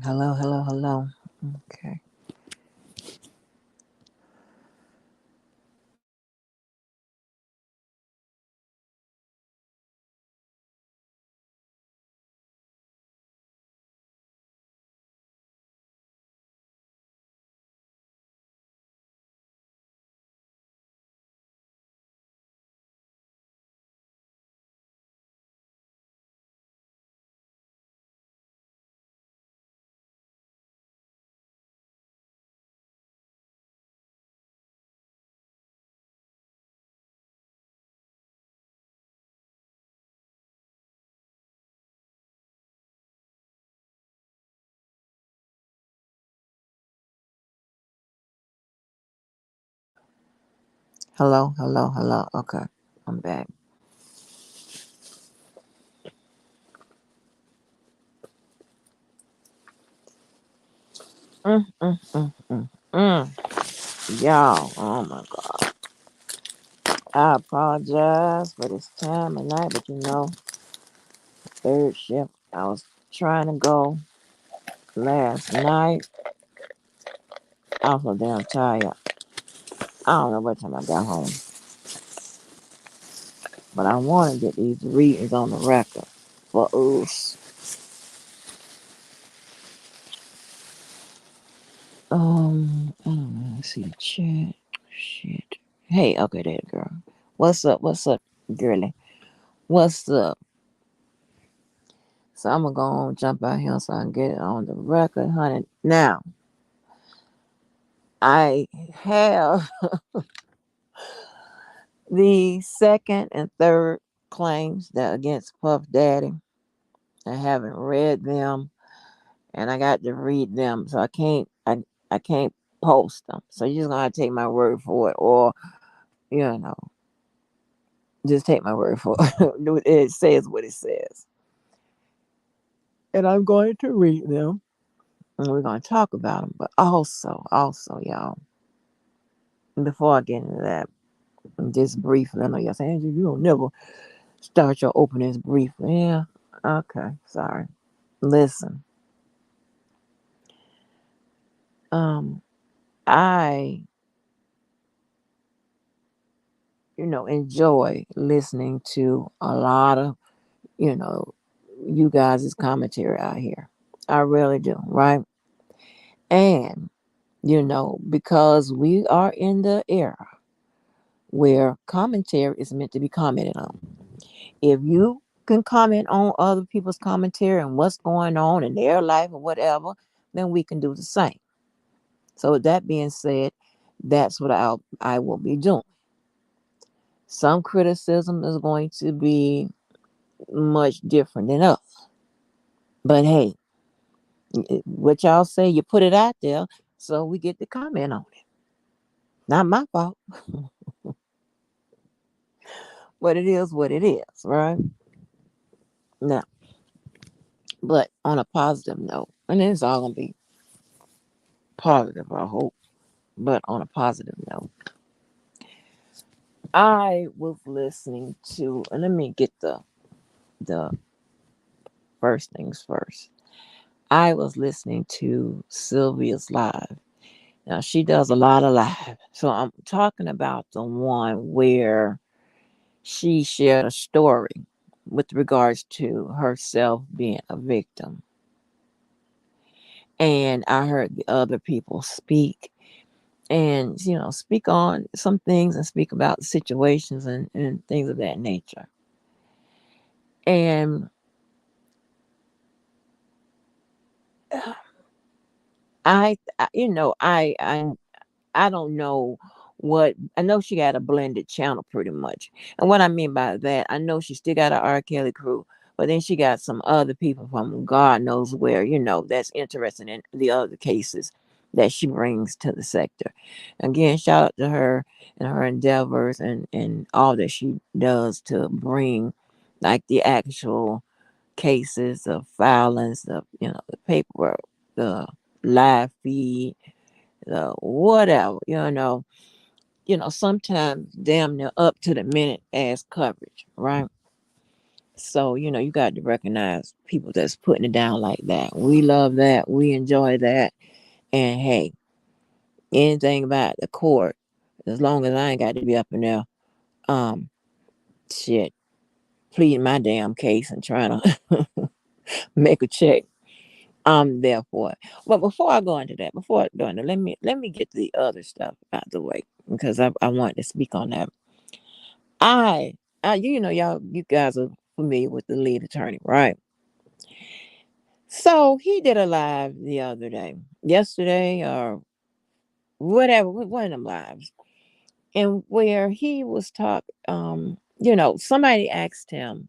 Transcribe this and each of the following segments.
Hello, hello, hello. Okay. Hello, hello, hello. Okay. I'm back. Mm, mm, mm, mm, Y'all, oh my God. I apologize for this time of night, but third shift. I was trying to go last night. I was so damn tired. I don't know what time I got home, but I want to get these readings on the record for us. I don't know. Let's see the chat. Shit. Hey, okay, there, girl. What's up? What's up, girly? What's up? So I'm gonna go on jump out here so I can get it on the record, honey. Now I have the second and third claims that against Puff Daddy. I haven't read them, and I got to read them, so I can't post them. So you're just gonna have to take my word for it, or you know, just take my word for it. It says what it says, and I'm going to read them, and we're going to talk about them. But also, y'all, before I get into that, just briefly, I know y'all saying, Andrew, you don't never start your openings briefly. Yeah, okay, sorry. Listen, um, I, enjoy listening to a lot of, you know, you guys' commentary out here. I really do, right? And, because we are in the era where commentary is meant to be commented on. If you can comment on other people's commentary and what's going on in their life or whatever, then we can do the same. So with that being said, that's what I will be doing. Some criticism is going to be much different than others. But hey, what y'all say, you put it out there, so we get to comment on it. Not my fault, but it is what it is, right? Now, but on a positive note, and it's all gonna be positive, I hope. But on a positive note, I was listening to, and let me get the first things first. I was listening to Sylvia's live. Now she does a lot of live, so I'm talking about the one where she shared a story with regards to herself being a victim, and I heard the other people speak and speak on some things and speak about situations and things of that nature. And I don't know what I know. She got a blended channel pretty much, and what I mean by that, I know she still got an R. Kelly crew, but then she got some other people from God knows where, that's interested in the other cases that she brings to the sector. Again, shout out to her and her endeavors and all that she does to bring like the actual cases of violence, the paperwork, the live feed, the whatever, sometimes damn near up to the minute ass coverage, right? So, you got to recognize people that's putting it down like that. We love that. We enjoy that. And hey, anything about the court, as long as I ain't got to be up in there, um, shit, pleading my damn case and trying to make a check, I'm there for it. But before I go into that, before I go into, let me get the other stuff out the way because I want to speak on that. I, you guys are familiar with the lead attorney, right? So he did a live the other day, yesterday or whatever, one of them lives, and where he was somebody asked him,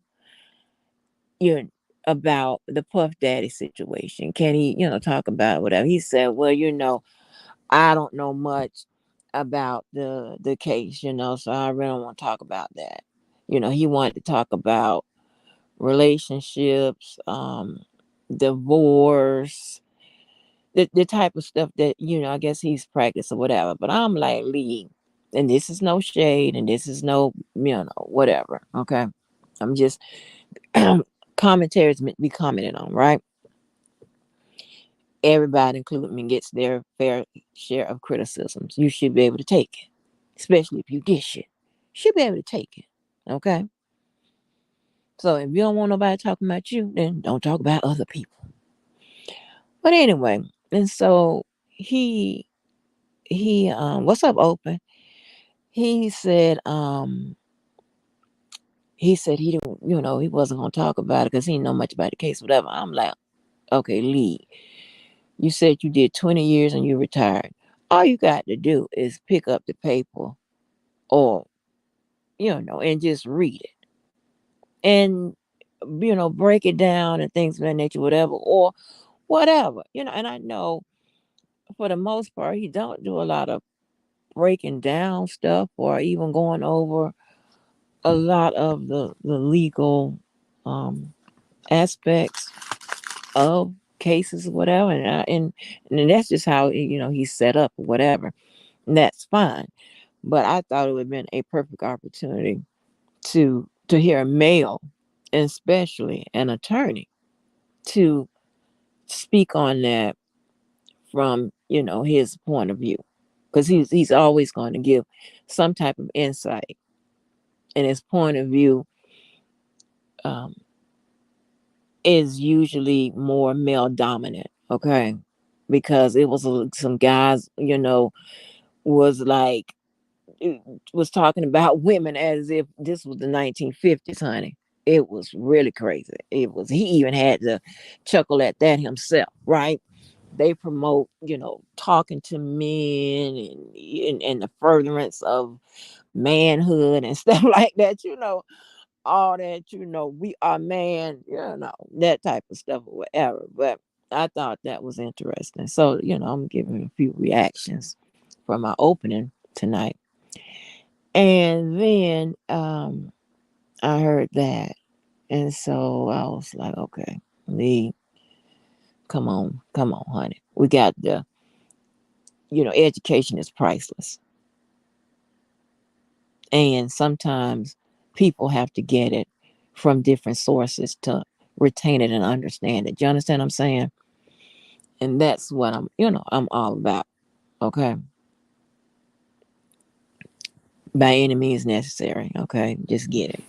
you know, about the Puff Daddy situation. Can he, talk about whatever? He said, well, I don't know much about the case, so I really don't want to talk about that. He wanted to talk about relationships, divorce, the type of stuff that, I guess he's practiced or whatever. But I'm like, Lee, and this is no shade and this is no, whatever. Okay. I'm just commentaries meant to be commented on, right? Everybody, including me, gets their fair share of criticisms. You should be able to take it, especially if you dish it. You should be able to take it. Okay. So if you don't want nobody talking about you, then don't talk about other people. But anyway, and so what's up, open? He said he didn't, he wasn't gonna talk about it because he didn't know much about the case, whatever. I'm like, okay, Lee, you said you did 20 years and you retired. All you got to do is pick up the paper or, and just read it and, break it down and things of that nature, whatever, or whatever, and I know for the most part, he don't do a lot of breaking down stuff or even going over a lot of the legal um, aspects of cases or whatever. And that's just how, he's set up or whatever. And that's fine. But I thought it would have been a perfect opportunity to hear a male, and especially an attorney, to speak on that from, his point of view. Because he's always going to give some type of insight, and his point of view um, is usually more male dominant. Okay, because it was some guys, was like it was talking about women as if this was the 1950s, honey. It was really crazy. He even had to chuckle at that himself, right? They promote, talking to men and the furtherance of manhood and stuff like that, all that, we are man, that type of stuff or whatever. But I thought that was interesting. So, I'm giving a few reactions from my opening tonight. And then I heard that. And so I was like, okay, Lee, come on, honey. We got education is priceless. And sometimes people have to get it from different sources to retain it and understand it. Do you understand what I'm saying? And that's what I'm all about. Okay. By any means necessary. Okay. Just get it.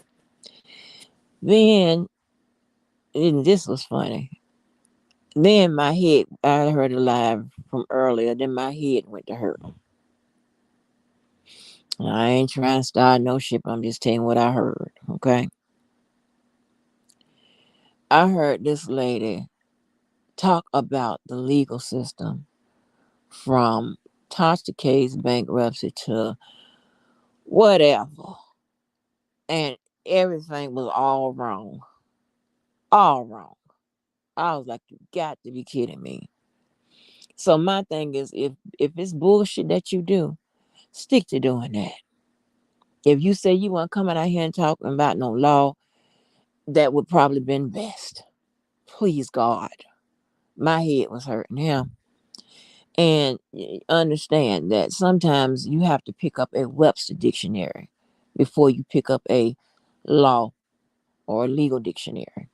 Then, and this was funny. Then my head, I heard it live from earlier. Then my head went to hurt. I ain't trying to start no shit. I'm just telling what I heard. Okay. I heard this lady talk about the legal system from Tasha K's bankruptcy to whatever. And everything was all wrong. All wrong. I was like, you got to be kidding me. So my thing is if it's bullshit that you do, stick to doing that. If you say you want to come out here and talk about no law, that would probably been best. Please God. My head was hurting him. And understand that sometimes you have to pick up a Webster dictionary before you pick up a law or a legal dictionary,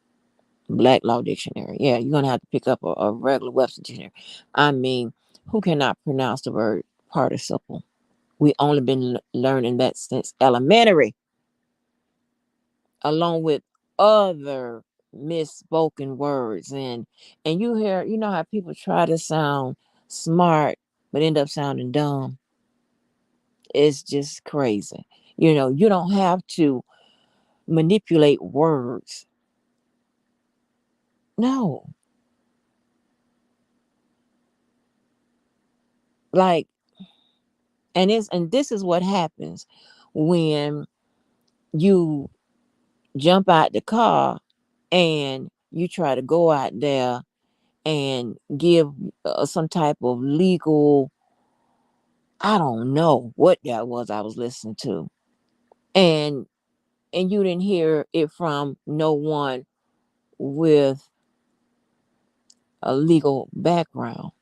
Black Law Dictionary. Yeah, you're gonna have to pick up a regular Webster dictionary. I mean, who cannot pronounce the word participle? We only been learning that since elementary, along with other misspoken words. And you hear, you know how people try to sound smart but end up sounding dumb. It's just crazy. You don't have to manipulate words. No. Like, and this is what happens when you jump out the car and you try to go out there and give some type of legal, I don't know what that was I was listening to, and you didn't hear it from no one with a legal background.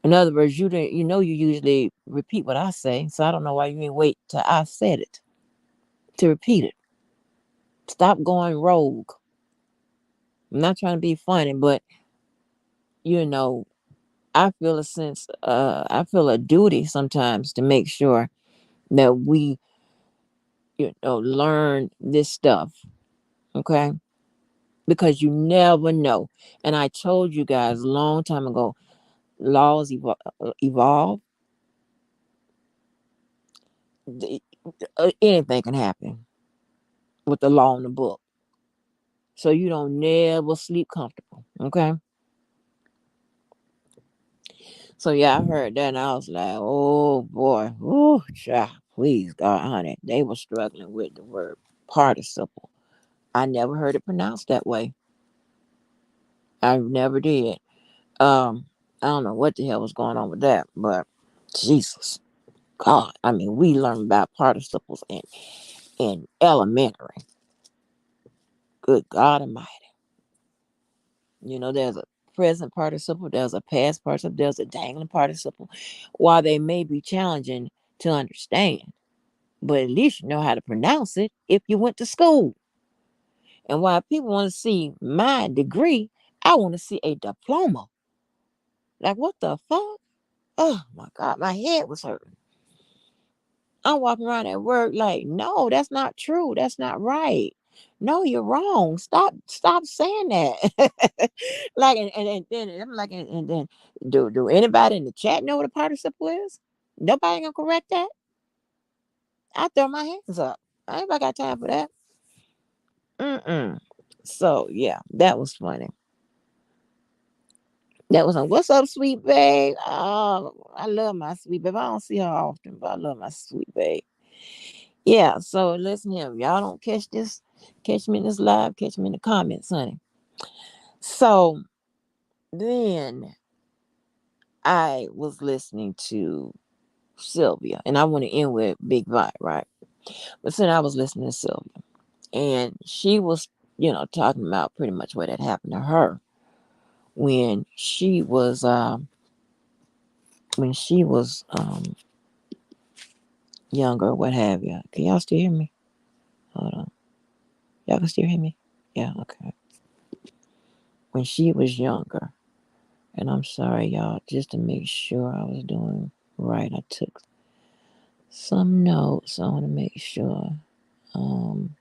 In other words, you didn't, you usually repeat what I say, so I don't know why you didn't wait till I said it to repeat it. Stop going rogue. I'm not trying to be funny, but you know, I feel a duty sometimes to make sure that we, learn this stuff, okay? Because you never know. And I told you guys a long time ago, laws evolve. The- Anything can happen with the law in the book. So you don't never sleep comfortable, okay? So yeah, I heard that and I was like, oh boy, oh child, please God, honey. They were struggling with the word participle. I never heard it pronounced that way. I never did. Um, I don't know what the hell was going on with that, but Jesus, God, I mean, we learned about participles in elementary. Good God Almighty. There's a present participle, there's a past participle, there's a dangling participle. While they may be challenging to understand, but at least you know how to pronounce it if you went to school. And while people want to see my degree, I want to see a diploma. Like, what the fuck? Oh my God, my head was hurting. I'm walking around at work like, no, that's not true. That's not right. No, you're wrong. Stop saying that. Like, and then I'm like, and then do anybody in the chat know what a participle is? Nobody gonna correct that. I throw my hands up. I ain't got time for that. Mm-mm. So yeah, that was funny. That was on. What's up, sweet babe? Oh, I love my sweet babe. I don't see her often, but I love my sweet babe. Yeah, so listen here. If y'all don't catch this, catch me in this live, catch me in the comments, honey. So then I was listening to Sylvia, and I want to end with Big Vi, right? But then I was listening to Sylvia, and she was, talking about pretty much what had happened to her when she was, younger, what have you. Can y'all still hear me? Hold on. Y'all can still hear me? Yeah, okay. When she was younger, and I'm sorry, y'all, just to make sure I was doing right, I took some notes. I want to make sure. Um,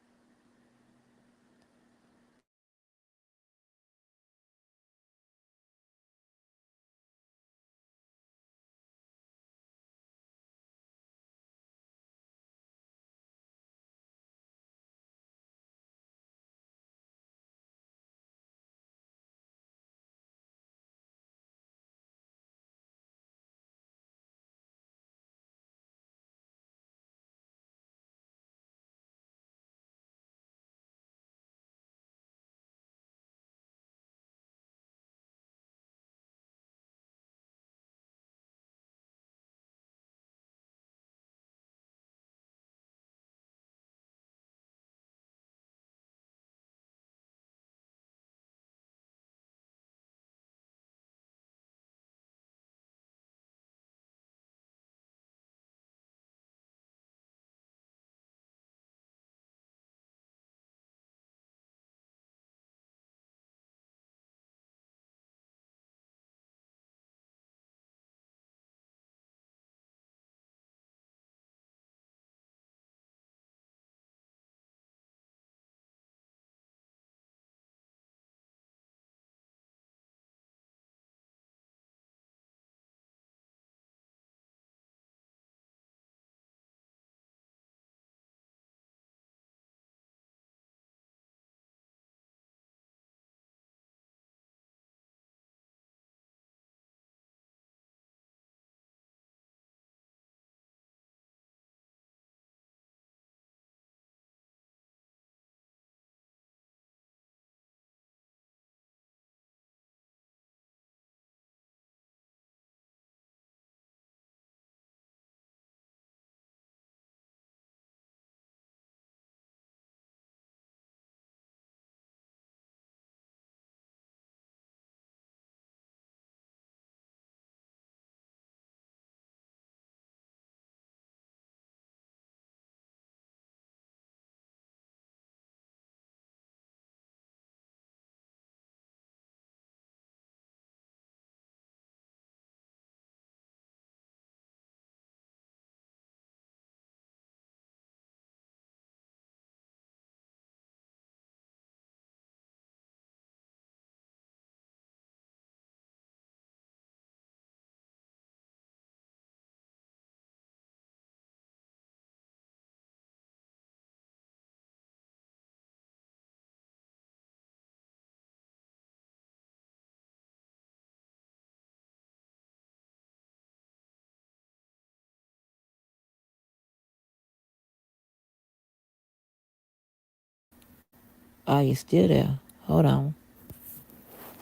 Oh, you still there? Hold on.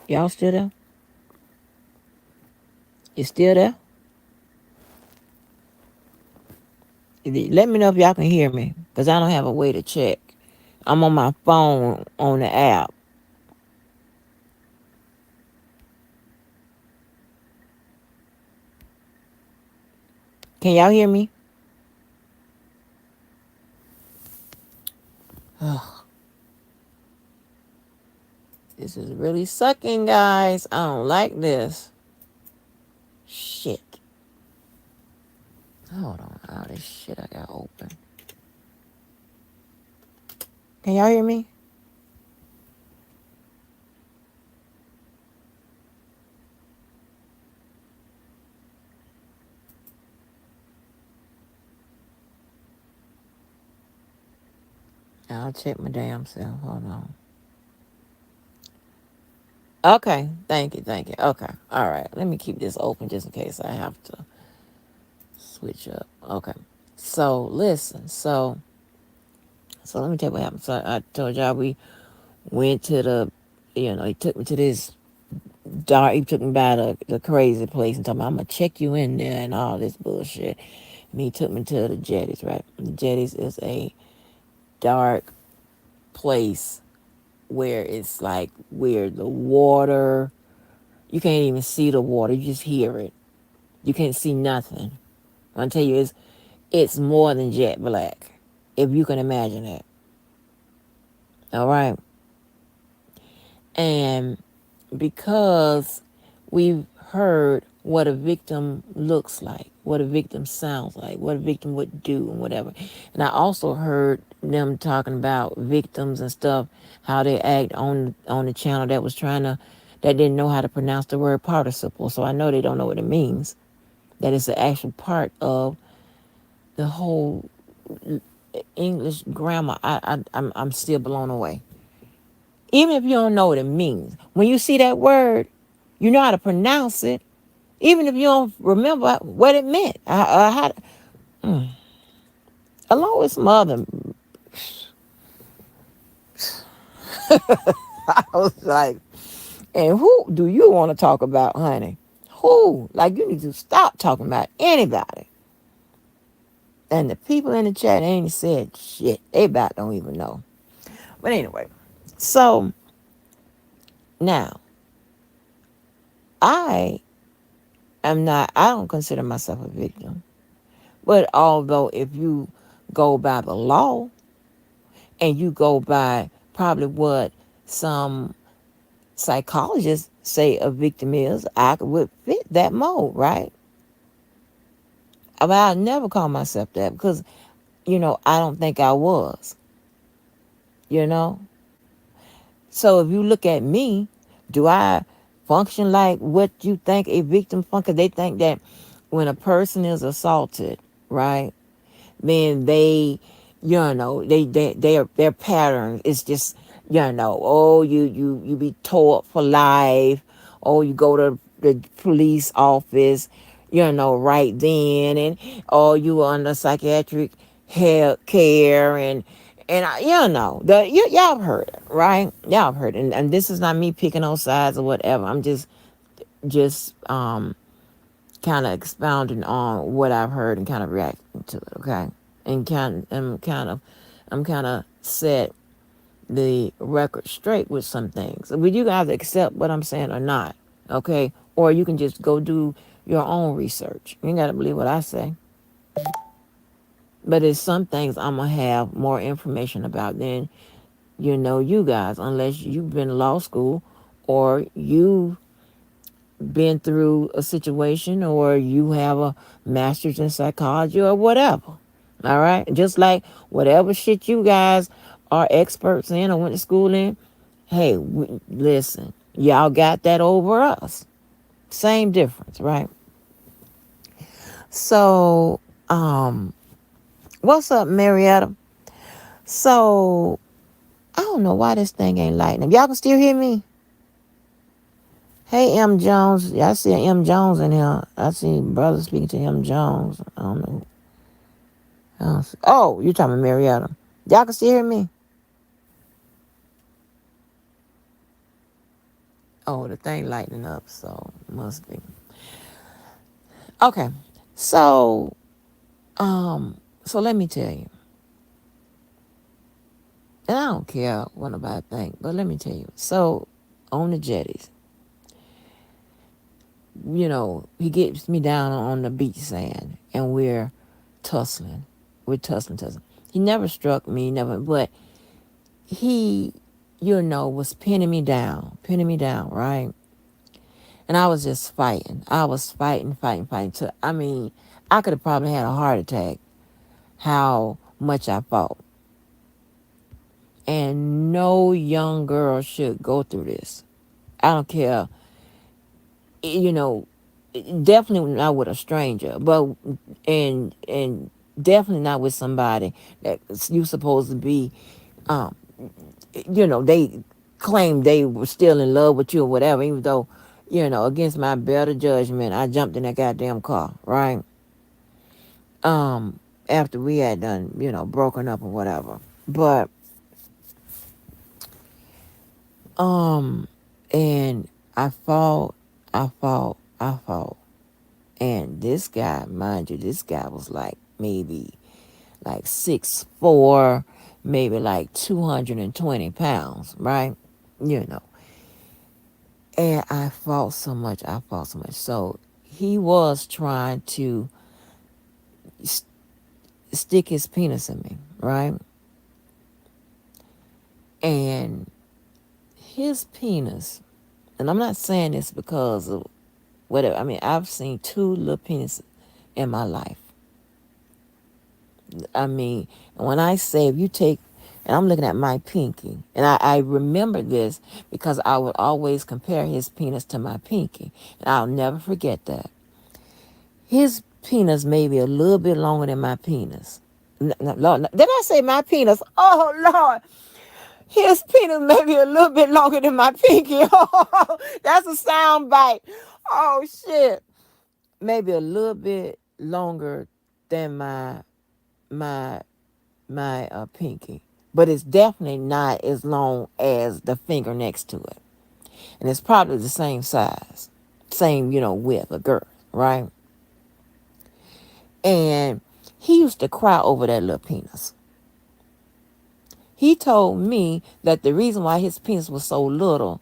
Y'all still there? You still there? Let me know if y'all can hear me, because I don't have a way to check. I'm on my phone on the app. Can y'all hear me? Ugh, this is really sucking, guys. I don't like this. Shit. Hold on. All this shit I got open. Can y'all hear me? I'll check my damn self. Hold on. Okay. Thank you. Thank you. Okay. All right. Let me keep this open just in case I have to switch up. Okay. So listen. So let me tell you what happened. So I told y'all we went to the, he took me to this dark. He took me by the crazy place and told me I'm gonna check you in there and all this bullshit. And he took me to the jetties. Right. The jetties is a dark place where it's like where the water, you can't even see the water, you just hear it. You can't see nothing. I tell you, it's more than jet black, if you can imagine that. All right, and because we've heard what a victim looks like, what a victim sounds like, what a victim would do, and whatever. And I also heard them talking about victims and stuff, how they act on the channel that was that didn't know how to pronounce the word participle. So I know they don't know what it means. That it's the actual part of the whole English grammar. I'm still blown away. Even if you don't know what it means, when you see that word, you know how to pronounce it. Even if you don't remember what it meant, along with some other, I was like, and who do you want to talk about, honey? Who? Like, you need to stop talking about anybody. And the people in the chat ain't said shit. They about don't even know. But anyway, so now I I don't consider myself a victim. But although if you go by the law and you go by probably what some psychologists say a victim is, I would fit that mold, right? But I never call myself that because, I don't think I was, you know? So if you look at me, do I function like what you think a victim function? They think that when a person is assaulted, right? Then their pattern is just, oh, you be tore up for life. Oh, you go to the police office, right then, and oh, you under psychiatric health care, and y'all have heard it, right? Y'all have heard it. And this is not me picking on sides or whatever. I'm just kind of expounding on what I've heard and kind of reacting to it, okay? And I'm kind of set the record straight with some things. Would you guys accept what I'm saying or not? Okay? Or you can just go do your own research. You ain't got to believe what I say. But it's some things I'm going to have more information about than, you guys, unless you've been to law school or you been through a situation or you have a master's in psychology or whatever. All right? Just like whatever shit you guys are experts in or went to school in, hey, listen, y'all got that over us. Same difference, right? So, what's up, Marietta? So, I don't know why this thing ain't lighting up. Y'all can still hear me? Hey, M. Jones. Yeah, I see an M. Jones in here. I see brother speaking to M. Jones. I don't know. Oh, you're talking about Marietta. Y'all can still hear me? Oh, the thing lighting up, so must be. Okay. So, so let me tell you. And I don't care what nobody think, but let me tell you. So, on the jetties, he gets me down on the beach sand, and we're tussling. We're tussling. He never struck me, never, but he, was pinning me down, right? And I was just fighting. I was fighting. I mean, I could have probably had a heart attack. How much I fought, and no young girl should go through this. I don't care, you know, definitely not with a stranger, but and definitely not with somebody that you supposed to be. Um, they claimed they were still in love with you or whatever, even though, against my better judgment, I jumped in that goddamn car, right? Um, After we had done, broken up or whatever. But um, and I fought, and this guy, mind you, this guy was like maybe like 6'4", maybe like 220 pounds, right? You know, and I fought so much. So he was trying to s- stick his penis in me, right? And his penis, and I'm not saying this because of whatever. I mean, I've seen two little penises in my life. I mean, when I say if you take, and I'm looking at my pinky, and I remember this because I would always compare his penis to my pinky, and I'll never forget that. His penis may be a little bit longer than my penis. Lord, did I say my penis? Oh, Lord. His penis may be a little bit longer than my pinky. Oh, that's a sound bite. Oh, shit. Maybe a little bit longer than my my pinky, but it's definitely not as long as the finger next to it, and it's probably the same size, same width or girth, right? And he used to cry over that little penis. He told me that the reason why his penis was so little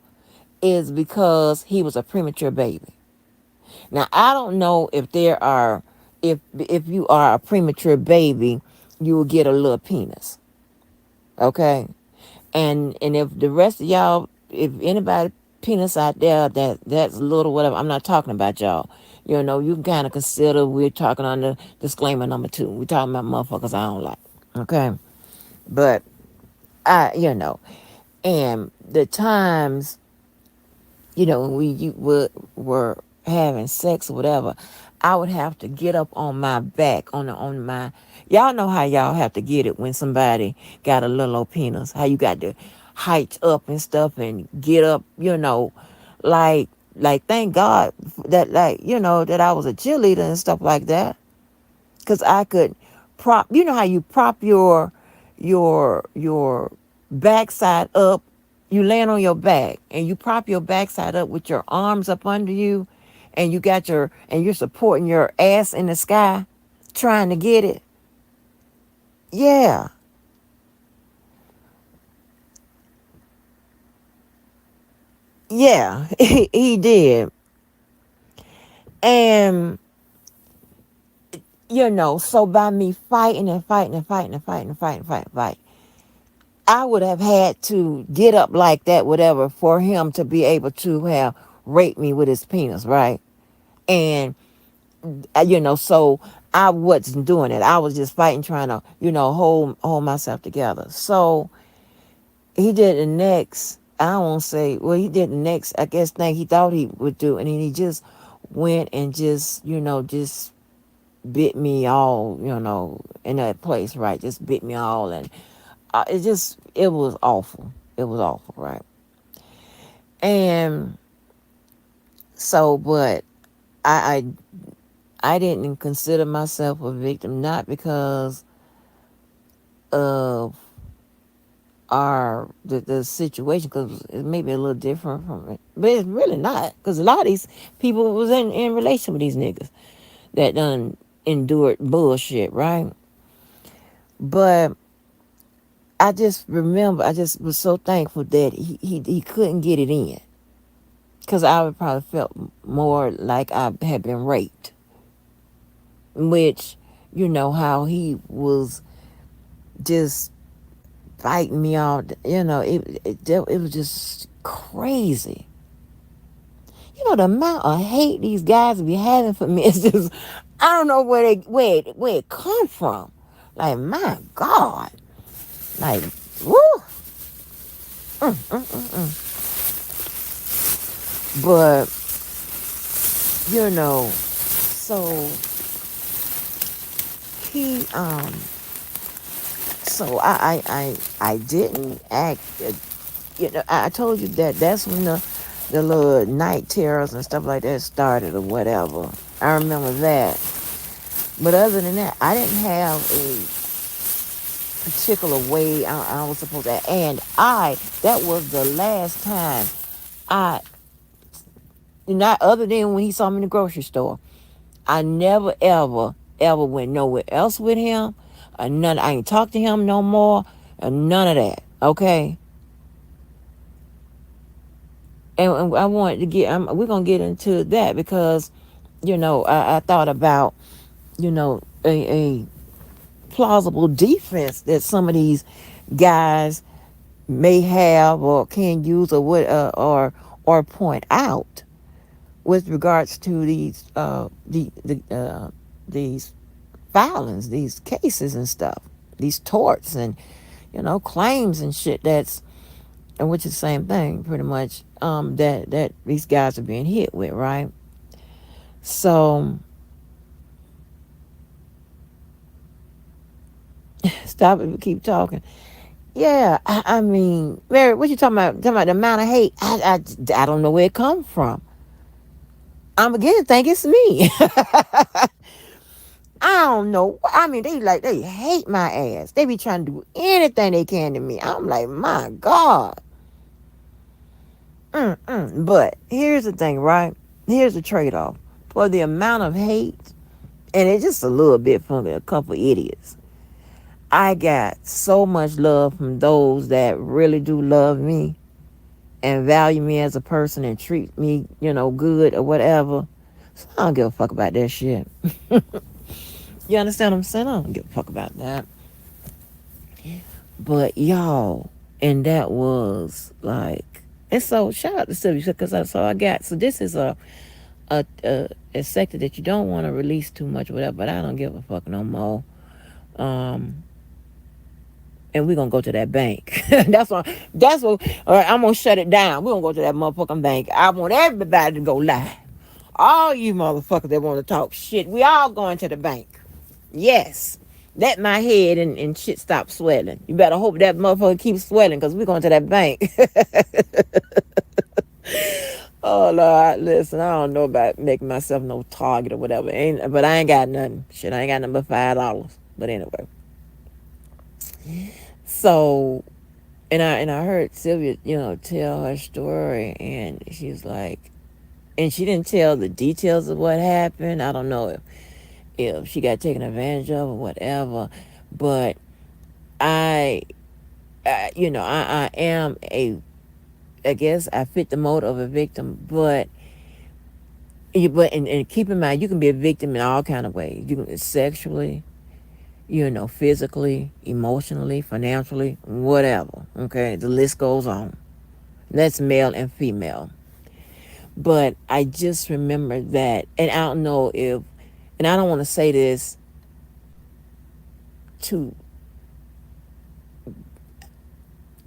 is because he was a premature baby. Now I don't know if there are if you are a premature baby, you will get a little penis. Okay. And if the rest of y'all, if anybody penis out there that's little, whatever, I'm not talking about y'all. You can kind of consider we're talking on the disclaimer number 2. We're talking about motherfuckers I don't like. Okay. But and the times, when were having sex or whatever, I would have to get up on my back on my. Y'all know how y'all have to get it when somebody got a little old penis. How you got to height up and stuff and get up. Like thank God that that I was a cheerleader and stuff like that, because I could prop. You know how you prop your backside up. You land on your back and you prop your backside up with your arms up under you, and you're supporting your ass in the sky, trying to get it. Yeah, yeah, he did, and so by me fighting and fighting and fighting and fighting and fighting, fight, I would have had to get up like that, whatever, for him to be able to have raped me with his penis, right? And so I wasn't doing it. I was just fighting, trying to, hold myself together. So he did the next. I don't want to say. Well, he did the next. I guess thing he thought he would do, and then he just went and just bit me all, in that place, right? Just bit me all, and it was awful. It was awful, right? And so, but I I didn't consider myself a victim, not because of our the situation, because it may be a little different from it, but it's really not, because a lot of these people was in relation with these niggas that done endured bullshit, right? But I just remember, I just was so thankful that he couldn't get it in, because I would probably felt more like I had been raped, which, you know, how he was just fighting me out. You know, it was just crazy. You know, the amount of hate these guys be having for me is just, I don't know where it come from. Like, my God, like, woo. But, you know, so he so I didn't act. You know, I told you that that's when the little night terrors and stuff like that started or whatever. I remember that. But other than that, I didn't have a particular way I was supposed to. And that was the last time I, not other than when he saw me in the grocery store, I never ever went nowhere else with him. None. I ain't talked to him no more. None of that. Okay. And I wanted to get. We're gonna get into that because, you know, I thought about, you know, a plausible defense that some of these guys may have or can use or what or point out with regards to these filings, these cases and stuff, these torts and, you know, claims and shit, that's, and which is the same thing pretty much, that these guys are being hit with, right? So stop it, keep talking. Yeah, I mean, Mary, what you talking about? Talking about the amount of hate? I don't know where it comes from. I'm beginning to think it's me. I don't know. I mean, they hate my ass. They be trying to do anything they can to me. I'm like, my God. But here's the thing, right? Here's the trade off. For the amount of hate, and it's just a little bit from a couple idiots, I got so much love from those that really do love me and value me as a person and treat me, you know, good or whatever. So I don't give a fuck about that shit. You understand what I'm saying? I don't give a fuck about that. But y'all, and that was like, and so shout out to Sylvia, because that's all I got. So this is a sector that you don't want to release too much, whatever. But I don't give a fuck no more. Um, and we're gonna go to that bank. That's what. All right, I'm gonna shut it down. We're gonna go to that motherfucking bank. I want everybody to go live. All you motherfuckers that want to talk shit, we all going to the bank. Yes. Let my head and shit stop swelling. You better hope that motherfucker keeps swelling, because we're going to that bank. Oh, Lord. Listen, I don't know about making myself no target or whatever. But I ain't got nothing. Shit, I ain't got nothing but $5. But anyway. So, and I heard Sylvia, you know, tell her story. And she's like, and she didn't tell the details of what happened. I don't know if she got taken advantage of or whatever. But I, you know, I am I guess I fit the mold of a victim, but and keep in mind, you can be a victim in all kind of ways. You can sexually, you know, physically, emotionally, financially, whatever. Okay, the list goes on. That's male and female. But I just remember that, and I don't know if, and I don't want to say this to,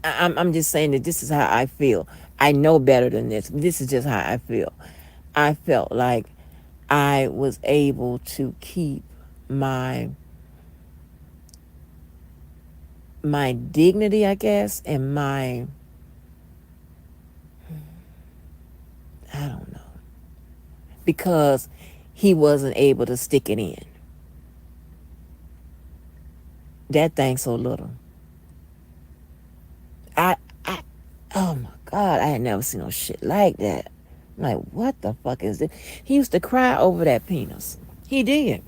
I'm just saying that this is how I feel. I know better than this. This is just how I feel. I felt like I was able to keep my dignity, I guess, and I don't know, because he wasn't able to stick it in. That thing so little. God, I had never seen no shit like that. I'm like, what the fuck is this? He used to cry over that penis. He did.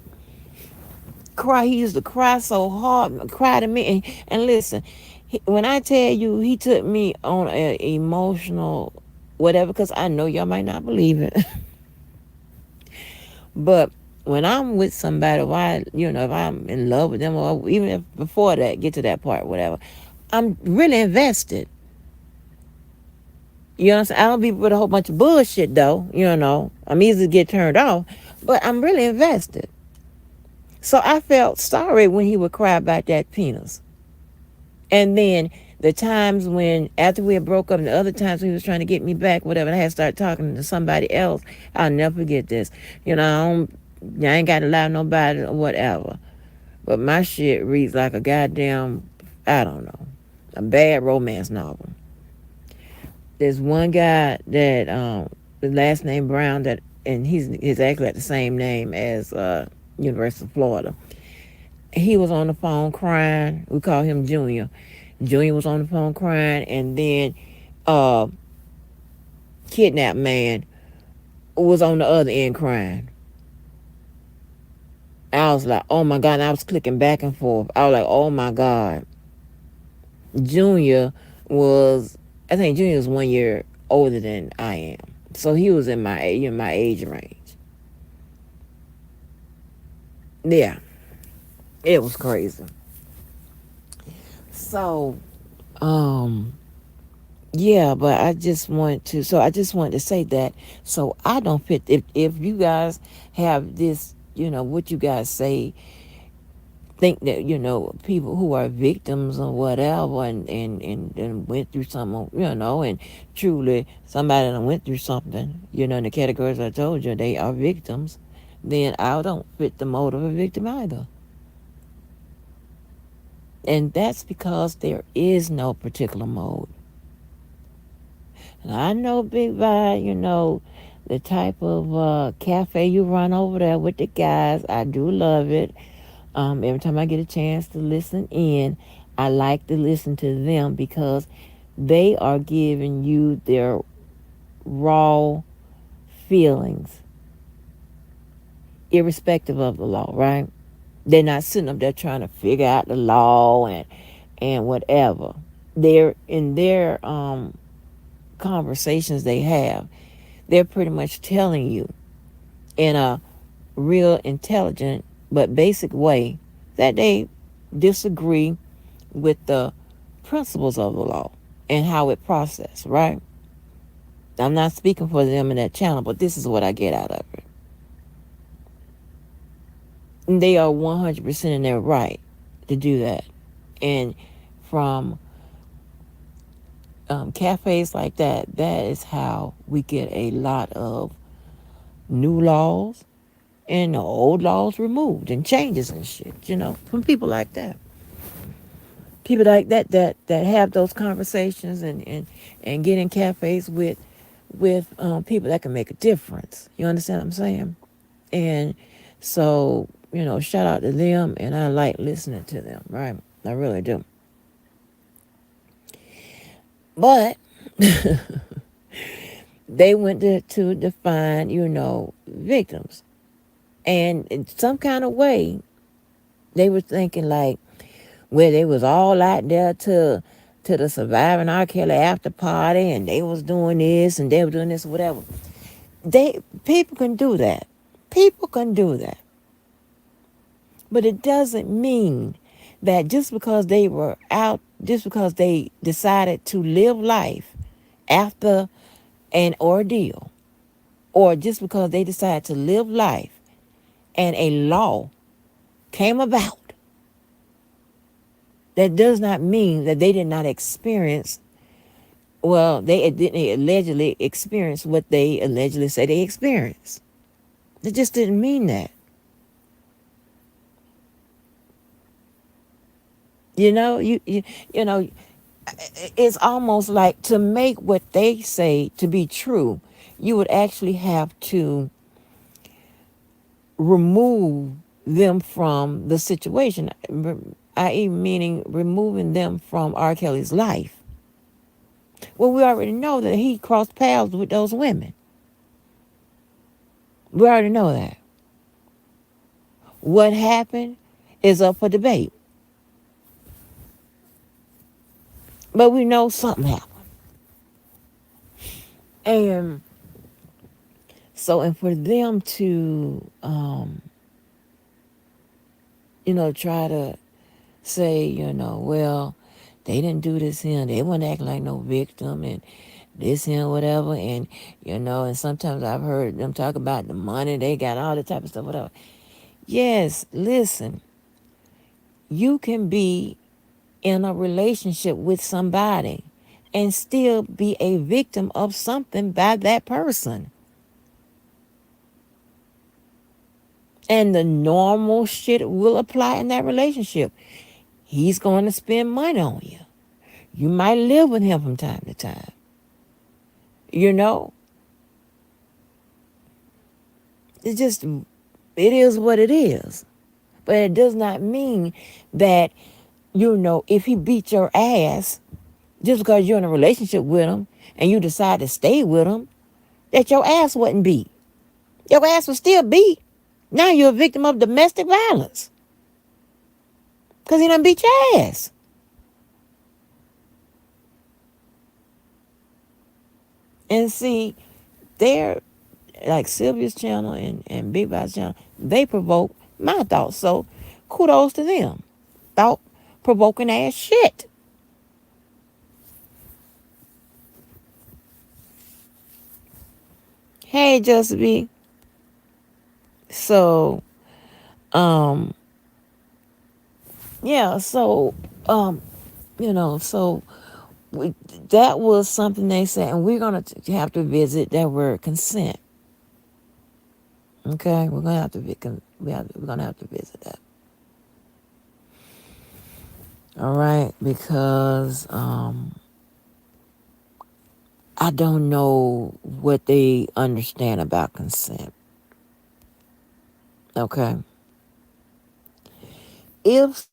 Cry. He used to cry so hard, cry to me. And listen, when I tell you, he took me on an emotional whatever, because I know y'all might not believe it. But when I'm with somebody, why, if I'm in love with them, or even if before that, get to that part, whatever, I'm really invested. You know what I'm saying? I don't be with a whole bunch of bullshit though. I'm easy to get turned off, but I'm really invested. So I felt sorry when he would cry about that penis. And then the times when, after we had broke up, and the other times when he was trying to get me back, whatever, and I had started talking to somebody else, I'll never forget this. I ain't got to lie to nobody or whatever. But my shit reads like a goddamn, I don't know, a bad romance novel. There's one guy that, the last name Brown, that, and he's actually got the same name as University of Florida. He was on the phone crying. We call him Junior. Junior was on the phone crying, and then uh, kidnapped man was on the other end crying. I was like, oh my God, and I was clicking back and forth. I was like, oh my God. Junior was, I think Junior was 1 year older than I am. So he was in my age range. Yeah, it was crazy. So, um, yeah, but I just wanted to say that, so I don't fit. If you guys have this, what you guys say, think that, people who are victims or whatever, and went through something, and truly somebody that went through something, in the categories I told you, they are victims, then I don't fit the mold of a victim either. And that's because there is no particular mode. And I know, Big Vi, the type of cafe you run over there with the guys. I do love it. Every time I get a chance to listen in, I like to listen to them because they are giving you their raw feelings, irrespective of the law, right? They're not sitting up there trying to figure out the law and whatever. They're in their conversations they have. They're pretty much telling you in a real intelligent but basic way that they disagree with the principles of the law and how it processed, right? I'm not speaking for them in that channel, but this is what I get out of it. And they are 100% in their right to do that. And from cafes like that, that is how we get a lot of new laws and the old laws removed and changes and shit, from people like that. People like that have those conversations and get in cafes with people that can make a difference. You understand what I'm saying? And so, shout out to them, and I like listening to them, right? I really do. But they went to define, victims. And in some kind of way, they were thinking like, where they was all out there to the surviving R. Kelly after party, and they was doing this and they were doing this, whatever. People can do that. People can do that. But it doesn't mean that just because they were out, just because they decided to live life after an ordeal, or just because they decided to live life and a law came about, that does not mean that they did not experience, well, they didn't allegedly experience what they allegedly say they experienced. It just didn't mean that. You know, it's almost like, to make what they say to be true, you would actually have to remove them from the situation, i.e., meaning removing them from R. Kelly's life. Well, we already know that he crossed paths with those women. We already know that. What happened is up for debate. But we know something happened. And so, and for them to, try to say, well, they didn't do this here. They weren't acting like no victim and this here, whatever. And sometimes I've heard them talk about the money they got, all that type of stuff, whatever. Yes, listen, you can be in a relationship with somebody and still be a victim of something by that person. And the normal shit will apply in that relationship. He's going to spend money on you. You might live with him from time to time. You know, it is what it is. But it does not mean that, if he beat your ass just because you're in a relationship with him and you decide to stay with him, that your ass wasn't beat. Your ass was still beat. Now you're a victim of domestic violence because he done beat your ass. And see, they're like Sylvia's channel and Big Bob's channel, they provoke my thoughts. So kudos to them. Thought provoking ass shit. Hey, Just B. So, um, yeah, so, so we, that was something they said, and we're going to have to visit that word consent. Okay, we're gonna have to we're gonna have to visit that. All right, because I don't know what they understand about consent. Okay, if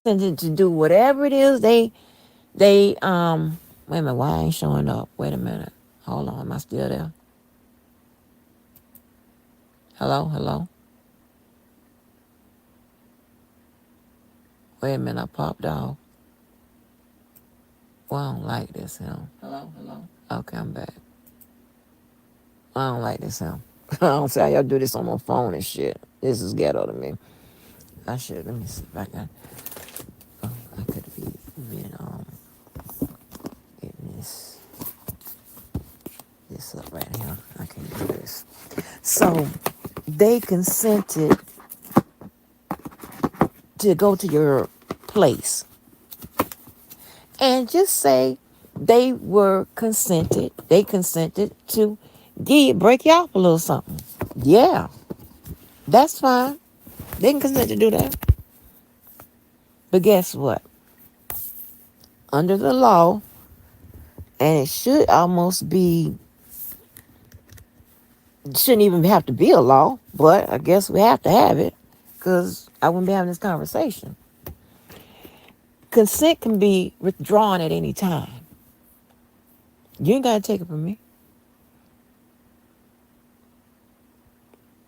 consented to do whatever it is they wait a minute, why I ain't showing up? Wait a minute, hold on, am I still there? Hello, hello. Wait a minute, I popped off. Well, I don't like this him. Hello, hello. Okay, I'm back. I don't like this him. I don't see how y'all do this on my phone and shit. This is ghetto to me. I should let me see if I can. Oh, I could be getting this up right here. I can do this. So they consented to go to your place and just say they consented to break you off a little something. Yeah, that's fine. They can consent to do that. But guess what? Under the law, and it should almost be, shouldn't even have to be a law, but I guess we have to have it because I wouldn't be having this conversation. Consent can be withdrawn at any time. You ain't got to take it from me.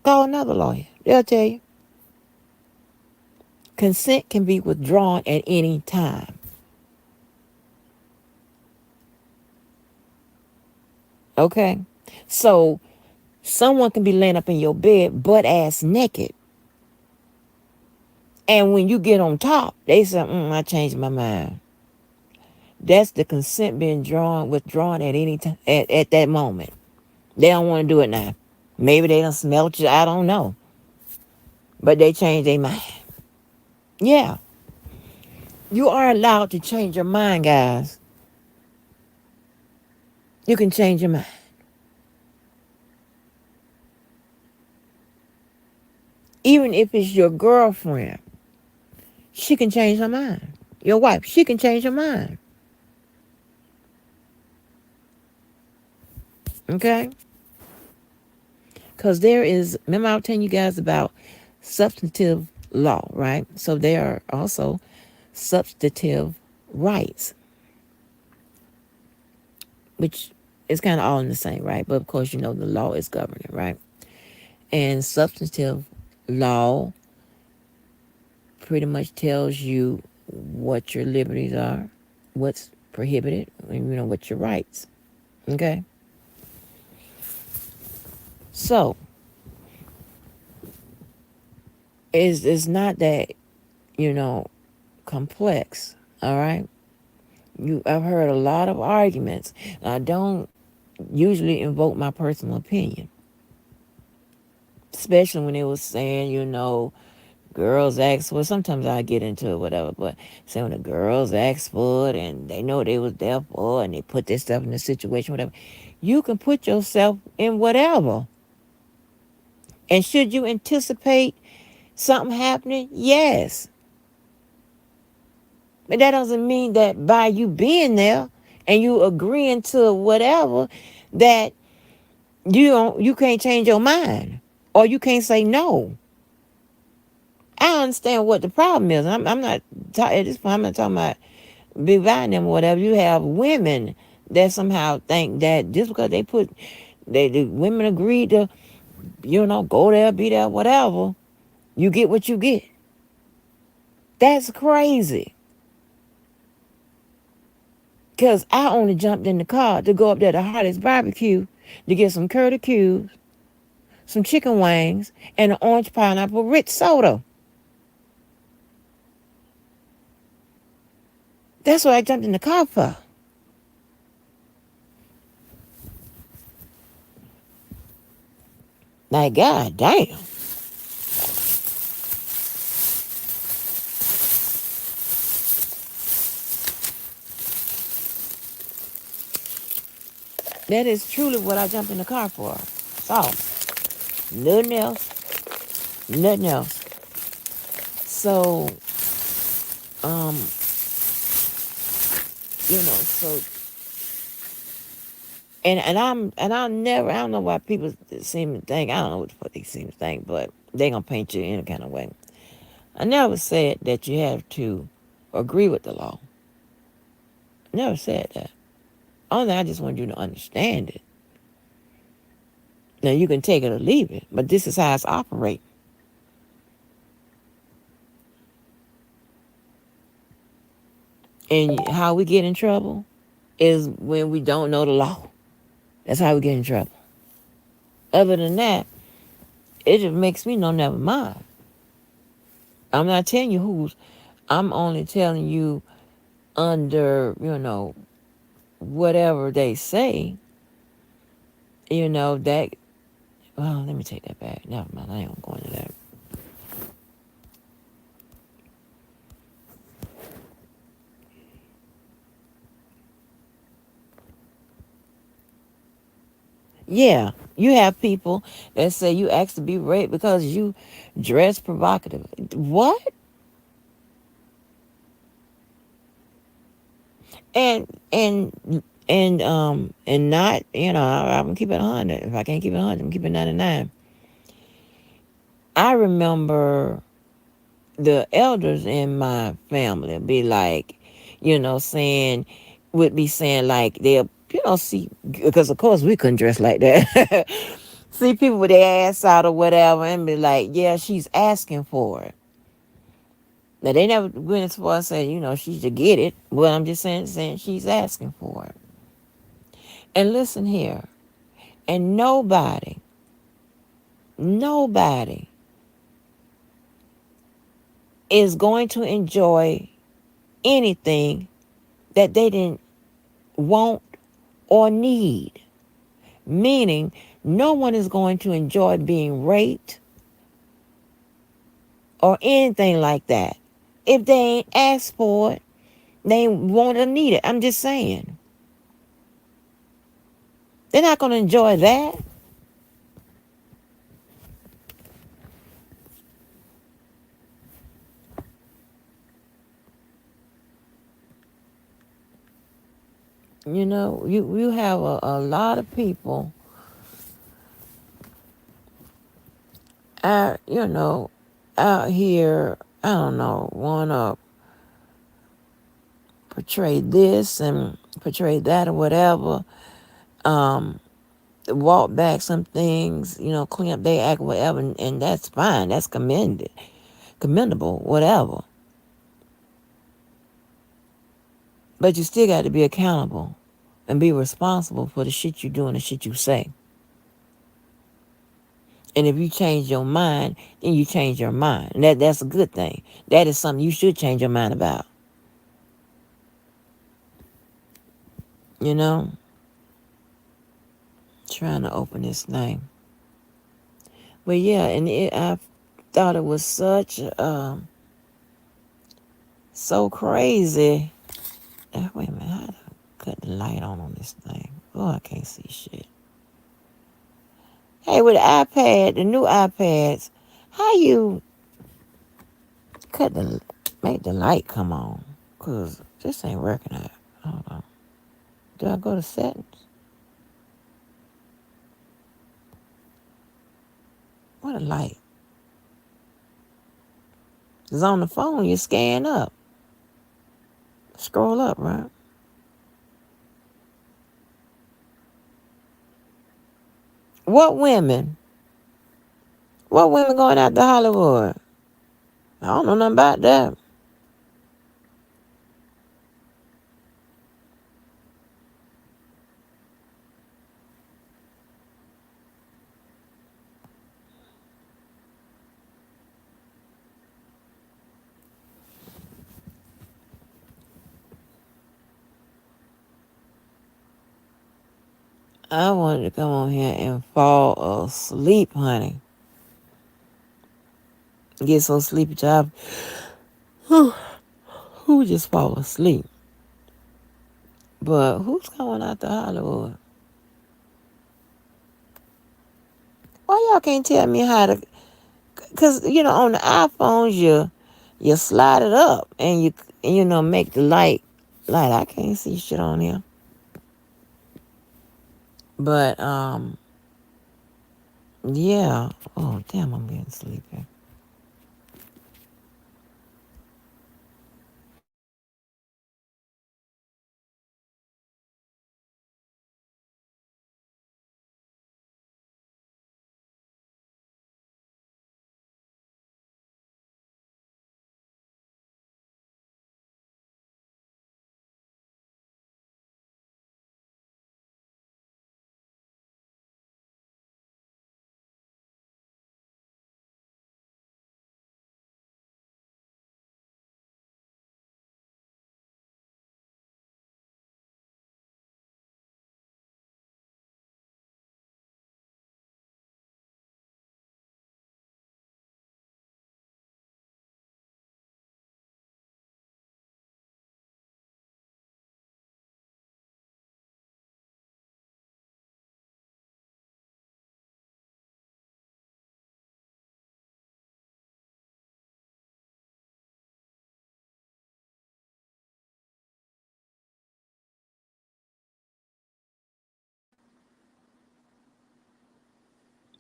Call another lawyer. They'll tell you. Consent can be withdrawn at any time. Okay? So someone can be laying up in your bed butt ass naked. And when you get on top, they say, I changed my mind. That's the consent being withdrawn at any time at that moment. They don't want to do it now. Maybe they don't smelt you. I don't know. But they change their mind. Yeah. You are allowed to change your mind, guys. You can change your mind. Even if it's your girlfriend, she can change her mind. Your wife, she can change her mind. Okay? Because there is, remember I was telling you guys about substantive law, right? So there are also substantive rights, which is kind of all in the same, right? But of course, the law is governing, right? And substantive law pretty much tells you what your liberties are, what's prohibited, and what your rights. Okay? So it's not that, you know, complex, all right? I've heard a lot of arguments. I don't usually invoke my personal opinion, especially when it was saying, girls ask for it. Sometimes I get into it, whatever, but say when the girls ask for it and they know they was there for it and they put themselves in a situation, whatever, you can put yourself in whatever. And should you anticipate something happening? Yes. But that doesn't mean that by you being there and you agreeing to whatever, that you can't change your mind or you can't say no. I understand what the problem is. I'm not at this point. I'm not talking about dividing them or whatever. You have women that somehow think that just because the women agreed to go there, be there, whatever, you get what you get. That's crazy. Because I only jumped in the car to go up there to Hardy's Barbecue to get some curly cubes, some chicken wings, and an orange pineapple rich soda. That's what I jumped in the car for. Like, God damn. That is truly what I jumped in the car for. So, nothing else. Nothing else. So, um, so I don't know why people seem to think, I don't know what the fuck they seem to think, but they gonna paint you any kind of way. I never said that you have to agree with the law. I never said that. Only I just want you to understand it. Now you can take it or leave it, but this is how it's operating. And how we get in trouble is when we don't know the law. That's how we get in trouble. Other than that, it just makes me know never mind. I'm not telling you who's. I'm only telling you under, whatever they say, that. Well, let me take that back. Never mind. I ain't going to that. Yeah, you have people that say you asked to be raped because you dress provocative. What? And and not, I'm gonna keep it 100. If I can't keep it 100, I'm keeping 99. I remember the elders in my family be like, saying, would be saying like they'll, see, because of course we couldn't dress like that. See people with their ass out or whatever and be like, yeah, she's asking for it. Now they never went as far as saying, she should get it. But I'm just saying she's asking for it. And listen here, and nobody is going to enjoy anything that they didn't want or need. Meaning, no one is going to enjoy being raped or anything like that. If they ain't asked for it, they ain't want to need it. I'm just saying. They're not going to enjoy that. You have a lot of people out, out here, I don't know, want to portray this and portray that or whatever. Um, Walk back some things, clean up their act, whatever, and that's fine. That's commendable, whatever. But you still got to be accountable and be responsible for the shit you do and the shit you say. And if you change your mind, then you change your mind. And that's a good thing. That is something you should change your mind about. You know? Trying to open this thing. But yeah, and I thought it was so crazy. Wait a minute, how do I cut the light on this thing? Oh, I can't see shit. Hey, with the iPad, the new iPads, how you make the light come on? Cause this ain't working out. Hold on. Do I go to settings? What a light. Cause on the phone you scan up. Scroll up, right? What women? What women going out to Hollywood? I don't know nothing about that. I wanted to come on here and fall asleep, honey. Get so sleepy, child. Who just fall asleep? But who's going out to Hollywood? Why y'all can't tell me how to? Cause on the iPhones you slide it up and you make the light. I can't see shit on here. But yeah. Oh damn, I'm getting sleepy.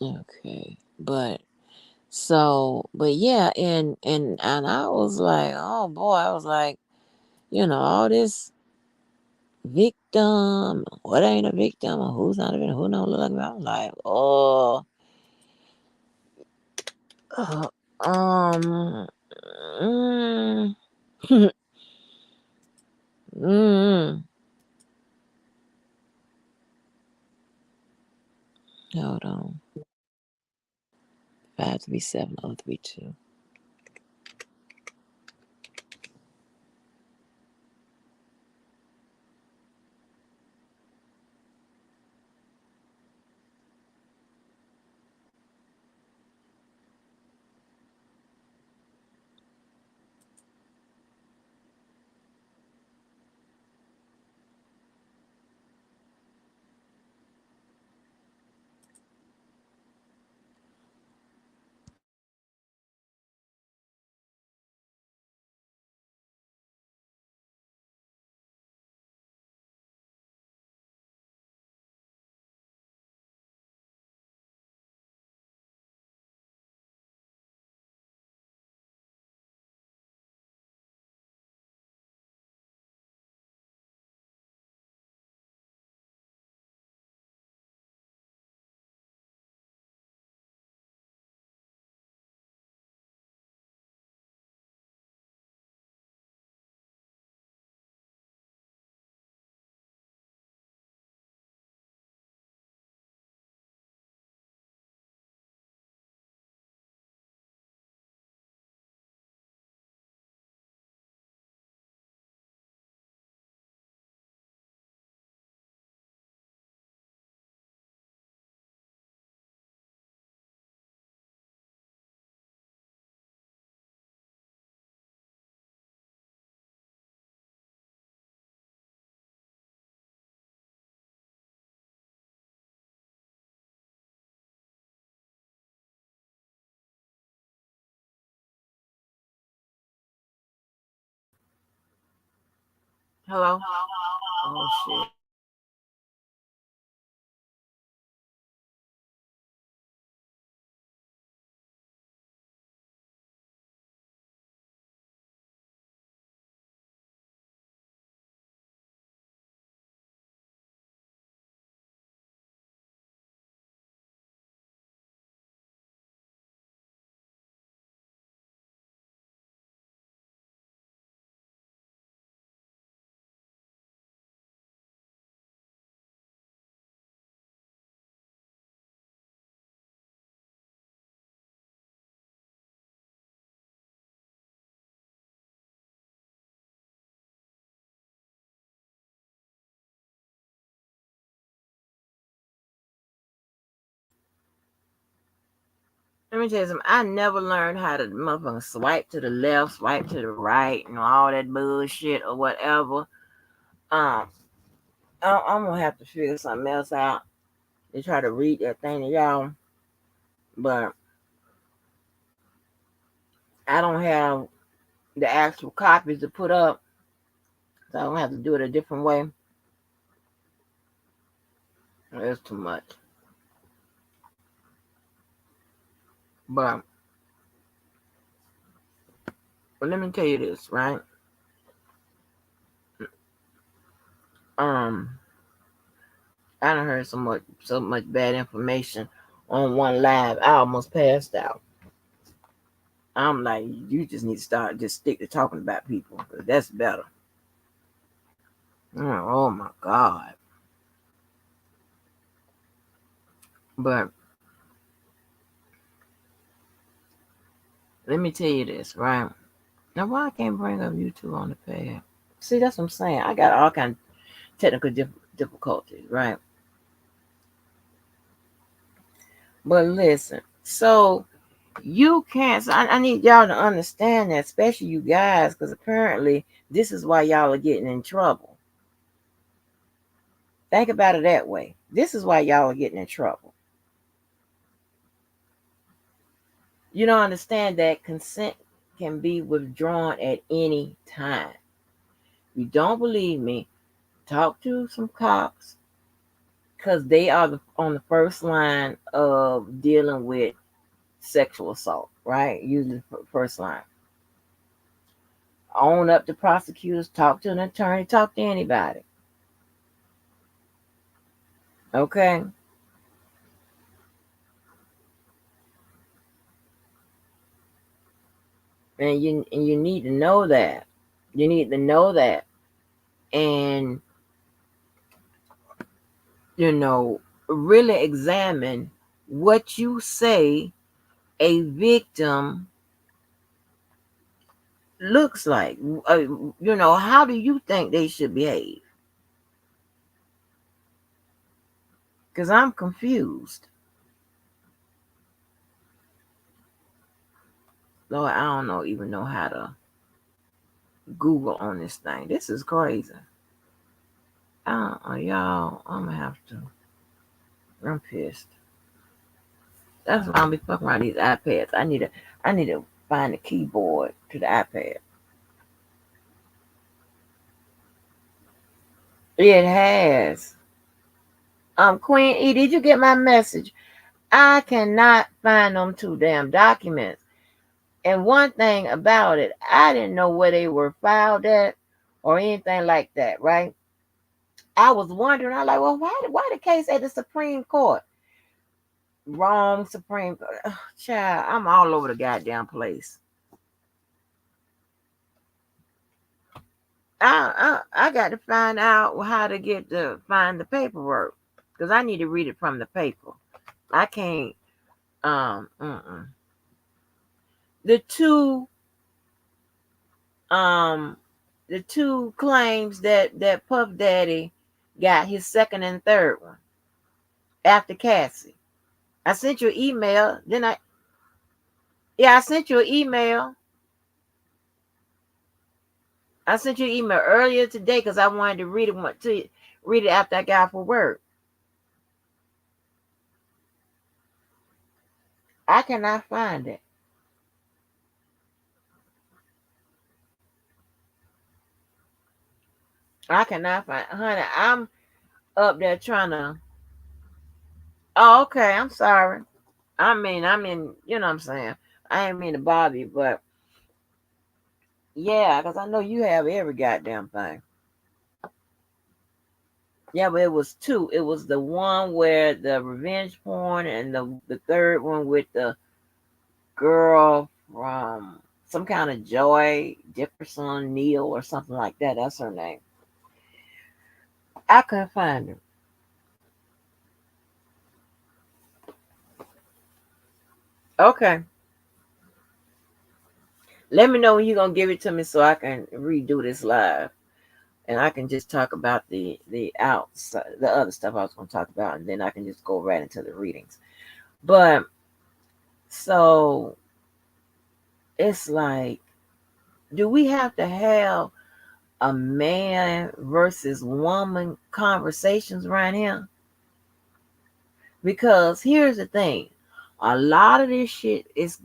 Okay, but yeah, and I was like, oh boy, I was like, all this victim, what ain't a victim, or who's not a victim, who don't look like me. I was like, oh, uh, um, mm, mm, hold on, 537 032. Hello? Oh shit. Let me tell you something. I never learned how to motherfucking swipe to the left, swipe to the right, all that bullshit or whatever. Um, I'm gonna have to figure something else out to try to read that thing to y'all. But I don't have the actual copies to put up, so I'm gonna have to do it a different way. It's too much. But let me tell you this, right? Um, I done heard so much bad information on one live. I almost passed out. I'm like, you just need to start just stick to talking about people. 'Cause that's better. Oh my God. But let me tell you this, right? Now, why I can't bring up YouTube on the pad? See, that's what I'm saying. I got all kind of technical difficulties, right? But listen, so you can't. So I need y'all to understand that, especially you guys, because apparently this is why y'all are getting in trouble. Think about it that way. This is why y'all are getting in trouble. You don't understand that consent can be withdrawn at any time. You don't believe me? Talk to some cops because they are on the first line of dealing with sexual assault, right? Usually first line. Own up to prosecutors, talk to an attorney, talk to anybody. Okay? And you need to know that. You need to know that. And really examine what you say a victim looks like. How do you think they should behave? Because I'm confused. Lord, I don't even know how to Google on this thing. This is crazy. Y'all, I'm gonna have to. I'm pissed. That's why I'm be fucking around these iPads. I need to find the keyboard to the iPad. It has. Queen E, did you get my message? I cannot find them two damn documents. And one thing about it, I didn't know where they were filed at or anything like that, right? I was wondering, I was like, well, why the case at the Supreme Court? Wrong Supreme Court. Ugh, child, I'm all over the goddamn place. I got to find out how to find the paperwork because I need to read it from the paper. I can't. Um. Mm-mm. The two um the two claims that Puff Daddy got his second and third one after Cassie. I sent you an email. I sent you an email. I sent you an email earlier today because I wanted to read it after I got off of work. I cannot find it. I cannot find, honey. I'm up there trying to. Oh, okay. I'm sorry. I mean, you know what I'm saying. I ain't mean to bother you, but yeah, because I know you have every goddamn thing. Yeah, but it was two. It was the one where the revenge porn, and the third one with the girl from some kind of Joy Dickerson Neal or something like that. That's her name. I couldn't find her. Okay. Let me know when you're gonna give it to me so I can redo this live. And I can just talk about the outside, the other stuff I was gonna talk about, and then I can just go right into the readings. But so it's like, do we have to have a man versus woman conversations right here? Because here's the thing, a lot of this shit is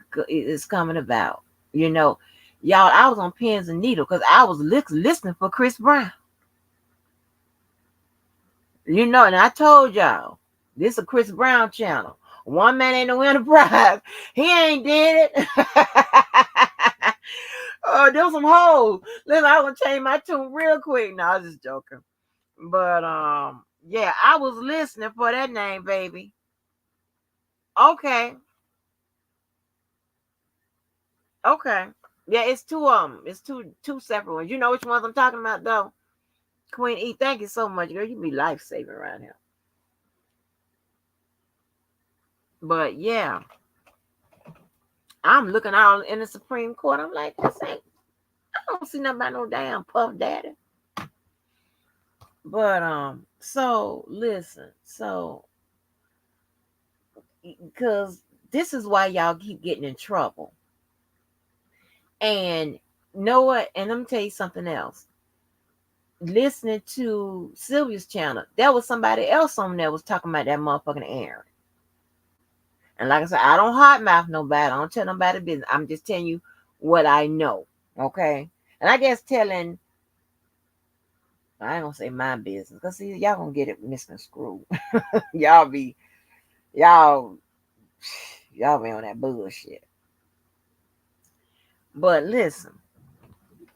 coming about. You know, y'all, I was on pins and needles because I was listening for Chris Brown. You know, and I told y'all, this is a Chris Brown channel. One man ain't no enterprise. He ain't did it. Oh, there was some hoes. Listen, I was gonna change my tune real quick. No, I was just joking. But yeah, I was listening for that name, baby. Okay, okay. Yeah, it's two of them. It's two separate ones. You know which ones I'm talking about though? Queen E, thank you so much, girl. You be life saving around here. But yeah, I'm looking out in the Supreme Court. I'm like, this ain't. I don't see nothing about no damn Puff Daddy. But so listen, so because this is why y'all keep getting in trouble. And know what? And let me tell you something else. Listening to Sylvia's channel, there was somebody else on there was talking about that motherfucking Aaron. And like I said, I don't hot mouth nobody. I don't tell nobody business. I'm just telling you what I know. Okay. And I guess telling, I ain't gonna say my business, because see, y'all gonna get it misconstrued. y'all be y'all y'all be on that bullshit. But listen,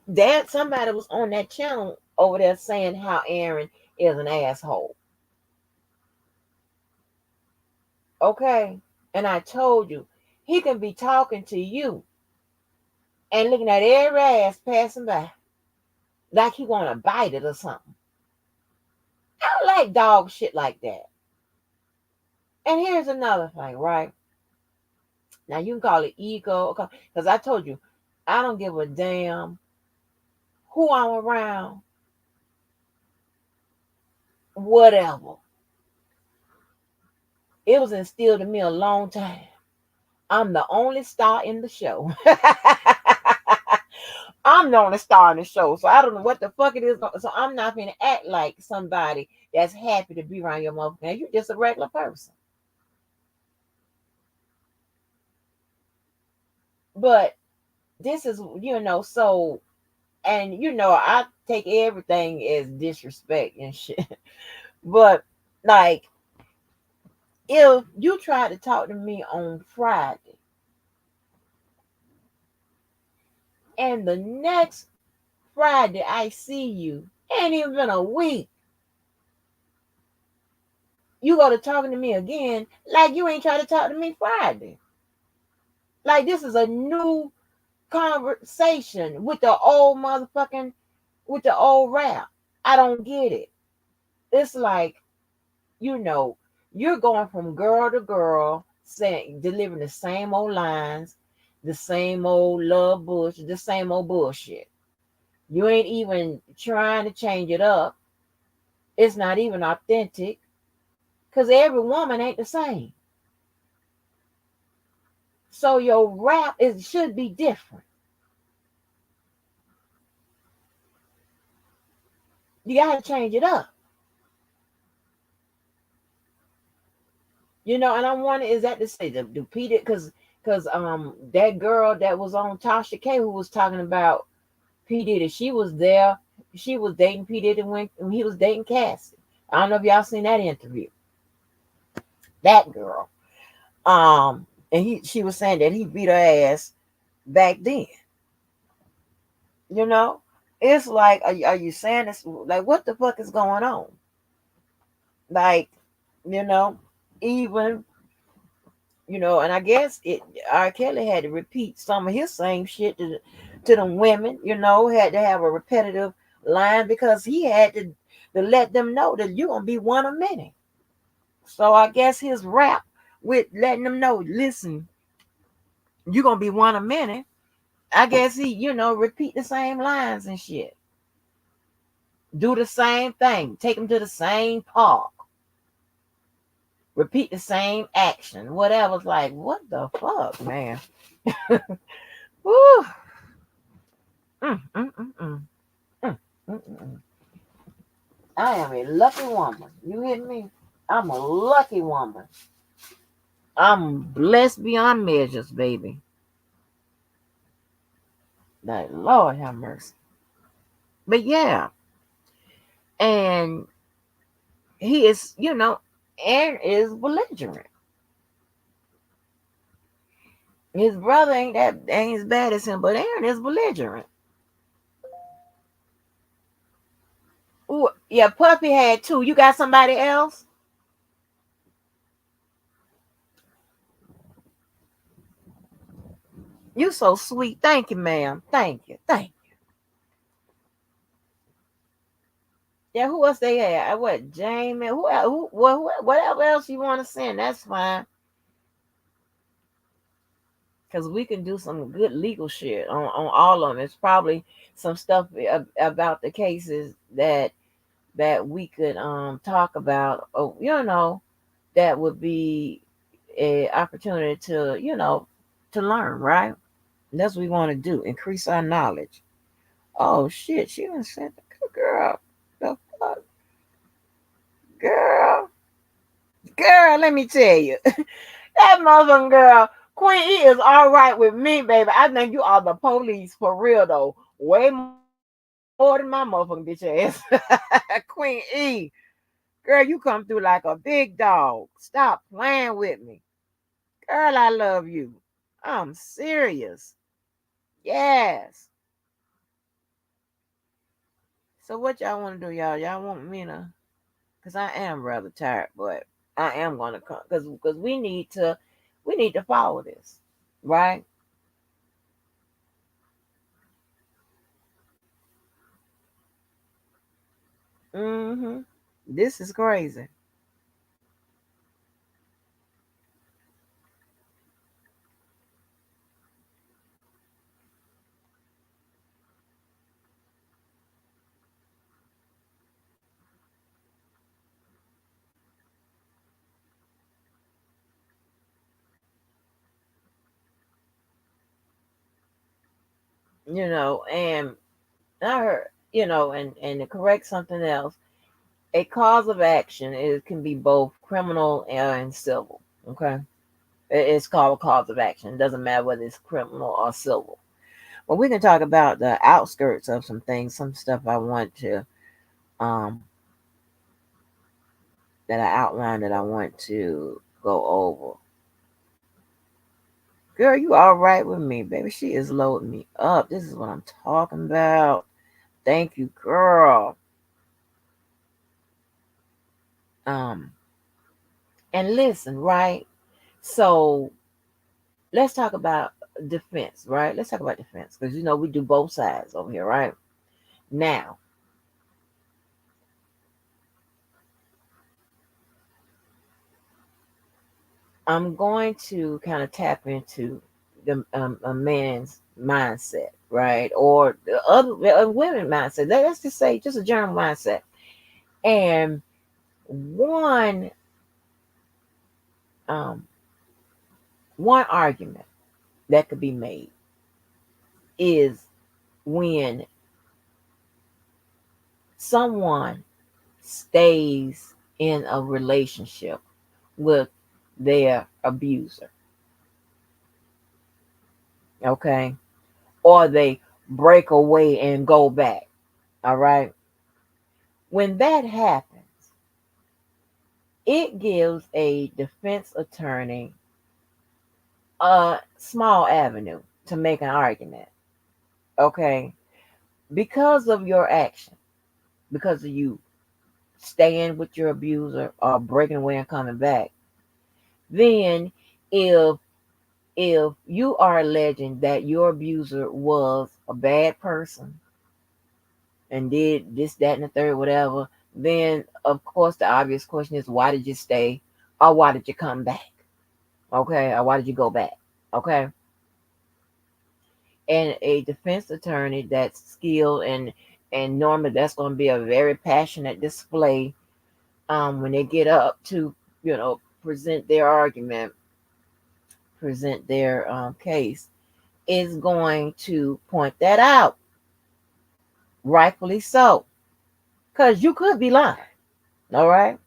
that somebody was on that channel over there saying how Aaron is an asshole. Okay. And I told you, he can be talking to you and looking at every ass passing by like he want to bite it or something. I don't like dog shit like that. And here's another thing, right? Now you can call it ego, because I told you, I don't give a damn who I'm around, whatever. It was instilled in me a long time. I'm the only star in the show. I'm the only star in the show, so I don't know what the fuck it is. So I'm not going to act like somebody that's happy to be around your motherfucker. Now, you're just a regular person. But this is, so, and I take everything as disrespect and shit. But like, if you try to talk to me on Friday and the next Friday I see you, ain't even been a week, you go to talking to me again like you ain't trying to talk to me Friday. Like this is a new conversation with the old motherfucking, with the old rap. I don't get it. It's like, you know, you're going from girl to girl, saying, delivering the same old lines, the same old love bullshit, the same old bullshit. You ain't even trying to change it up. It's not even authentic because every woman ain't the same. So your rap should be different. You gotta change it up. And I'm wondering, is that to say the Peter, because that girl that was on Tasha K who was talking about P. Diddy, she was there. she was dating P Diddy when he was dating Cassie. I don't know if y'all seen that interview. That girl. And she was saying that he beat her ass back then. You know, it's like, are you saying this? Like, what the fuck is going on? Like, you know, even and I guess R. Kelly had to repeat some of his same shit to them women. Had to have a repetitive line because he had to let them know that you're gonna be one of many. So I guess his rap with letting them know, listen, you're gonna be one of many. I guess he, repeat the same lines and shit. Do the same thing. Take them to the same park. Repeat the same action. Whatever's like, what the fuck, man? Woo. Mm, mm, mm, mm. Mm, mm, mm. I am a lucky woman. You hear me? I'm a lucky woman. I'm blessed beyond measures, baby. Like, Lord have mercy. But yeah, and he is, Aaron is belligerent. His brother ain't as bad as him, but Aaron is belligerent. Ooh, yeah, Puppy had two. You got somebody else? You so sweet. Thank you, ma'am. Thank you. Thank you. Yeah, who else they had? What, Jamie? Whatever else you want to send, that's fine. Because we can do some good legal shit on all of them. It's probably some stuff about the cases that we could talk about. That would be a opportunity to to learn, right? That's what we want to do. Increase our knowledge. Oh shit, she done sent the girl. The fuck, girl, girl. Let me tell you, that motherfucking girl, Queen E is all right with me, baby. I think you are the police for real though. Way more than my motherfucking bitch ass. Queen E, girl, you come through like a big dog. Stop playing with me, girl. I love you. I'm serious. Yes. So what y'all want to do, y'all? Y'all want me to? Cause I am rather tired, but I am gonna come because we need to follow this, right? Mm-hmm. This is crazy. And I heard, and to correct something else, a cause of action can be both criminal and civil. Okay, it's called a cause of action. It doesn't matter whether it's criminal or civil. But we can talk about the outskirts of some things, some stuff I want to um that I outlined that I want to go over. Girl, you all right with me, baby. She is loading me up. This is what I'm talking about. Thank you, girl. Um, and listen, right? So let's talk about defense, right? Let's talk about defense because we do both sides over here, right? Now, I'm going to kind of tap into the a man's mindset, right? Or the other women mindset. Let's just say just a general mindset. And one um, one argument that could be made is when someone stays in a relationship with their abuser, okay? Or they break away and go back. All right. When that happens, it gives a defense attorney a small avenue to make an argument. Okay. Because of your action, because of you staying with your abuser or breaking away and coming back, then if you are alleging that your abuser was a bad person and did this, that, and the third, whatever, then of course the obvious question is, why did you stay, or why did you come back? Okay, or why did you go back? Okay, and a defense attorney that's skilled, and normally that's going to be a very passionate display when they get up to, present their argument, present their case, is going to point that out, rightfully so, because you could be lying. All right,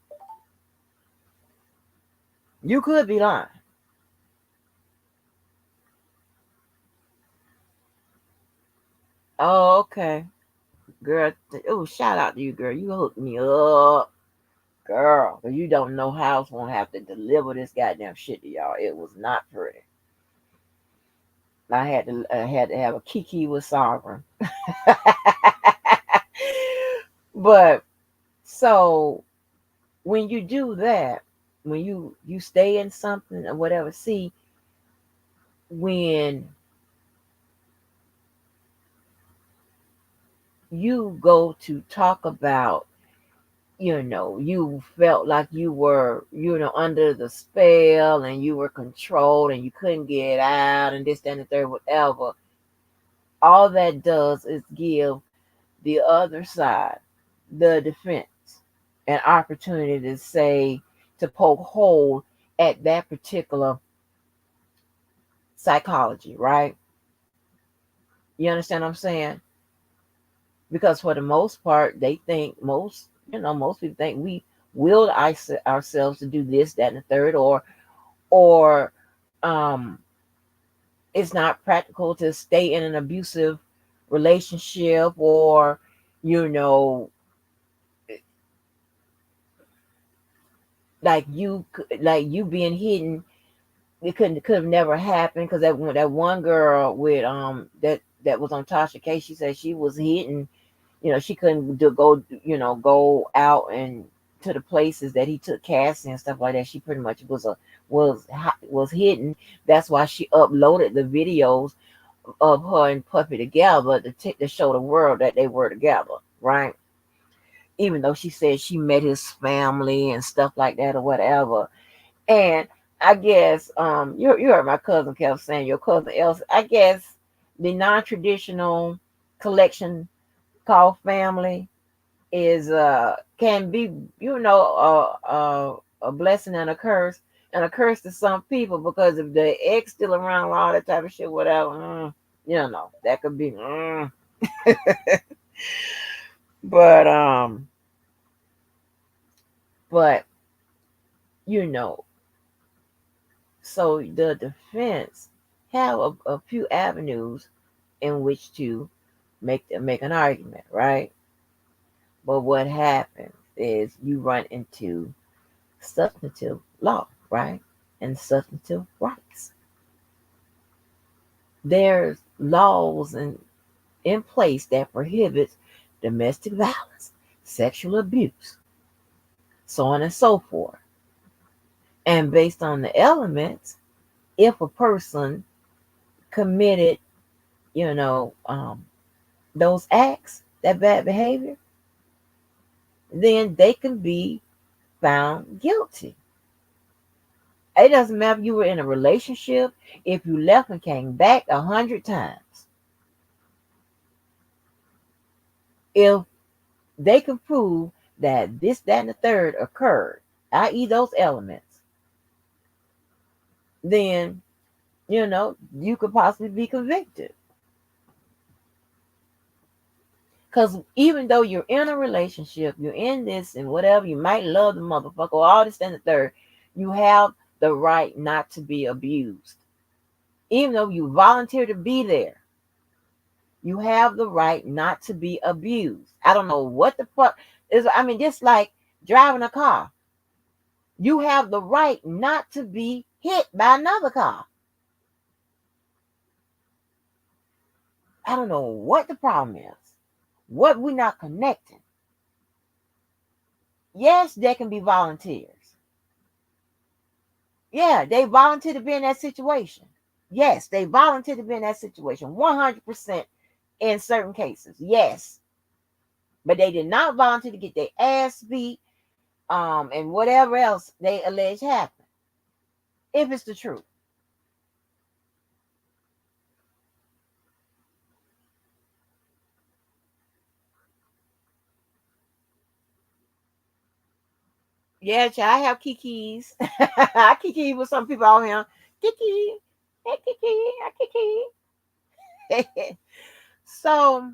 you could be lying. Oh, okay, girl. Oh, shout out to you, girl. You hooked me up, girl. Cause you don't know how I was gonna have to deliver this goddamn shit to y'all. It was not pretty. I had to have a kiki with sovereign. But so when you do that, when you stay in something or whatever, see, when you go to talk about, you felt like you were, under the spell and you were controlled and you couldn't get out and this, that, and the third, whatever, all that does is give the other side, the defense, an opportunity to say, to poke hole at that particular psychology, right? You understand what I'm saying? Because for the most part, they think most people think we willed ourselves to do this, that, and the third, or um, it's not practical to stay in an abusive relationship, or you know, like you being hidden. It could have never happened because that one girl with that was on Tasha K. She said she was hidden. She couldn't go, go out and to the places that he took Cassie and stuff like that. She pretty much was hidden. That's why she uploaded the videos of her and Puppy together to show the world that they were together, right? Even though she said she met his family and stuff like that or whatever. And I guess you heard my cousin kept saying, your cousin Elsie. I guess the non-traditional collection called family is can be, a blessing and a curse to some people, because if the ex still around, all that type of shit, whatever, that could be. But but you know, so the defense have a few avenues in which to make an argument, right? But what happens is you run into substantive law, right? And substantive rights. There's laws in place that prohibits domestic violence, sexual abuse, so on and so forth. And based on the elements, if a person committed, you know, um, those acts, that bad behavior, then they can be found guilty. It doesn't matter if you were in a relationship, if you left and came back 100 times. If they can prove that this, that, and the third occurred, i.e., those elements, then you could possibly be convicted. Because even though you're in a relationship, you're in this and whatever, you might love the motherfucker, or all this and the third, you have the right not to be abused. Even though you volunteer to be there, You have the right not to be abused. I don't know what the fuck is. I mean, just like driving a car, you have the right not to be hit by another car. I don't know what the problem is. What we not connecting. Yes, there can be volunteers. Yeah, they volunteer to be in that situation. Yes, they volunteer to be in that situation. 100% in certain cases. Yes. But they did not volunteer to get their ass beat, and whatever else they allege happened. If it's the truth. Yeah, child, I have Kiki's. I Kiki with some people out here. Kiki. Hey Kiki. Hi Kiki. So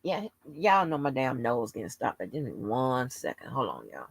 yeah, y'all know my damn nose getting stopped. Give me 1 second. Hold on, y'all.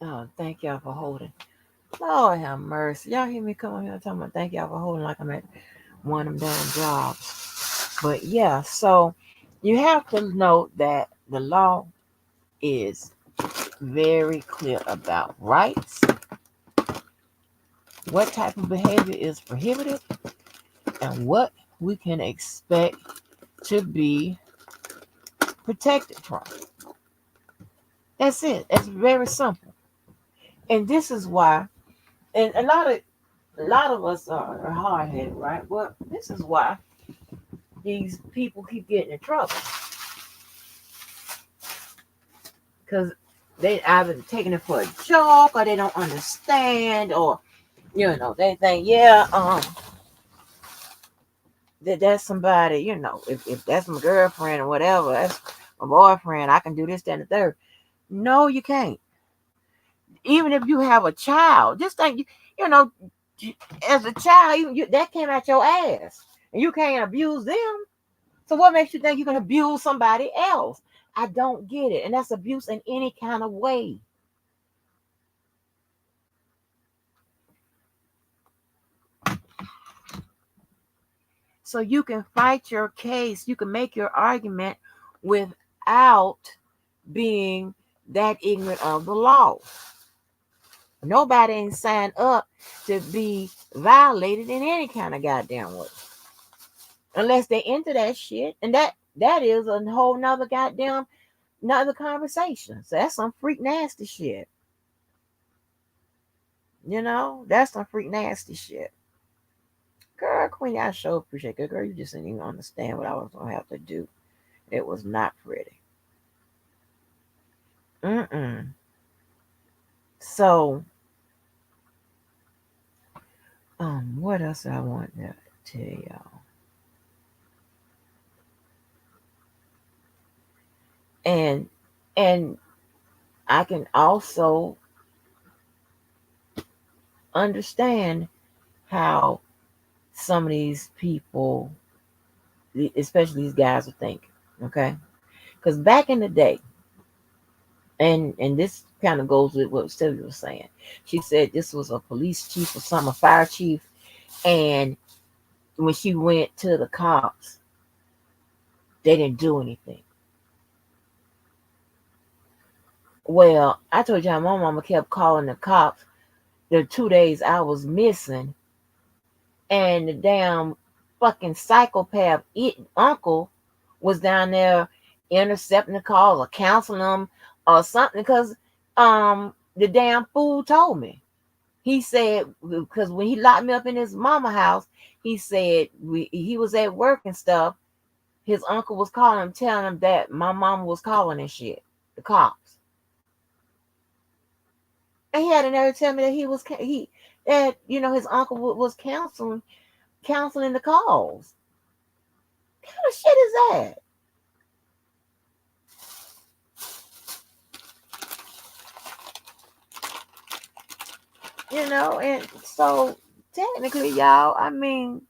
Oh, thank y'all for holding. Lord have mercy. Y'all hear me come on here talking about thank y'all for holding like I'm at one of them damn jobs. But yeah, so you have to note that the law is very clear about rights, what type of behavior is prohibited, and what we can expect to be protected from. That's it. It's very simple. And this is why, and a lot of us are hard headed, right? Well, this is why these people keep getting in trouble because they either taking it for a joke or they don't understand or they think that's somebody if that's my girlfriend or whatever, that's my boyfriend, I can do this, that, and the third. No, you can't. Even if you have a child, just think you know as a child that came out your ass and you can't abuse them. So what makes you think you can abuse somebody else? I don't get it. And that's abuse in any kind of way. So you can fight your case, you can make your argument without being that ignorant of the law. Nobody ain't signed up to be violated in any kind of goddamn way. Unless they into that shit. And that is a whole nother goddamn another conversation. So that's some freak nasty shit. That's some freak nasty shit. Girl, Queen, I sure appreciate it. Girl, you just didn't even understand what I was gonna have to do. It was not pretty. Mm-mm. So, what else I want to tell y'all? And and I can also understand how some of these people, especially these guys, are thinking. Okay, because back in the day, and this kind of goes with what Sylvia was saying. She said this was a police chief or something, a fire chief, and when she went to the cops, they didn't do anything. Well, I told you how my mama kept calling the cops the 2 days I was missing, and the damn fucking psychopath uncle was down there intercepting the calls or counseling them or something because the damn fool told me. He said because when he locked me up in his mama house, he said he was at work and stuff. His uncle was calling him, telling him that my mama was calling and shit, the cops. And he had to nerve to tell me that his uncle was counseling the calls. What kind of shit is that? And so technically, y'all, I mean,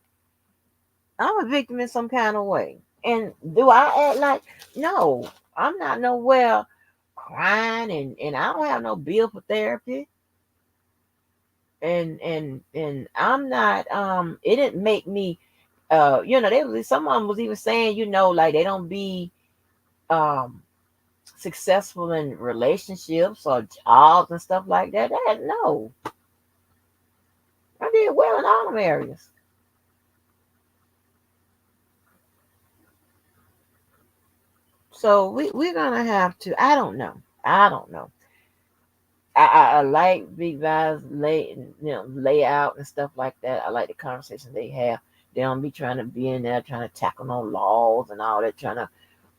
I'm a victim in some kind of way. And do I act like no? I'm not nowhere crying, and I don't have no bill for therapy. And I'm not it didn't make me someone was even saying, like they don't be um successful in relationships or jobs and stuff like that. No, I did well in all them areas. So we're gonna have to. I don't know. I like Big Guys lay out and stuff like that. I like the conversation they have. They don't be trying to be in there trying to tackle no laws and all that, trying to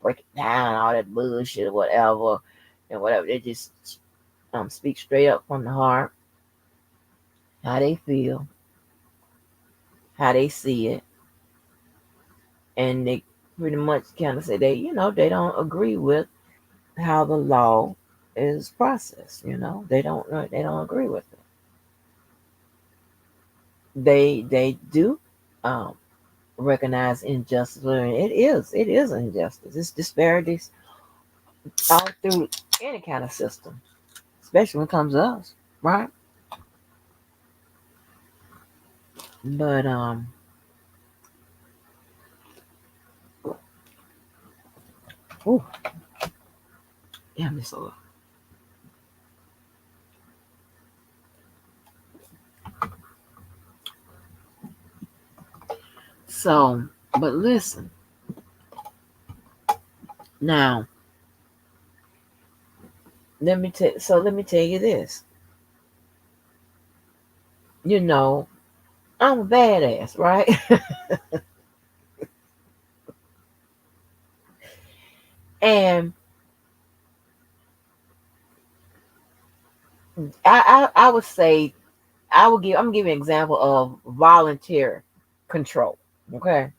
break it down, all that bullshit or whatever and whatever. They just speak straight up from the heart, how they feel, how they see it, and they pretty much kind of say they don't agree with how the law is processed. They don't agree with it. They do um, recognize injustice, and it is injustice. It's disparities all through any kind of system, especially when it comes to us, right? But oh, damn, this so. So, but listen, now let me tell you this. You know, I'm a badass, right? And I would say I'm gonna give you an example of volunteer control. Okay.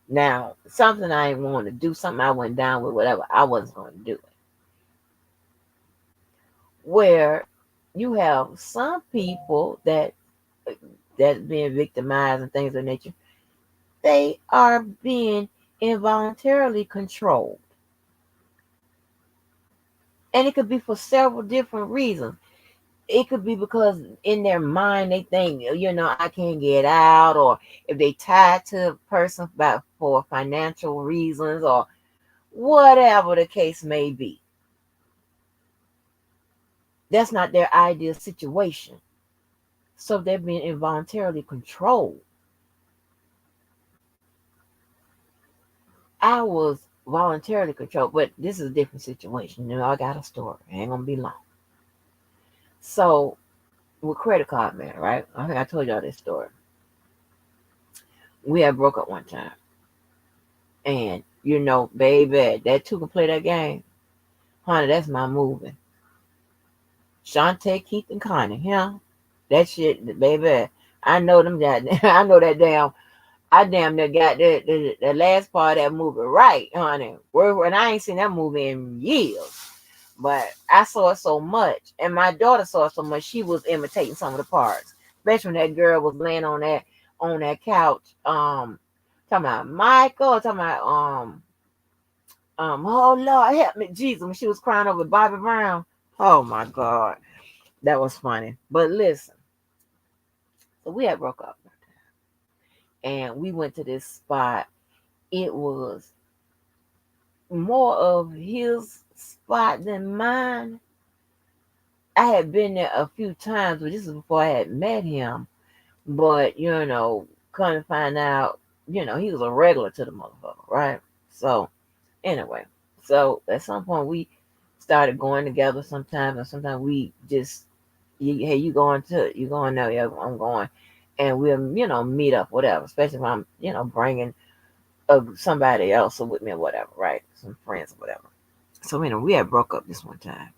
Now, something I didn't want to do, something I went down with, whatever, I wasn't going to do it. Where you have some people that's being victimized and things of that nature, they are being involuntarily controlled. And it could be for several different reasons. It could be because in their mind they think, I can't get out, or if they tied to a person for financial reasons, or whatever the case may be. That's not their ideal situation. So they're being involuntarily controlled. I was voluntarily controlled, but this is a different situation. I got a story. It ain't gonna be long. So with credit card man, right? I think I told y'all this story. We had broke up one time. And baby, that two can play that game. Honey, that's my movie. Shantae, Keith, and Connie, yeah. That shit, baby. I know them that I know that damn I damn near got the last part of that movie right, honey. And I ain't seen that movie in years. But I saw it so much, and my daughter saw it so much, she was imitating some of the parts. Especially when that girl was laying on that couch, talking about Michael, talking about oh Lord, help me, Jesus, when she was crying over Bobby Brown. Oh my God, that was funny. But listen, so we had broke up, and we went to this spot. It was more of his spot than mine. I had been there a few times, but this is before I had met him. But come to find out, he was a regular to the motherfucker, right? So anyway, so at some point we started going together sometimes, and sometimes we just, hey, you going there? Yeah, I'm going, and we'll meet up, whatever. Especially if I'm bringing somebody else with me or whatever, right? Some friends or whatever. So we had broke up this one time,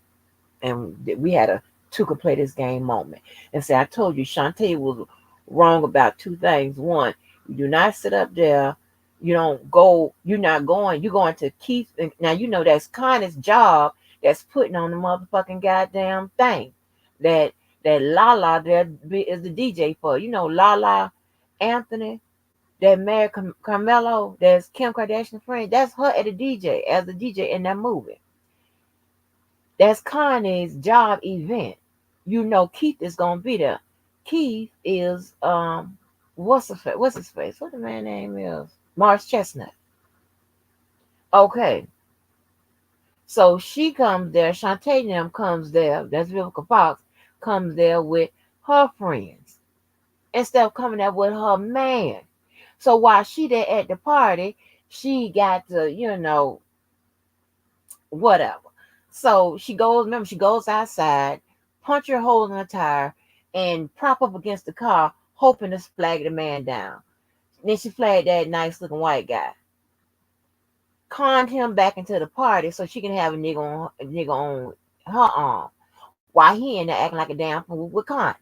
and we had a to could play this game moment. And say, I told you, Shantae was wrong about two things. One, you do not sit up there. You don't go. You're not going. You're going to Keith. Now that's Connie's job. That's putting on the motherfucking goddamn thing. That Lala there is the DJ for. Lala Anthony. That married Carmelo. That's Kim Kardashian's friend. That's her at the DJ as the DJ in that movie. That's Kanye's job event. Keith is gonna be there. Keith is what's his face? What the man name is? Mars Chestnut. Okay. So she comes there, Shantae and them comes there, that's Vivica Fox, comes there with her friends instead of coming there with her man. So while she there at the party, she got to, whatever. So remember, she goes outside, punch her hole in the tire, and prop up against the car, hoping to flag the man down. Then she flagged that nice looking white guy, conned him back into the party so she can have a nigga on her arm while he in there acting like a damn fool with Connie.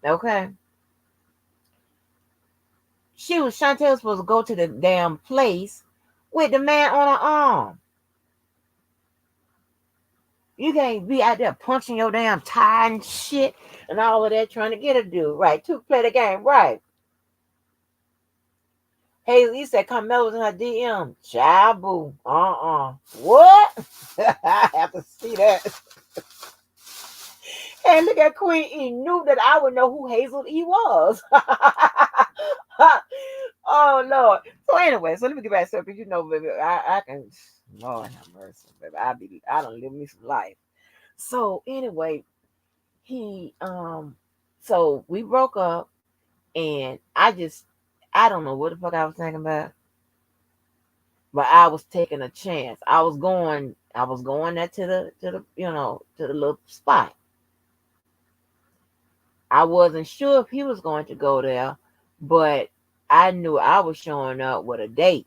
Okay. Chantel was supposed to go to the damn place with the man on her arm. You can't be out there punching your damn tie and shit and all of that trying to get a dude. Right. To play the game. Right. Haley said Carmelo's in her DM. Jabu. What? I have to see that. And look at Queen E. Knew that I would know who Hazel E was. Oh, Lord. So anyway, so let me get back to it because baby, I can, Lord have mercy, baby. I don't live me some life. So anyway, he so we broke up, and I don't know what the fuck I was thinking about, but I was taking a chance. I was going there to the little spot. I wasn't sure if he was going to go there, but I knew I was showing up with a date.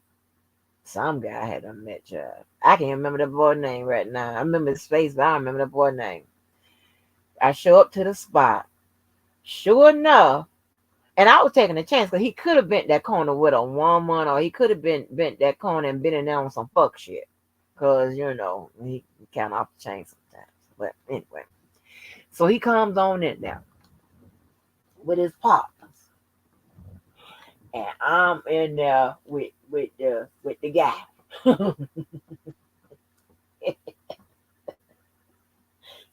Some guy I had met, child. I can't remember the boy's name right now. I remember his face, but I don't remember the boy's name. I show up to the spot. Sure enough, and I was taking a chance because he could have bent that corner with a woman, or he could have bent that corner and been in there on some fuck shit. Because, he kind of off the chain sometimes. But anyway, so he comes on in there with his partners. And I'm in there with the guy.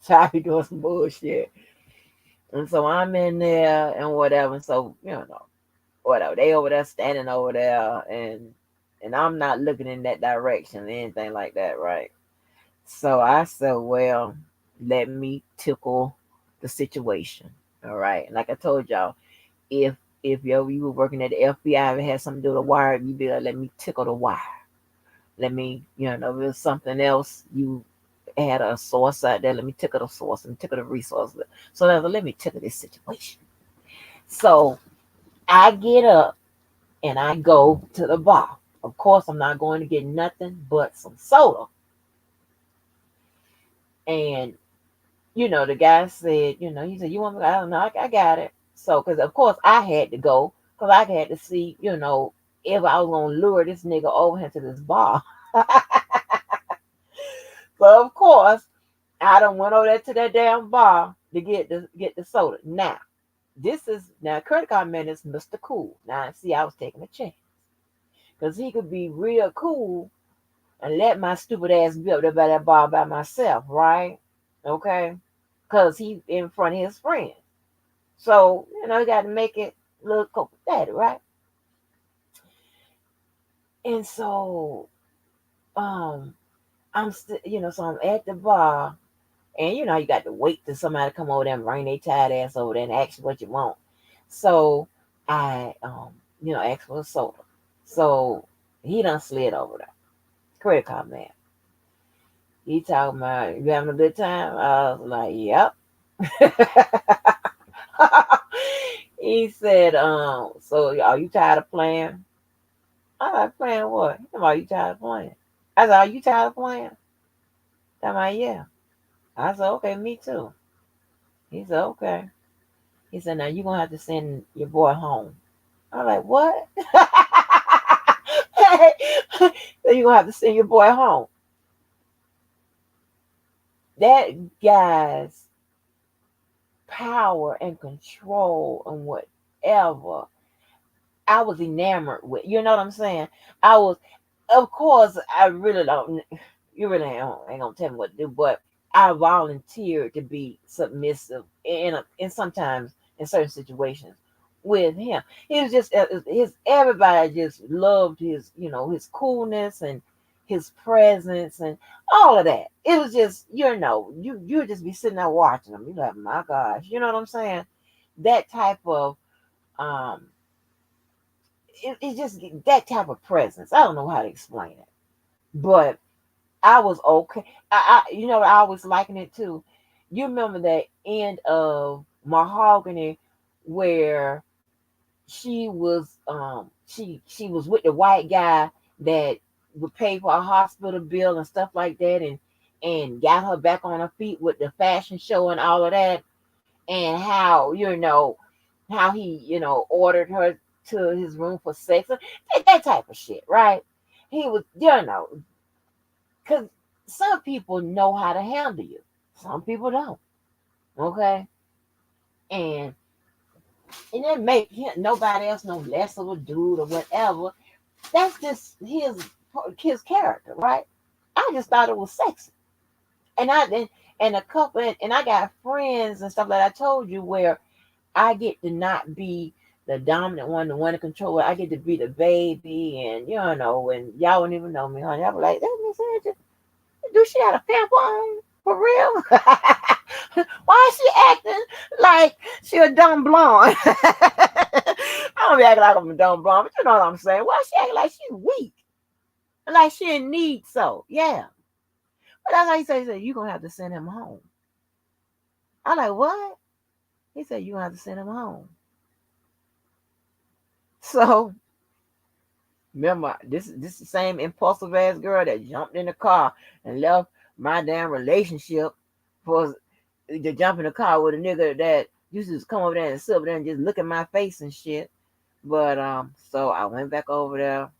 So I be doing some bullshit. And so I'm in there and whatever. And so, whatever. They over there standing over there, and I'm not looking in that direction or anything like that, right? So I said, well, let me tickle the situation. All right. And like I told y'all, if you were working at the FBI and had something to do with the wire, you'd be like, let me tickle the wire. Let me, if there's something else, you had a source out there, let me tickle the source and tickle the resource. So let me tickle this situation. So I get up and I go to the bar. Of course, I'm not going to get nothing but some soda. And, the guy said, he said, you want me? I don't know. I got it. So, because of course I had to go because I had to see, if I was going to lure this nigga over into this bar. So of course, I done went over there to that damn bar to get the soda. Now credit card man is Mr. Cool. Now see, I was taking a chance because he could be real cool and let my stupid ass be up there by that bar by myself, right? Okay, because he in front of his friends. So you got to make it a little copacetic, right? And so um, so I'm at the bar. And you got to wait till somebody come over there and bring their tired ass over there and ask you what you want. So I, asked for a soda. So he done slid over there. Credit card man. He talking about, you having a good time? I was like, yep. He said, so are you tired of playing? I like, playing what? He said, are you tired of playing? I said, are you tired of playing? I'm like, yeah. I said, okay, me too. He said, okay. He said, now you're going to have to send your boy home. I'm like, what? So you're going to have to send your boy home. That guy's power and control and whatever, I was enamored with. You know what I'm saying? I was, of course, I really don't, you really ain't going to tell me what to do, but I volunteered to be submissive in sometimes in certain situations with him. He was just his everybody just loved his coolness and his presence and all of that. It was just you would just be sitting there watching him. You're like, my gosh, you know what I'm saying? That type of um, it's just that type of presence. I don't know how to explain it, but I was okay. I always liken it to. You remember that end of Mahogany where she was with the white guy that would pay for a hospital bill and stuff like that, and got her back on her feet with the fashion show and all of that, and how he ordered her to his room for sex, that type of shit, right? He was because some people know how to handle you, some people don't. Okay, and and that make him nobody else no less of a dude or whatever. That's just his character, right? I just thought it was sexy, and and a couple and I got friends and stuff like I told you where I get to not be the dominant one, the one to control it. I get to be the baby, and and y'all wouldn't even know me, honey. I'll be like, that Miss Angel, do she have a pamper on for real? Why is she acting like she a dumb blonde? I don't be acting like I'm a dumb blonde, but you know what I'm saying. Why she acting like she's weak? Like she in need so. Yeah. But that's how he said, you're gonna have to send him home. I'm like, what? He said, you're gonna have to send him home. So remember, this the same impulsive ass girl that jumped in the car and left my damn relationship for to jump in the car with a nigga that used to come over there and sit over there and just look at my face and shit. But so I went back over there,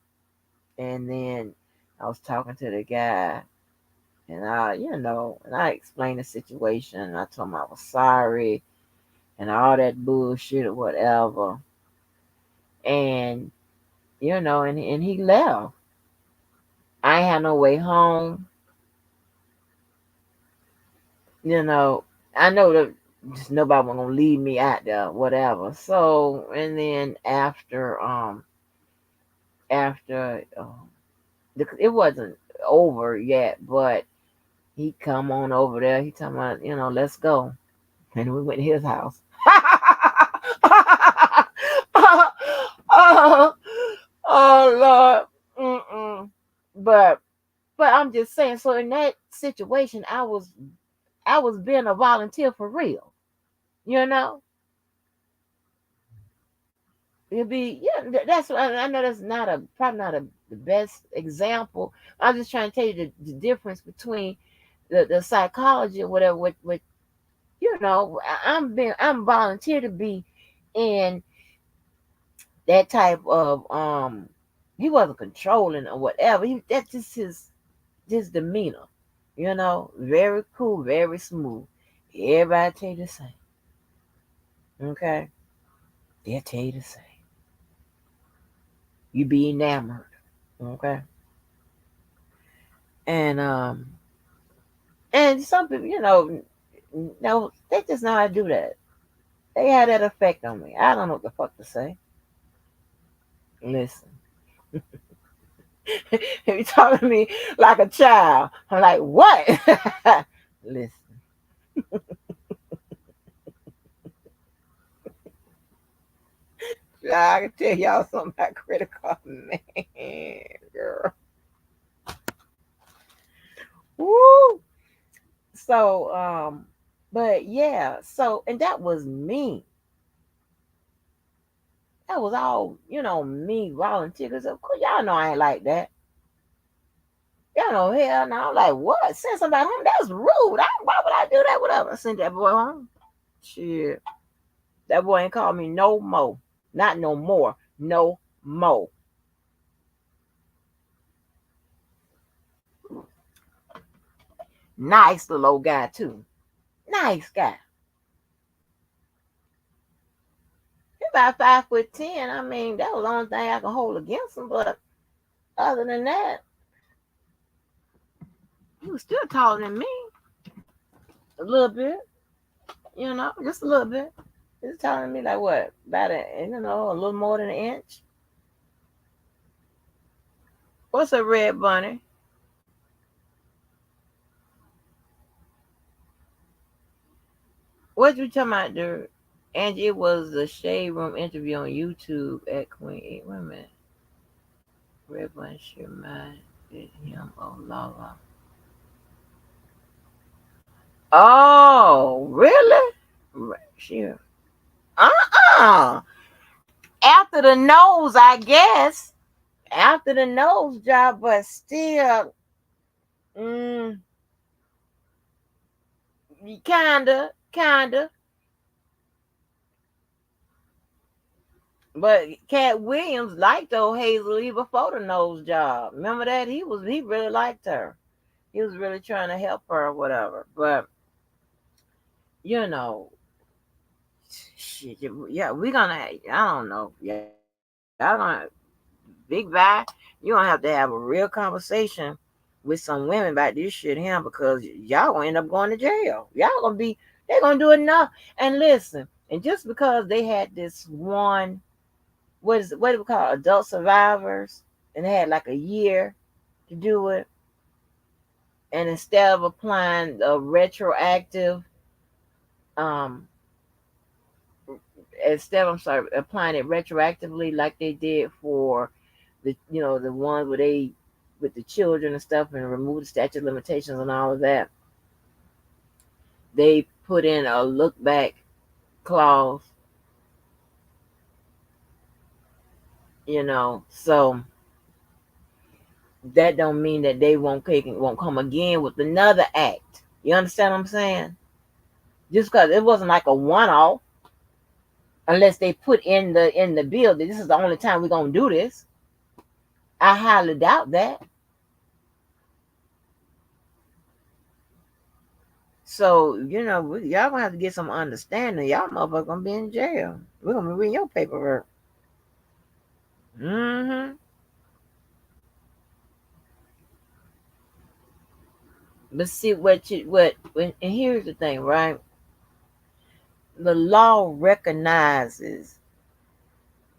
and then I was talking to the guy, and I explained the situation, and I told him I was sorry, and all that bullshit or whatever, and and he left. I ain't had no way home. You know, I know that just nobody was gonna leave me out there, whatever. So, and then it wasn't over yet, but he come on over there. He talking about, let's go, and we went to his house. oh, oh Lord, mm-mm. but I'm just saying. So in that situation, I was being a volunteer for real. You know, it'd be That's what I know. That's probably not the best example. I'm just trying to tell you the difference between the psychology or whatever. With I'm volunteer to be in that type of He wasn't controlling or whatever. That's just his demeanor. Very cool, very smooth. Everybody tell you the same. Okay? They'll tell you the same. You be enamored. Okay? And and some people, no, they just know how to do that. They had that effect on me. I don't know what the fuck to say. Listen. If you talking to me like a child, I'm like, what? Listen. I can tell y'all something about critical man, girl. Woo! So, but yeah, so and that was me. That was all, me volunteer. Cause of course y'all know I ain't like that. Y'all know hell no. I'm like, what? Send somebody home? That's rude. Why would I do that? Whatever. I sent that boy home. Shit. That boy ain't called me no more. Not no more. No more. Nice little old guy too. Nice guy. He about 5'10". I mean, that was the only thing I could hold against him. But other than that, he was still taller than me. A little bit, just a little bit. He's taller than me like what? About a little more than an inch. What's a red bunny? What you talking about, dude? Angie, it was the Shade Room interview on YouTube at Queen. Wait a minute. Red bunny sure mind him. Oh, Lala. Oh, really? Sure. Uh-uh. After the nose, I guess. After the nose job, but still, mm, kinda. But Cat Williams liked old Hazel E before the nose job. Remember that? He really liked her. He was really trying to help her or whatever. But you know, shit, yeah, we gonna. I don't know. Y'all gonna big bad. You gonna have to have a real conversation with some women about this shit here because y'all gonna end up going to jail. They're gonna do enough. And listen, and just because they had this one, what do we call it, adult survivors, and they had like a year to do it, and instead of applying a retroactive, um, I'm sorry, applying it retroactively like they did for the ones where they with the children and stuff and remove the statute of limitations and all of that, they put in a look back clause, so that don't mean that they won't come again with another act. You understand what I'm saying? Just because it wasn't like a one-off, unless they put in the bill that this is the only time we're gonna do this. I highly doubt that. So y'all gonna have to get some understanding. Y'all motherfuckers gonna be in jail. We're gonna be reading your paperwork. Mm-hmm. But see and here's the thing, right? The law recognizes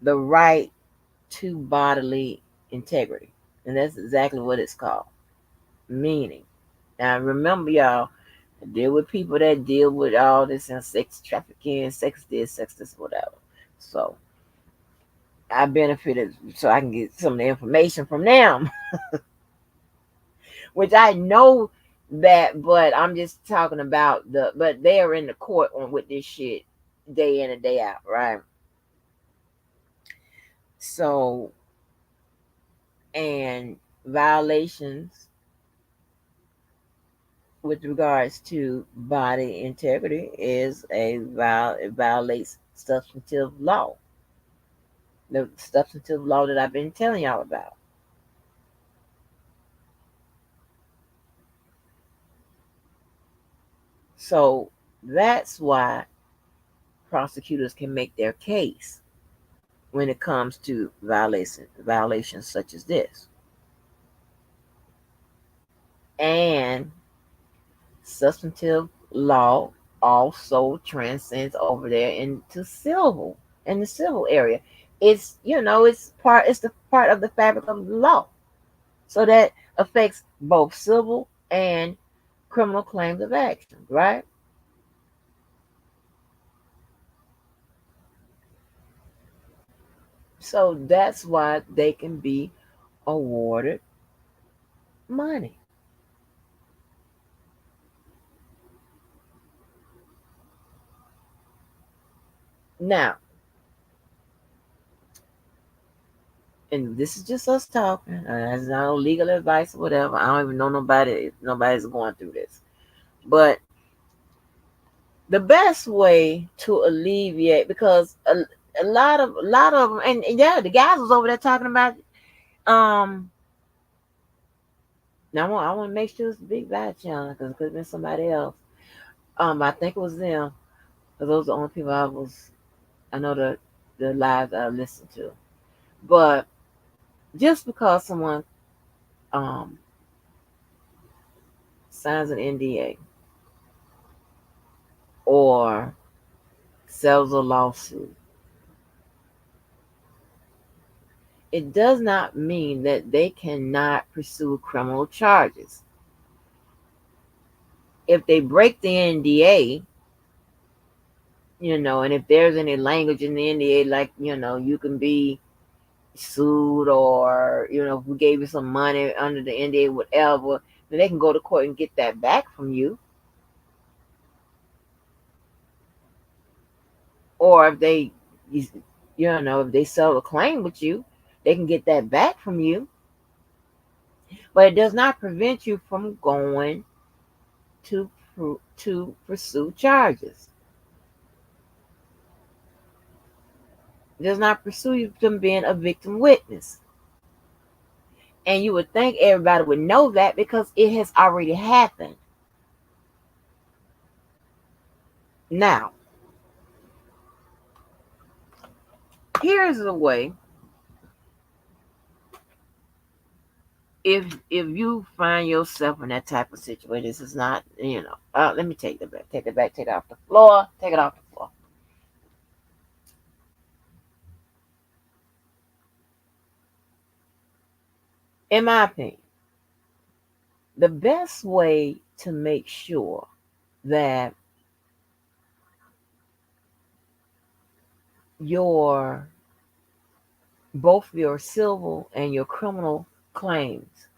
the right to bodily integrity, and that's exactly what it's called. Meaning, now remember, y'all, I deal with people that deal with all this and sex trafficking, sex this, whatever. So I benefited so I can get some of the information from them, which I know that, but I'm just talking about but they are in the court on with this shit day in and day out, right? So, and violations with regards to body integrity is it violates substantive law, the substantive law that I've been telling y'all about. So that's why prosecutors can make their case when it comes to violations such as this. And substantive law also transcends over there into civil, in the civil area. It's the part of the fabric of the law. So that affects both civil and criminal claims of action, right? So that's why they can be awarded money. Now, and this is just us talking. It's not legal advice or whatever. I don't even know nobody. Nobody's going through this. But the best way to alleviate, because a lot of them, and yeah, the guys was over there talking about. Um, Now I want to make sure it's the Big Bad Channel because it could have been somebody else. I think it was them because those are the only people I know the lives that I listen to. But just because someone um signs an NDA or sells a lawsuit, it does not mean that they cannot pursue criminal charges. If they break the NDA, and if there's any language in the NDA, like, you can be sued, or, if we gave you some money under the NDA, whatever, then they can go to court and get that back from you. Or if they settle a claim with you, they can get that back from you. But it does not prevent you from going to pursue charges. It does not pursue you from being a victim witness. And you would think everybody would know that because it has already happened. Now, here's the way. If you find yourself in that type of situation, this is not, let me take it back. Take it back. Take it off the floor. Take it off the floor. In my opinion, the best way to make sure that your both your civil and your criminal claims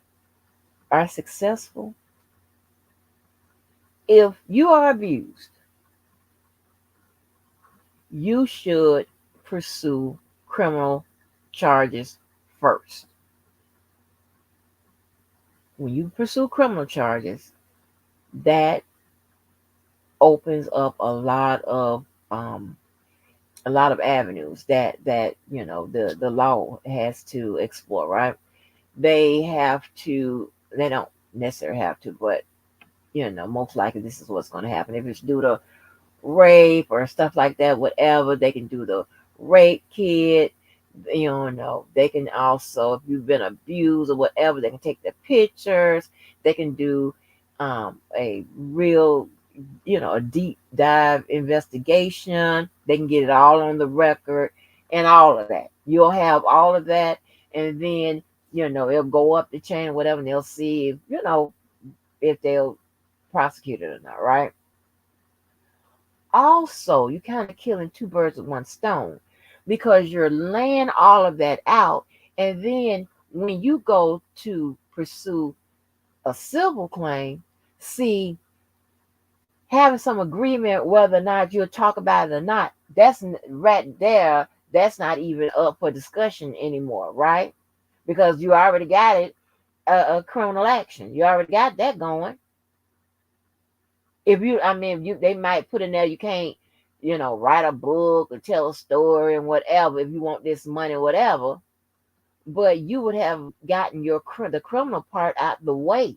are successful, if you are abused, you should pursue criminal charges first. When you pursue criminal charges, that opens up a lot of avenues that the law has to explore, right? They don't necessarily have to, but most likely this is what's going to happen. If it's due to rape or stuff like that, whatever, they can do the rape kit. They can also, if you've been abused or whatever, they can take the pictures. They can do a real, a deep dive investigation. They can get it all on the record and all of that. You'll have all of that, and then it'll go up the chain or whatever, and they'll see if they'll prosecute it or not, right? Also, you're kind of killing two birds with one stone because you're laying all of that out. And then when you go to pursue a civil claim, see, having some agreement whether or not you'll talk about it or not, that's right there. That's not even up for discussion anymore, right? Because you already got it, a criminal action. You already got that going. They might put in there you can't, write a book or tell a story and whatever if you want this money or whatever. But you would have gotten the criminal part out the way.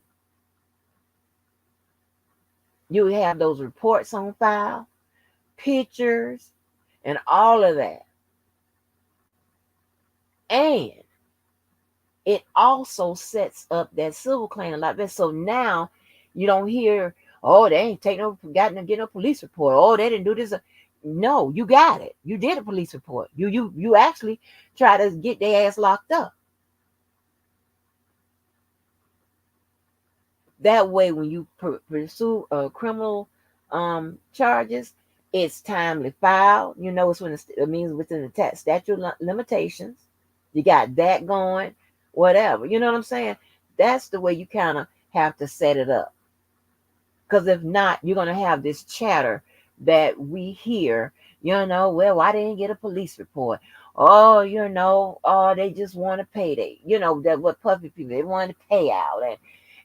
You have those reports on file, pictures, and all of that. And it also sets up that civil claim a lot better. So now you don't hear, oh, they ain't gotten to get no police report. Oh, they didn't do this. No, you got it. You did a police report. You actually try to get their ass locked up. That way, when you pursue criminal charges, it's timely filed. You know, it's when it means within the statute of limitations. You got that going, whatever. You know what I'm saying? That's the way you kind of have to set it up. Because if not, you're going to have this chatter that we hear, well, why they didn't get a police report? Oh, oh, they just want to pay. That what puffy people, they want to pay out.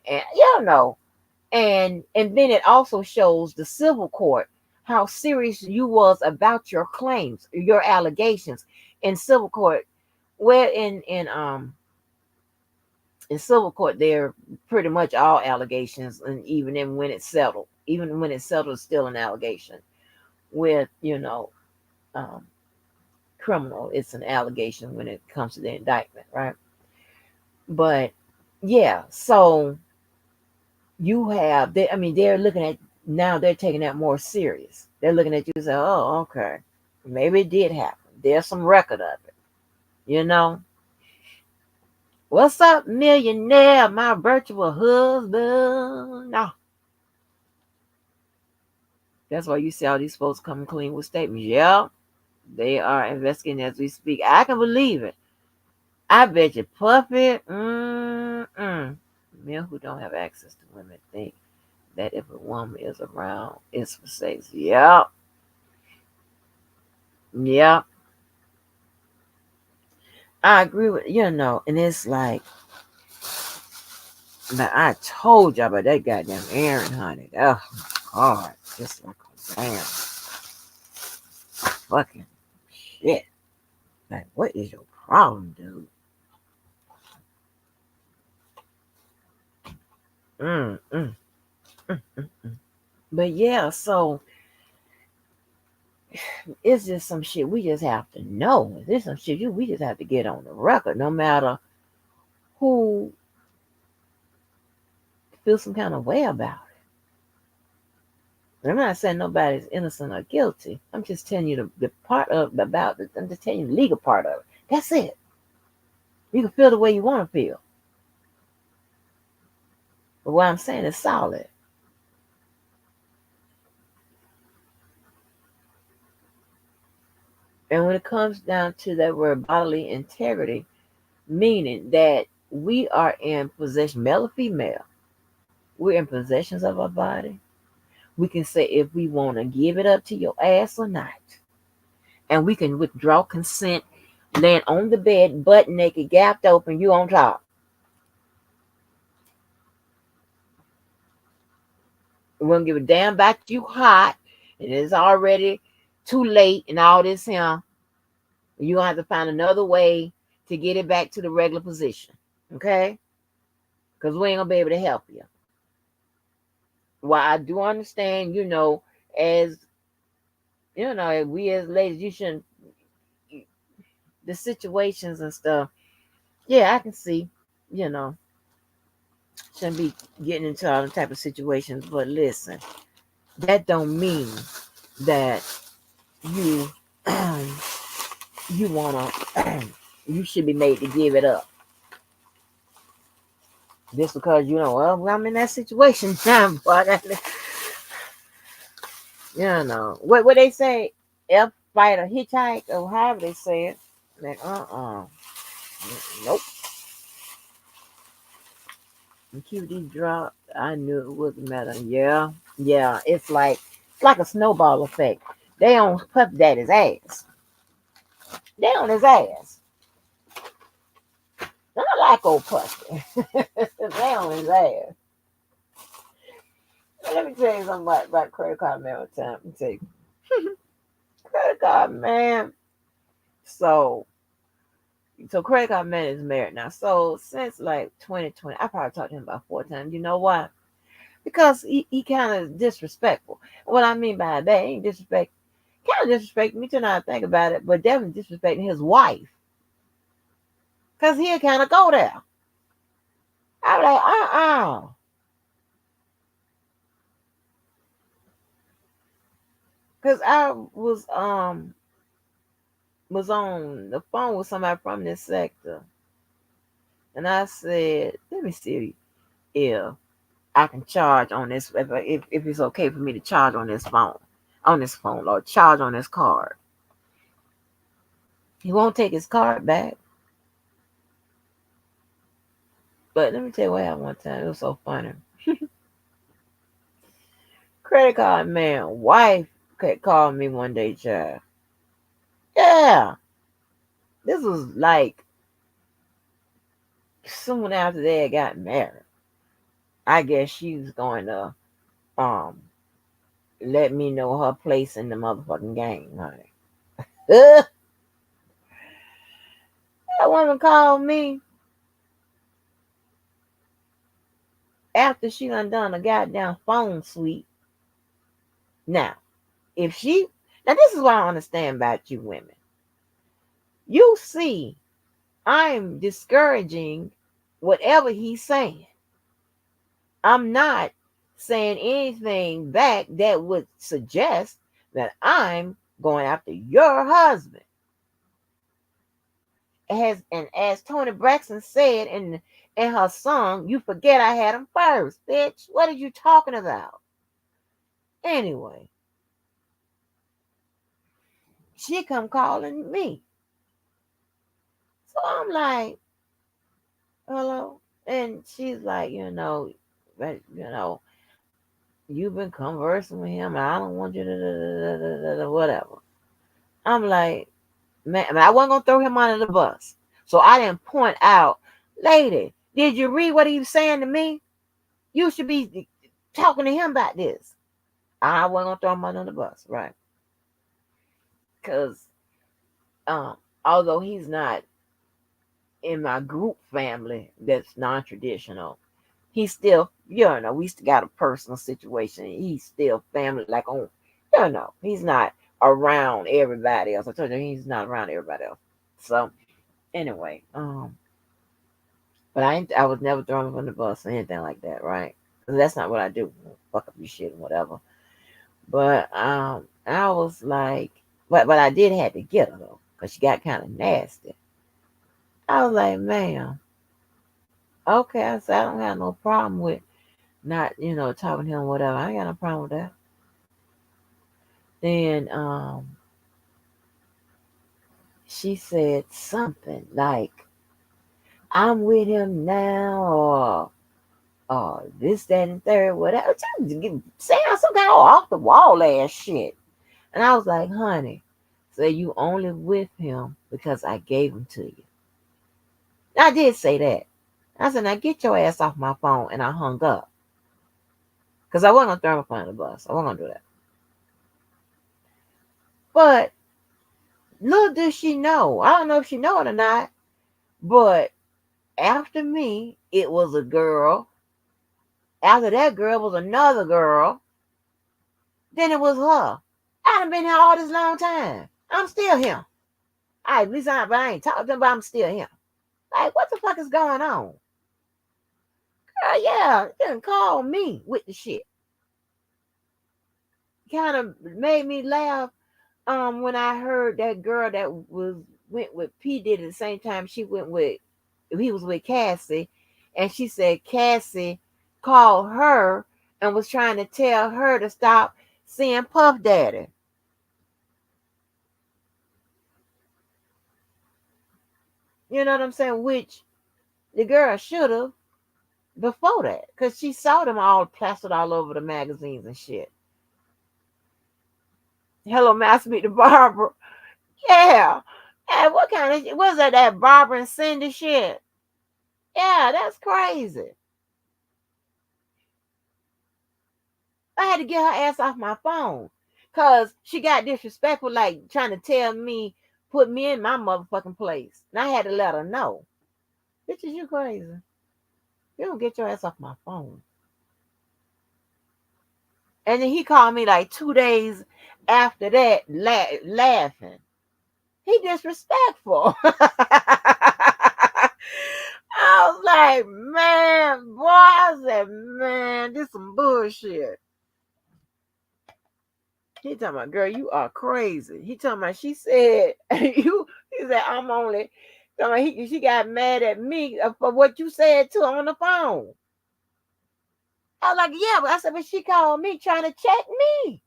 And and then it also shows the civil court how serious you was about your claims, your allegations in civil court. Where in civil court, they're pretty much all allegations, and even when it's settled, it's still an allegation. With um, criminal, it's an allegation when it comes to the indictment, right? But yeah, so you have they. I mean, they're looking at now. They're taking that more serious. They're looking at you and say, "Oh, okay, maybe it did happen. There's some record of it." You know, what's up, millionaire? My virtual husband. No, that's why you see all these folks coming clean with statements. Yeah, they are investigating as we speak. I can believe it. I bet you, Puffy. Men who don't have access to women think that if a woman is around, it's for sex. Yep. Yep. I agree with and it's like I told y'all about that goddamn Aaron, honey. Oh God, just like a damn fucking shit. Like, what is your problem, dude? Mm, mm, mm, mm, mm. But yeah, so it's just some shit we just have to know. There's some shit we just have to get on the record, no matter who feels some kind of way about it. I'm not saying nobody's innocent or guilty. I'm just telling you the part of about it. I'm just telling you the legal part of it. That's it. You can feel the way you want to feel. But what I'm saying is solid. And when it comes down to that word bodily integrity, meaning that we are in possession, male or female, we're in possessions of our body. We can say if we want to give it up to your ass or not. And we can withdraw consent, laying on the bed, butt naked, gapped open, you on top. We won't give a damn about you hot, and it's already too late and all this here. You're going to have to find another way to get it back to the regular position. Okay? Because we ain't going to be able to help you. While I do understand, as, we as ladies, you shouldn't, the situations and stuff, yeah, I can see, you know, shouldn't be getting into all the type of situations. But listen, that don't mean that you, you want to, you should be made to give it up. Just because well, I'm in that situation now, but what they say, F fight or hitchhike or however they say it. Like nope. And QD dropped. I knew it wouldn't matter. Yeah. It's like a snowball effect. They on Puff Daddy's ass. They on his ass. Not like old Puffy. They on his ass. Let me tell you something about credit card man one time. Let me tell you. Credit card man. So credit card man is married now. So since like 2020, I probably talked to him about 4 times. You know why? because he kind of disrespectful. What I mean by that, he ain't disrespect, kind of disrespecting me too. Now I think about it, but definitely disrespecting his wife, because he'll kind of go there. I'm like, because I was on the phone with somebody from this sector, and I said, let me see if I can charge on this, if it's okay for me to charge on this phone, or charge on this card. He won't take his card back. But let me tell you what happened one time. It was so funny. Credit card man, wife called me one day, child. Yeah, this was like soon after they had got married. I guess she was going to um let me know her place in the motherfucking game, honey. That woman called me after she done a goddamn phone sweep. Now, if she now this is what I understand about you women. You see, I'm discouraging whatever he's saying. I'm not saying anything back that would suggest that I'm going after your husband. As Tony Braxton said in her song, you forget I had him first, bitch. What are you talking about? Anyway, she come calling me. So I'm like, hello? And she's like, you've been conversing with him. I don't want you to whatever. I'm like, man, I wasn't gonna throw him under the bus. So I didn't point out, lady, did you read what he was saying to me? You should be talking to him about this. I wasn't gonna throw him under the bus, right? Because um, although he's not in my group family that's non-traditional, he's still, we still got a personal situation. He's still family, like on, he's not around everybody else. I told you he's not around everybody else. So anyway, but I was never thrown up on the bus or anything like that, right? Because that's not what I do. Fuck up your shit and whatever. But I was like, but I did have to get her though, because she got kind of nasty. I was like, ma'am, okay. I said I don't have no problem with not, talking to him, whatever. I ain't got no problem with that. Then she said something like, I'm with him now, or this, that, and third, whatever. Saying some kind of off the wall ass shit. And I was like, honey, so you only with him because I gave him to you. I did say that. I said, now get your ass off my phone. And I hung up. Because I wasn't going to throw him up on the bus. I wasn't going to do that. But little does she know. I don't know if she know it or not. But after me, it was a girl. After that girl was another girl. Then it was her. I done been here all this long time. I'm still here. At least but I ain't talking to him, but I'm still here. Like, what the fuck is going on? Girl, yeah, didn't call me with the shit. Kind of made me laugh when I heard that girl that went with P Diddy at the same time he was with Cassie, and she said Cassie called her and was trying to tell her to stop seeing Puff Daddy. You know what I'm saying? Which the girl should have before that, because she saw them all plastered all over the magazines and shit. Hello, Master Meet the Barber. Yeah. And what kind of was that Barbara and Cindy shit? Yeah, that's crazy. I had to get her ass off my phone. Cause she got disrespectful, like trying to tell me, put me in my motherfucking place. And I had to let her know. Bitches, you crazy. You don't get your ass off my phone. And then he called me like 2 days after that, laughing. He disrespectful. I was like, man, boy, I said, man, this some bullshit. He talking about, girl, you are crazy. He talking about, she said, he said, I'm only, she got mad at me for what you said to her on the phone. I was like, yeah, but I said, but she called me trying to check me.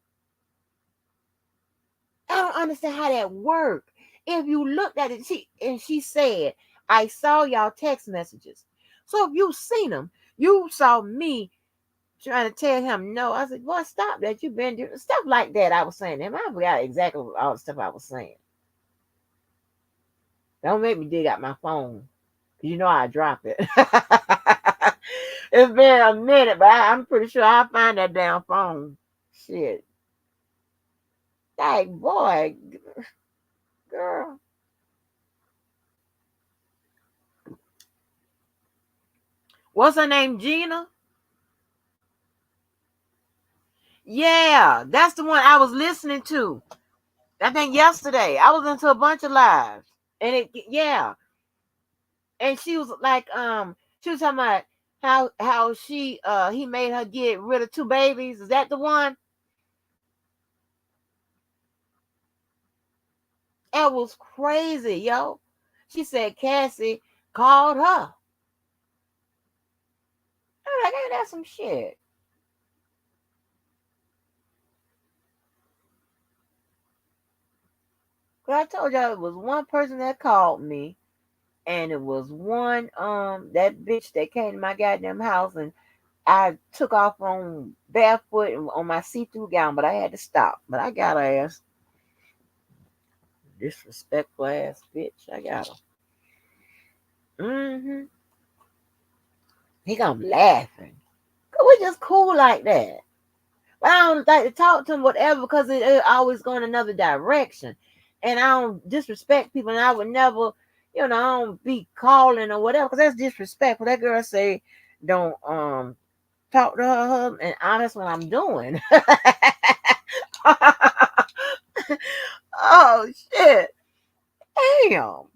I don't understand how that worked. If you looked at it, she said, I saw y'all text messages. So if you seen them, you saw me trying to tell him no. I said, boy, stop that. You've been doing stuff like that. I was saying to him. I forgot exactly all the stuff I was saying. Don't make me dig out my phone. Cause you know I drop it. It's been a minute, but I'm pretty sure I'll find that damn phone. Shit. Like, boy, girl. What's her name? Gina? Yeah, that's the one I was listening to. I think yesterday. I was into a bunch of lives. And yeah. And she was like, she was talking about how she he made her get rid of 2 babies. Is that the one? It was crazy, yo. She said Cassie called her. I'm like, ain't that some shit? But I told y'all it was one person that called me, and it was one that bitch that came to my goddamn house, and I took off on barefoot and on my see-through gown, but I had to stop. But I got her ass. Disrespectful ass bitch. I got her. Mm-hmm. He got me laughing. Cause we just cool like that. But I don't like to talk to him, whatever, because it always going another direction. And I don't disrespect people, and I would never, I don't be calling or whatever, because that's disrespectful. That girl say, don't talk to her, and that's what I'm doing. Oh shit. Damn.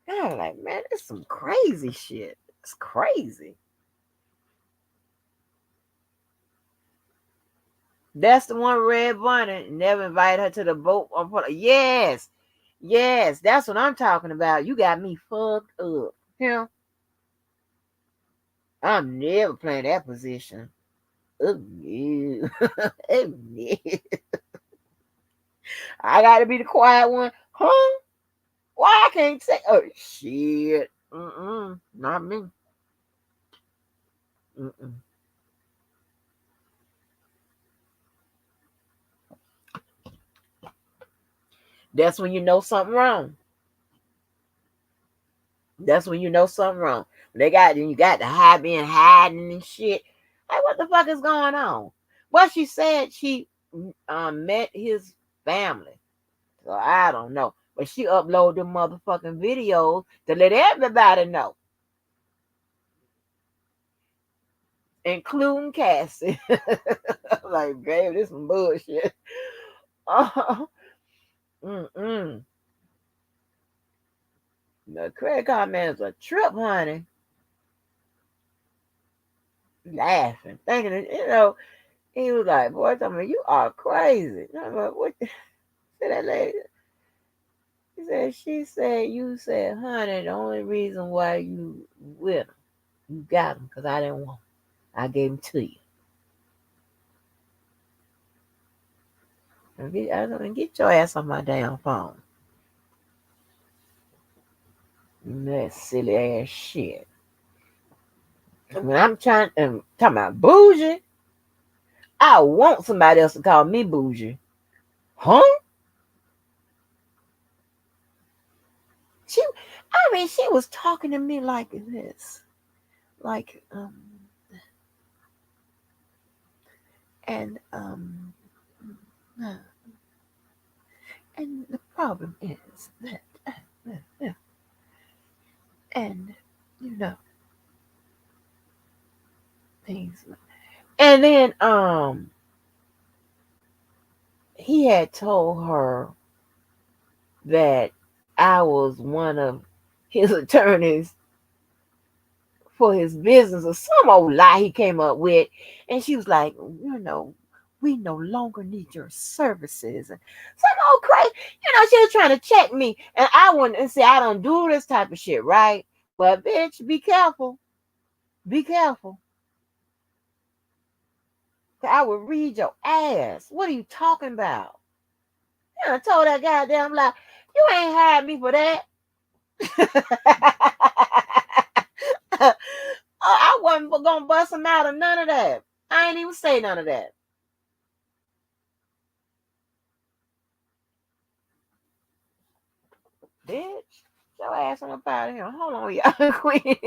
God, like, man, it's some crazy shit. It's crazy. That's the one Red Bunny never invited her to the boat. Yes. Yes, that's what I'm talking about. You got me fucked up. Yeah. I'm never playing that position. Oh, no. Oh, no. I got to be the quiet one. Huh? Why I can't say? Oh, shit. Mm-mm. Not me. Mm-mm. That's when you know something wrong. That's when you know something wrong. You got to hide being hiding and shit. Like, what the fuck is going on? Well, she said she met his family. So I don't know. But she uploaded them motherfucking videos to let everybody know, including Cassie. Like, babe, this some bullshit. Oh, mm-mm. The credit card man is a trip, honey. Laughing, thinking, he was like, boy, tell me, you are crazy. I'm like, what the, said that lady? She said, you said, honey, the only reason why you with him, you got him, because I didn't want him. I gave him to you. Get your ass on my damn phone. That silly ass shit. I mean, I'm talking about bougie. I want somebody else to call me bougie. Huh? She, she was talking to me like this. Like, and, uh, and the problem is that, and, you know, things. And then he had told her that I was one of his attorneys for his business or some old lie he came up with. And she was like, we no longer need your services. And some old crazy, she was trying to check me. And I wouldn't and say I don't do this type of shit, right? But bitch, be careful. Be careful. I would read your ass. What are you talking about? I told that goddamn lie. You ain't hired me for that. I wasn't gonna bust him out of none of that. I ain't even say none of that. Bitch, your ass on up out of here. Hold on, y'all. Queen.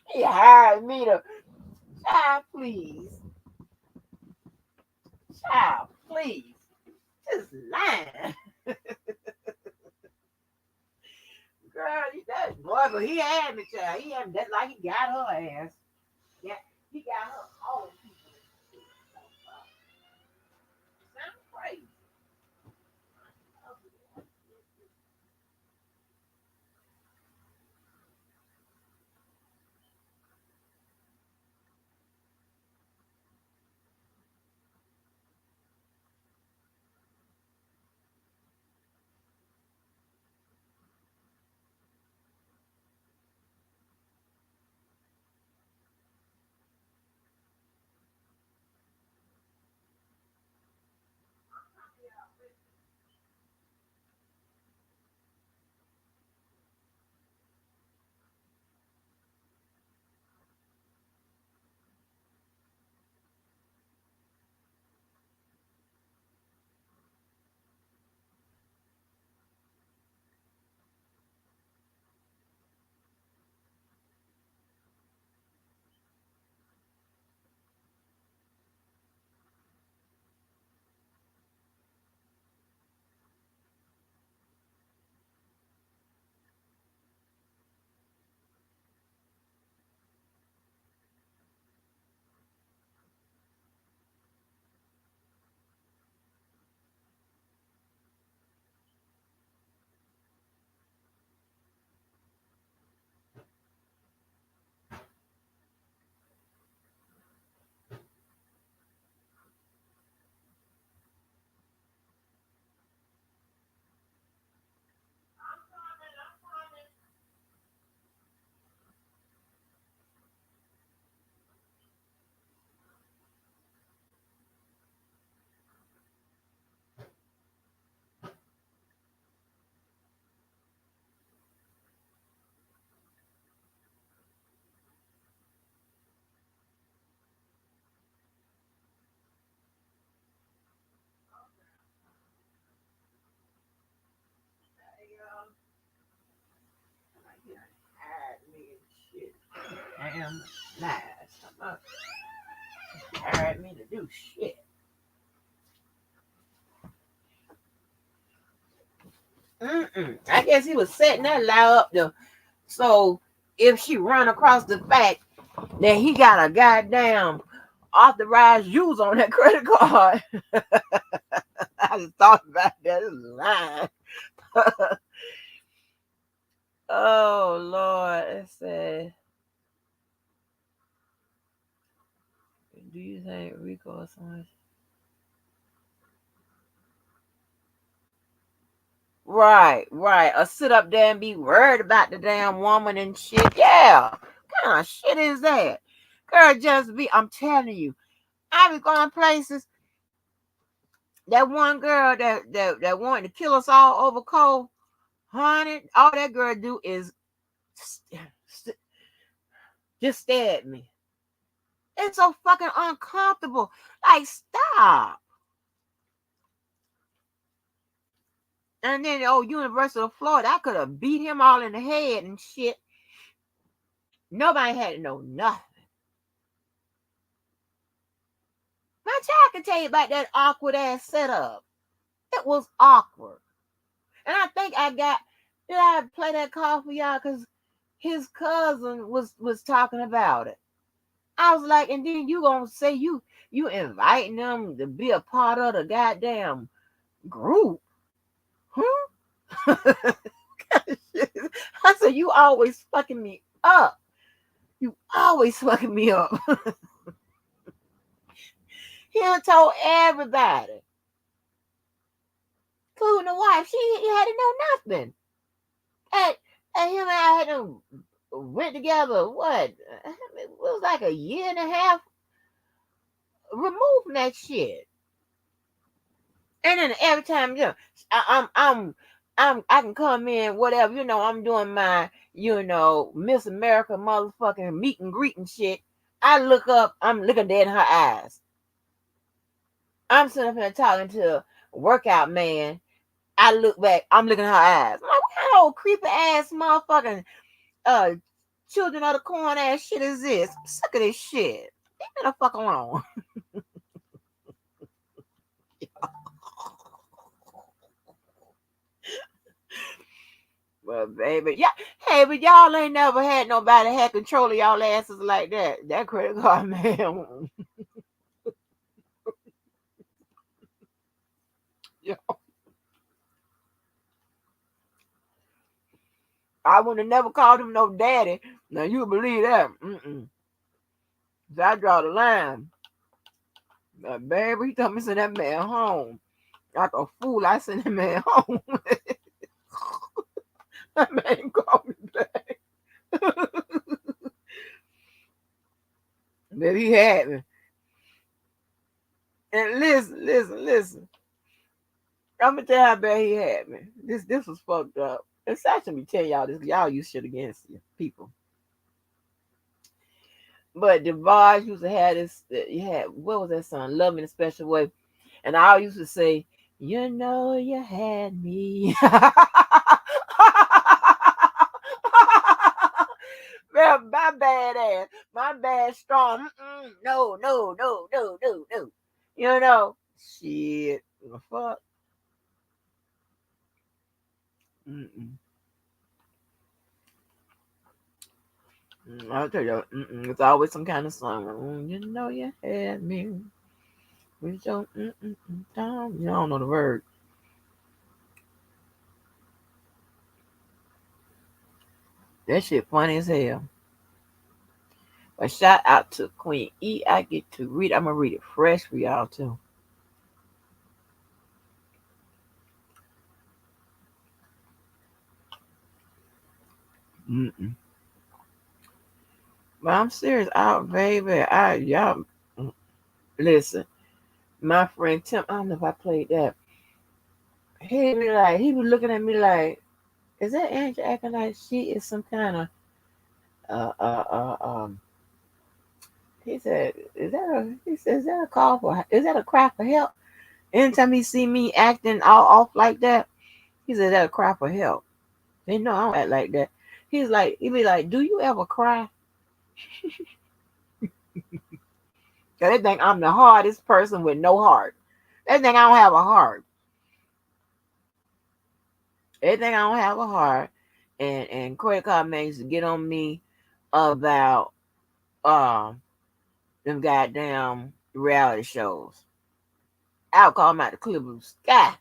He hired me to. Child, please. Child, please. Just lying. Girl, that boy, but he had me, child. He had me. That's like he got her ass. Yeah, he got her all people. Sound crazy. He hired me and shit. Damn lies. Hired me to do shit. I guess he was setting that lie up to so if she run across the fact that he got a goddamn authorized use on that credit card. I just thought about that. It's lying. Oh Lord. It said, do you think Rico or someone? Right. Or sit up there and be worried about the damn woman and shit. Yeah. What kind of shit is that? Girl, just be, I'm telling you, I be going places. That one girl that wanted to kill us all over cold, honey, all that girl do is just stare at me. It's so fucking uncomfortable. Like, stop. And then, oh, University of Florida, I could have beat him all in the head and shit. Nobody had to know nothing. My child can tell you about that awkward ass setup. It was awkward. And I think did I play that call for y'all? Because his cousin was talking about it. I was like, and then you gonna say you inviting them to be a part of the goddamn group, huh? I said, you always fucking me up. You always fucking me up. He done told everybody, including the wife. He had to know nothing. And, and him and I had to went together. What? It was like a year and a half removed from that shit. And then every time, I can come in, whatever, I'm doing my, Miss America motherfucking meet and greet and shit. I look up, I'm looking dead in her eyes. I'm sitting up here talking to a workout man. I look back, I'm looking at her eyes. I'm like, what kind of old creepy ass motherfucking uh children of the corn ass shit is this? I'm sick of this shit. Leave me the fuck alone. Well, baby, yeah, hey, but y'all ain't never had nobody had control of y'all asses like that. That credit card man. Yeah. I would have never called him no daddy. Now you believe that? So I draw the line. But baby, he told me to send that man home. Like a fool, I sent that man home. That man called me back. But he had me. And listen. I'm gonna tell you how bad he had me. This was fucked up. It's actually me tell y'all this. Y'all use shit against you people. But DeVarge used to have this. You had what was that song? Love Me in a Special Way. And I used to say, you had me. Man, my bad ass, my bad strong. No. Shit, the fuck. Mm-mm. I'll tell you, it's always some kind of song. You had me. We don't, down. You don't know the word. That shit funny as hell. But shout out to Queen E. I get to read. I'm gonna read it fresh for y'all too. Mm-mm. But I'm serious, out, baby. Y'all listen. My friend Tim, I don't know if I played that. He was looking at me like, is that Angie acting like she is some kind of uh uh uh um he said, is that a call for is that a cry for help? Anytime he see me acting all off like that, he said that a cry for help. They know I don't act like that. He be like, do you ever cry? Cause they think I'm the hardest person with no heart. They think I don't have a heart. They think I don't have a heart. And credit card man used to get on me about um them goddamn reality shows. I'll call them out the clear blue sky.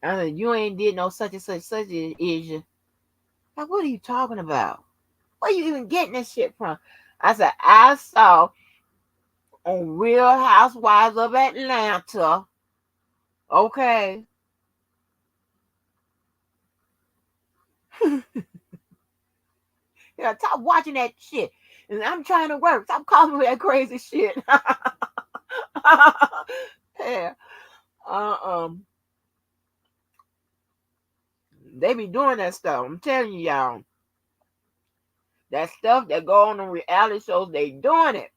I said, you ain't did no such is you. Like, what are you talking about? Where you even getting this shit from? I said, I saw on Real Housewives of Atlanta. Okay. Yeah, stop watching that shit. And I'm trying to work. Stop calling me that crazy shit. Yeah. Uh, um, they be doing that stuff. I'm telling you, y'all. That stuff that go on the reality shows, they doing it.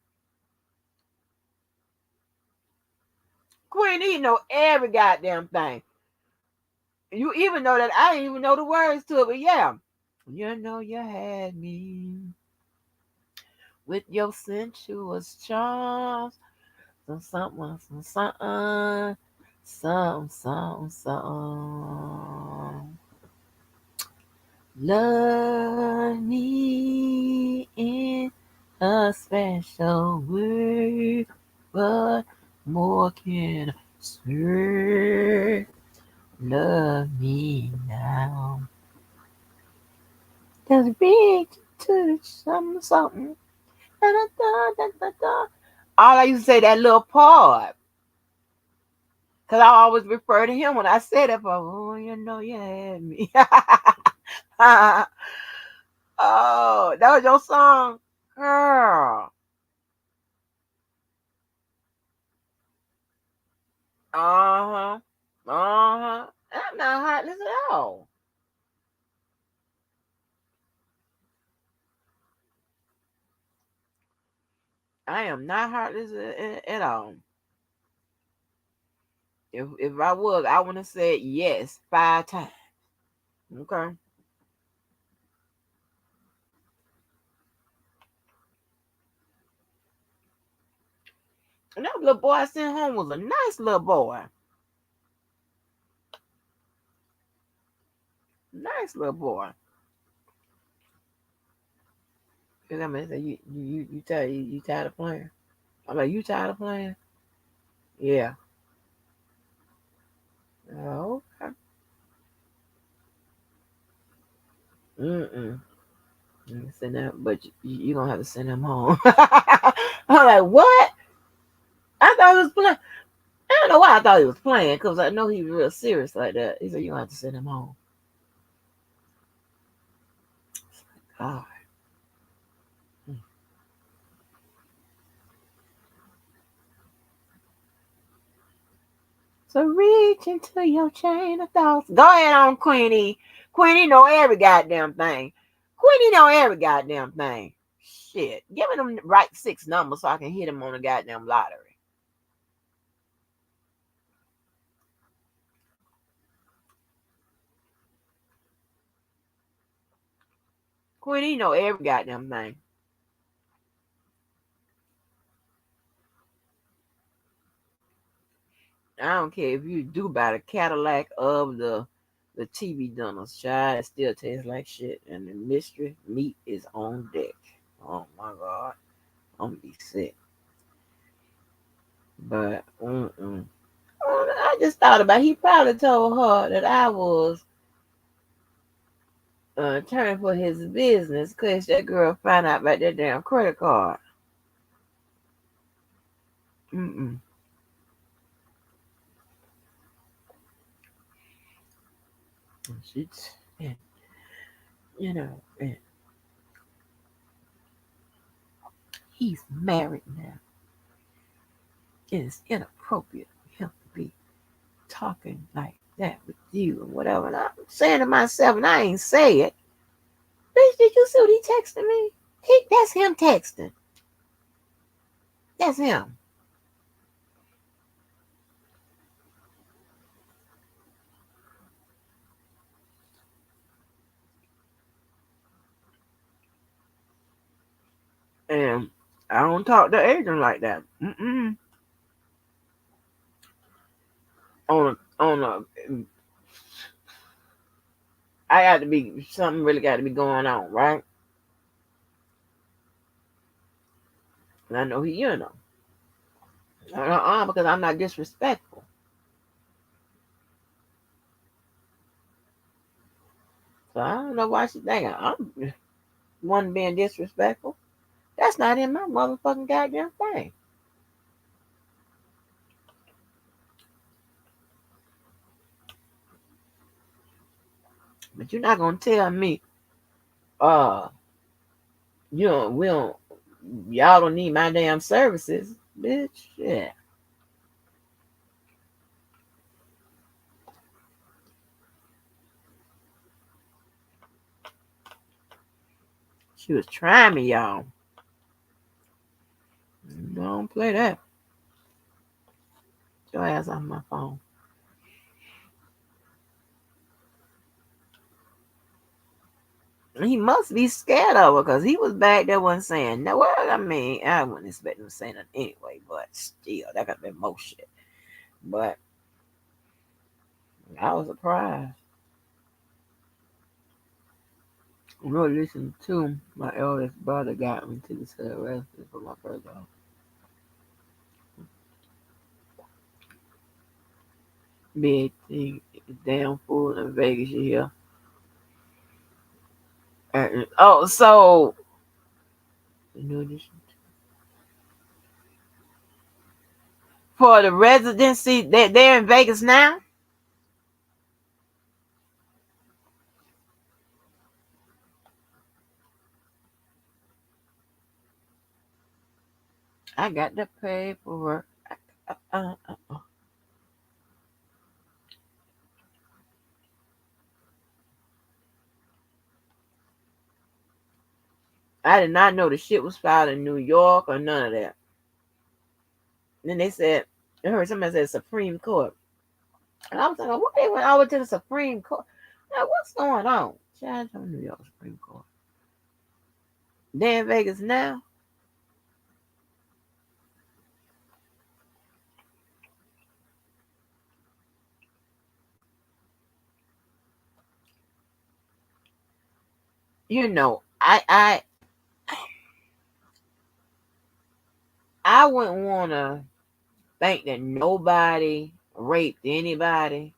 Queen E know every goddamn thing. You even know that I didn't even know the words to it, but yeah. You had me with your sensuous charms. Some. Love me in a special word. What more can I say? Love me now. Just reach to something, something. Da, da, da, da, da, da. All I used to say that little part. Because I always refer to him when I said it. But, oh, you know, you had me. Oh, that was your song? Girl. Uh-huh. Uh-huh. I'm not heartless at all. I am not heartless at all. If I was, I would have said yes 5 times. Okay. And that little boy I sent home was a nice little boy. Nice little boy. Cause I mean, say you tired of playing? I'm like, you tired of playing? Yeah. Oh, okay. Mm-mm. Send that, but you gonna have to send him home. I'm like, what? I thought he was playing. I don't know why I thought he was playing, because I know he was real serious like that. He said, you gonna have to send him home. God. So reach into your chain of thoughts. Go ahead on, Queenie. Queenie know every goddamn thing. Queenie know every goddamn thing. Shit. Give me them right 6 numbers so I can hit him on the goddamn lottery. Queenie know every goddamn thing. I don't care if you do buy the Cadillac of the TV dinners, child, it still tastes like shit. And the mystery meat is on deck. Oh my god. I'm gonna be sick. But I just thought about he probably told her that I was turning for his business because that girl found out about that damn credit card. Mm-mm. She's, and, and he's married now. It is inappropriate for him to be talking like that with you and whatever. And I'm saying to myself, and I ain't say it. Bitch, did you see what he texted me? That's him texting. That's him. And I don't talk to Adrian like that. Mm-mm. On a, I got to be something really got to be going on, right? And I know because I'm not disrespectful. So I don't know why she's thinking I'm one being disrespectful. That's not in my motherfucking goddamn thing. But you're not gonna tell me, uh, you know, y'all don't need my damn services, bitch. Yeah, she was trying me, y'all. Don't play that. Get your ass off my phone. He must be scared of her because he was back there wasn't saying no. Well, I mean, I wouldn't expect him to say nothing anyway, but still, that got to be more shit. But I was surprised. No, listen to my eldest brother got me to the recipe for my birthday. Big thing, damn fool in Vegas, you hear? Oh, so no, for the residency, they're in Vegas now. I got the paperwork. Uh, uh, uh. I did not know the shit was filed in New York or none of that. Then they said, I heard somebody say Supreme Court. And I was like, what they went over to the Supreme Court? Now, what's going on? Child, from New York Supreme Court. They in Vegas now? You know, I wouldn't want to think that nobody raped anybody,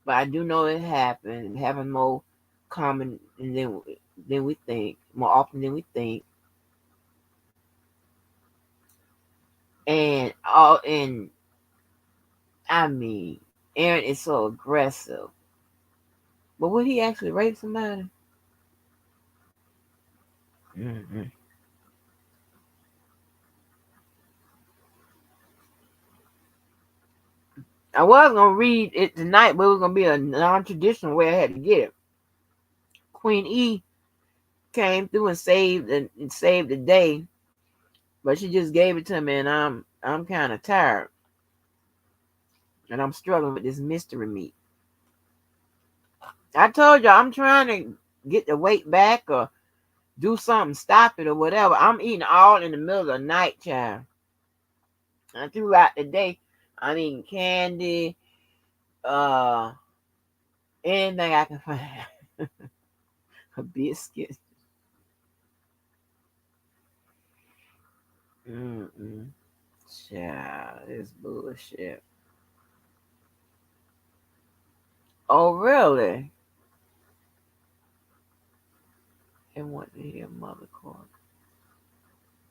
but I do know it happened. It happened more common than we think, more often than we think. And I mean, Aaron is so aggressive. But would he actually rape somebody? Mm-hmm. I was gonna read it tonight, but it was gonna be a non-traditional way I had to get it. Queen E came through and saved the day, but she just gave it to me, and I'm kind of tired, and I'm struggling with this mystery meat. I told you I'm trying to get the weight back or do something, stop it or whatever. I'm eating all in the middle of the night, child. And throughout the day, I'm eating candy, uh, anything I can find, a biscuit. Mm-mm. Child, it's bullshit. Oh, really? They went to hear mother court.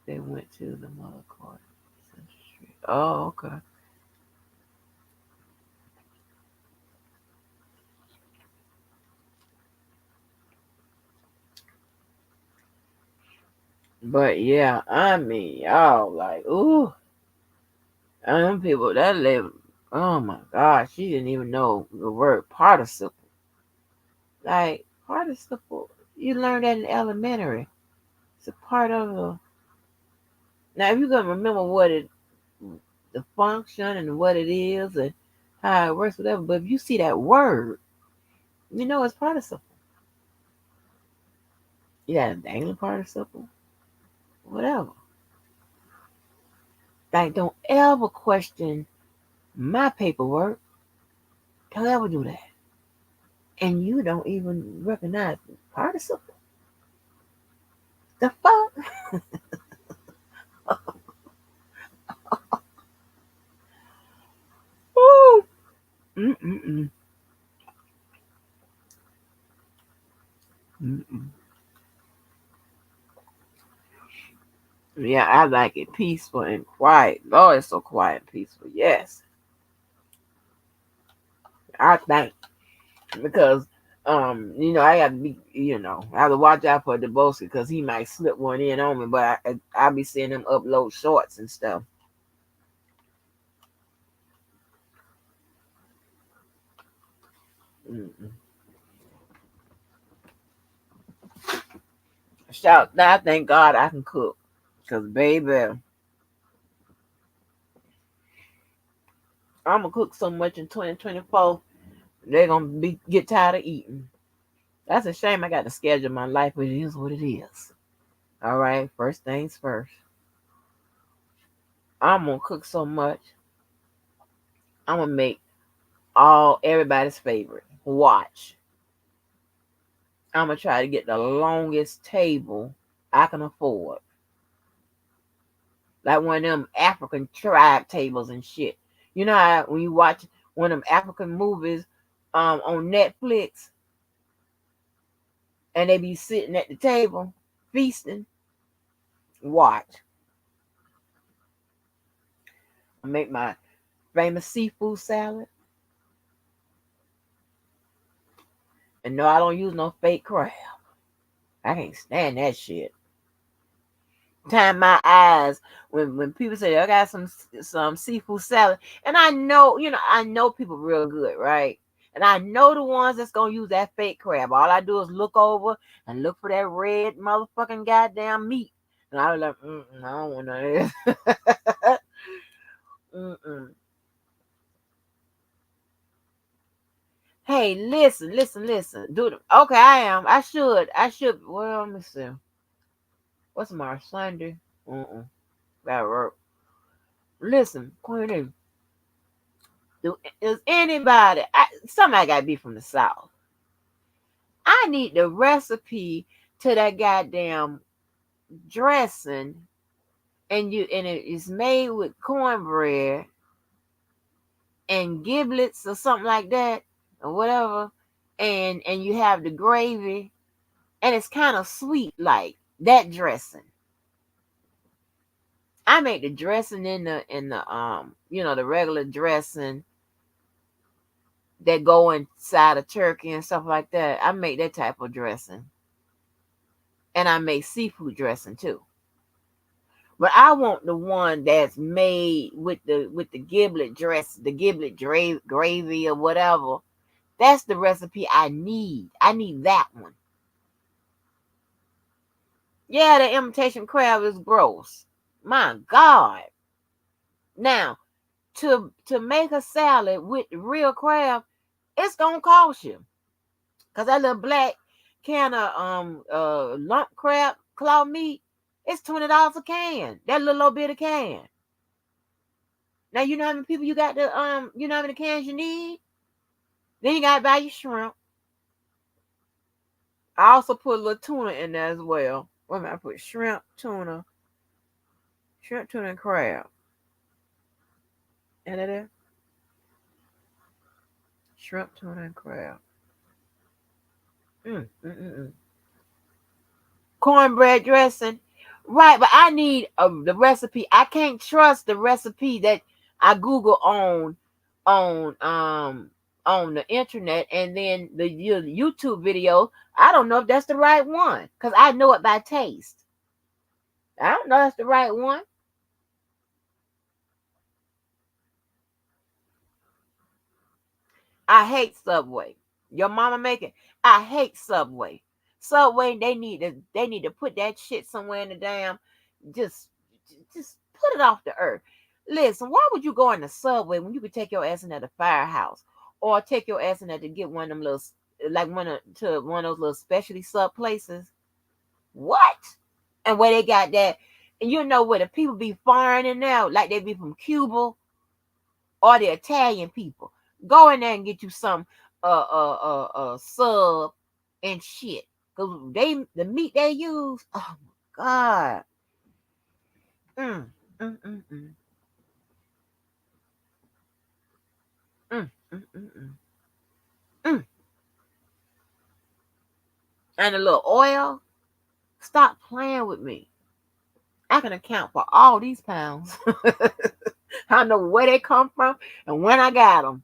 They went to the mother court. Central Street. Oh, okay. But yeah, I mean, y'all like, ooh, them people that live. Oh my gosh, she didn't even know the word participle. Like participle, you learned that in elementary. It's a part of a. Now, if you can remember what it, the function and what it is and how it works, whatever. But if you see that word, you know it's participle. You got a dangling participle, whatever. Like, don't ever question my paperwork. Don't ever do that. And you don't even recognize the participle. The fuck? Ooh. Mm-mm-mm. Mm-mm. Yeah, I like it peaceful and quiet. Lord, it's so quiet and peaceful. Yes, I think because I got to be, I have to watch out for the boss because he might slip one in on me. But I'll be seeing him upload shorts and stuff. Mm-mm. Shout! I thank God I can cook, cause baby, I'm gonna cook so much in 2024. They're gonna be get tired of eating. That's a shame. I got to schedule my life, but it is what it is. All right, first things first. I'm gonna cook so much. I'm gonna make all everybody's favorite. Watch. I'm gonna try to get the longest table I can afford. Like one of them African tribe tables and shit. You know how when you watch one of them African movies on Netflix and they be sitting at the table feasting? Watch. I make my famous seafood salad. And no, I don't use no fake crab. I can't stand that shit. Time my eyes when people say I got some seafood salad, and I know I know people real good, right? And I know the ones that's gonna use that fake crab. All I do is look over and look for that red motherfucking goddamn meat, and I was like, I don't want none of this. Mm-mm. Hey, listen. Do the okay. I am. I should. Well, let me see. What's tomorrow? Sunday. That work. Listen, Queenie. Is anybody? Somebody got to be from the South. I need the recipe to that goddamn dressing, and it is made with cornbread and giblets or something like that, or whatever, and you have the gravy, and it's kind of sweet like that dressing. I make the dressing in the the regular dressing that go inside of turkey and stuff like that. I make that type of dressing. And I make seafood dressing too. But I want the one that's made with the giblet dress, the gravy or whatever. That's the recipe I need. I need that one. Yeah, the imitation crab is gross. My God. Now, to make a salad with the real crab, it's gonna cost you. Cause that little black can of lump crab claw meat, it's $20 a can. That little bit of can. Now you know how many people you got to you know how many cans you need? Then you gotta buy your shrimp. I also put a little tuna in there as well. Wait a minute, I put shrimp, tuna, and crab. And there. Shrimp, tuna, and crab. Mm, mm, mm, mm. Cornbread dressing. Right, but I need the recipe. I can't trust the recipe that I Google on the internet, and then the YouTube video. I don't know if that's the right one because I know it by taste. I don't know if that's the right one. I hate Subway. Your mama make it. I hate Subway. Subway, they need to put that shit somewhere in the damn just just put it off the earth. Listen, why would you go in the Subway when you could take your ass in at the firehouse or take your ass in there to get one of them little like one of those little specialty sub places? What? And where they got that, and you know where the people be foreign in there, like they be from Cuba or the Italian people. Go in there and get you some sub and shit. Cause the meat they use, oh my God. Mm, mm, mm, mm. Mm, mm, mm, mm. Mm. And a little oil. Stop playing with me. I can account for all these pounds. I know where they come from and when I got them.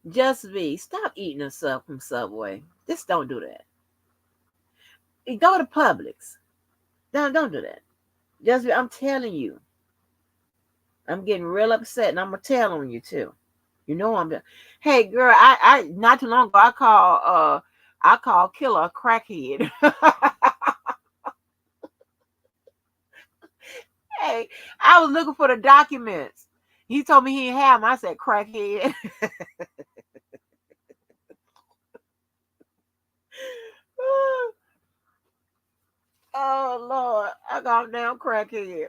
Just be. Stop eating the sub from Subway. Just don't do that. You go to Publix. Don't do that. Just be. I'm telling you. I'm getting real upset, and I'm gonna tell on you too. You know I'm. Hey girl, I not too long ago I called Killer a crackhead. Hey, I was looking for the documents. He told me he didn't have them. I said crackhead. Oh Lord, I got damn crackhead.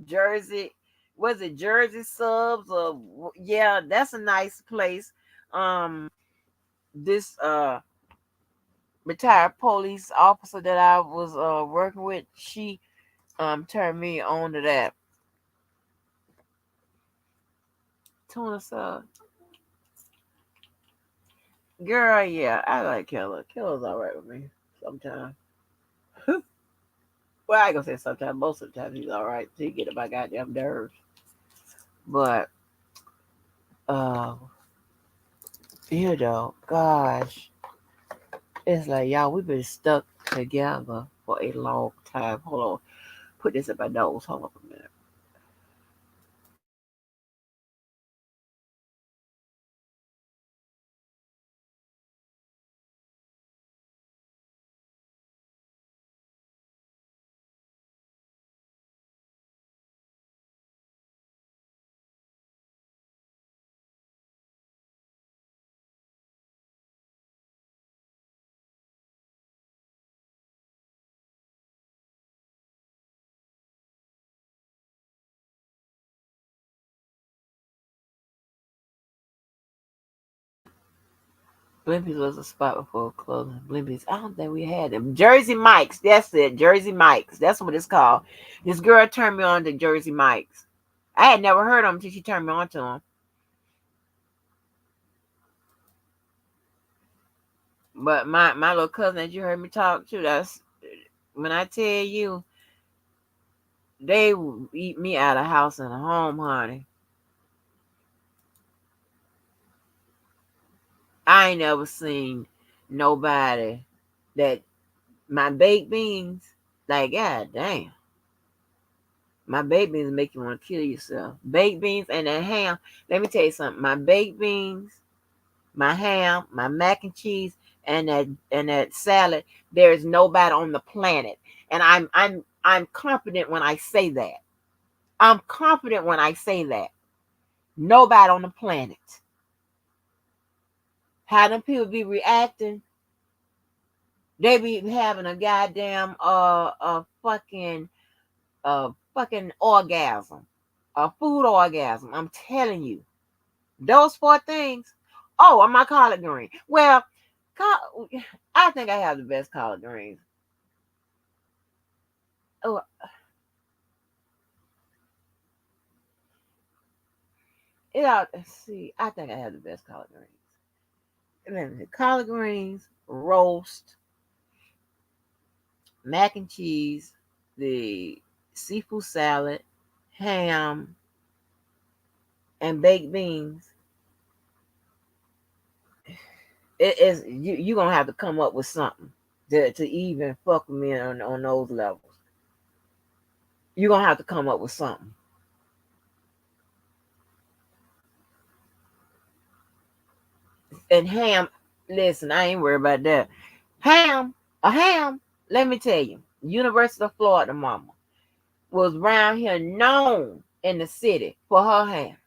Jersey, was it Jersey Subs or yeah, that's a nice place. Um, this retired police officer that I was working with, she turned me on to that tuna sub. Girl, yeah, I like Killer. Killer's all right with me sometimes. Well, I ain't gonna say sometimes. Most of the time he's all right. He get on my goddamn nerves. But gosh, it's like y'all, we've been stuck together for a long time. Hold on, put this in my nose. Hold on a minute. Blimpies was a spot before closing. Blimpies, I don't think we had them. Jersey Mike's, that's it. Jersey Mike's, that's what it's called. This girl turned me on to Jersey Mike's. I had never heard of them until she turned me on to them. But my little cousin that you heard me talk to, that's when I tell you they eat me out of house and home, honey. I ain't never seen nobody that my baked beans, like god damn. My baked beans make you want to kill yourself. Baked beans and that ham. Let me tell you something. My baked beans, my ham, my mac and cheese, and that salad. There is nobody on the planet, and I'm confident when I say that. I'm confident when I say that. Nobody on the planet. How them people be reacting? They be having a goddamn fucking orgasm, a food orgasm. I'm telling you, those four things. Oh, and my collard green. Well, I think I have the best collard greens. Oh, let's see. I think I have the best collard greens. Let me see. Collard greens, roast, mac and cheese, the seafood salad, ham, and baked beans. It is you gonna have to come up with something to even fuck with me on those levels. You're gonna have to come up with something. And ham, listen, I ain't worried about that. Ham, a ham, let me tell you, University of Florida mama was around here known in the city for her ham.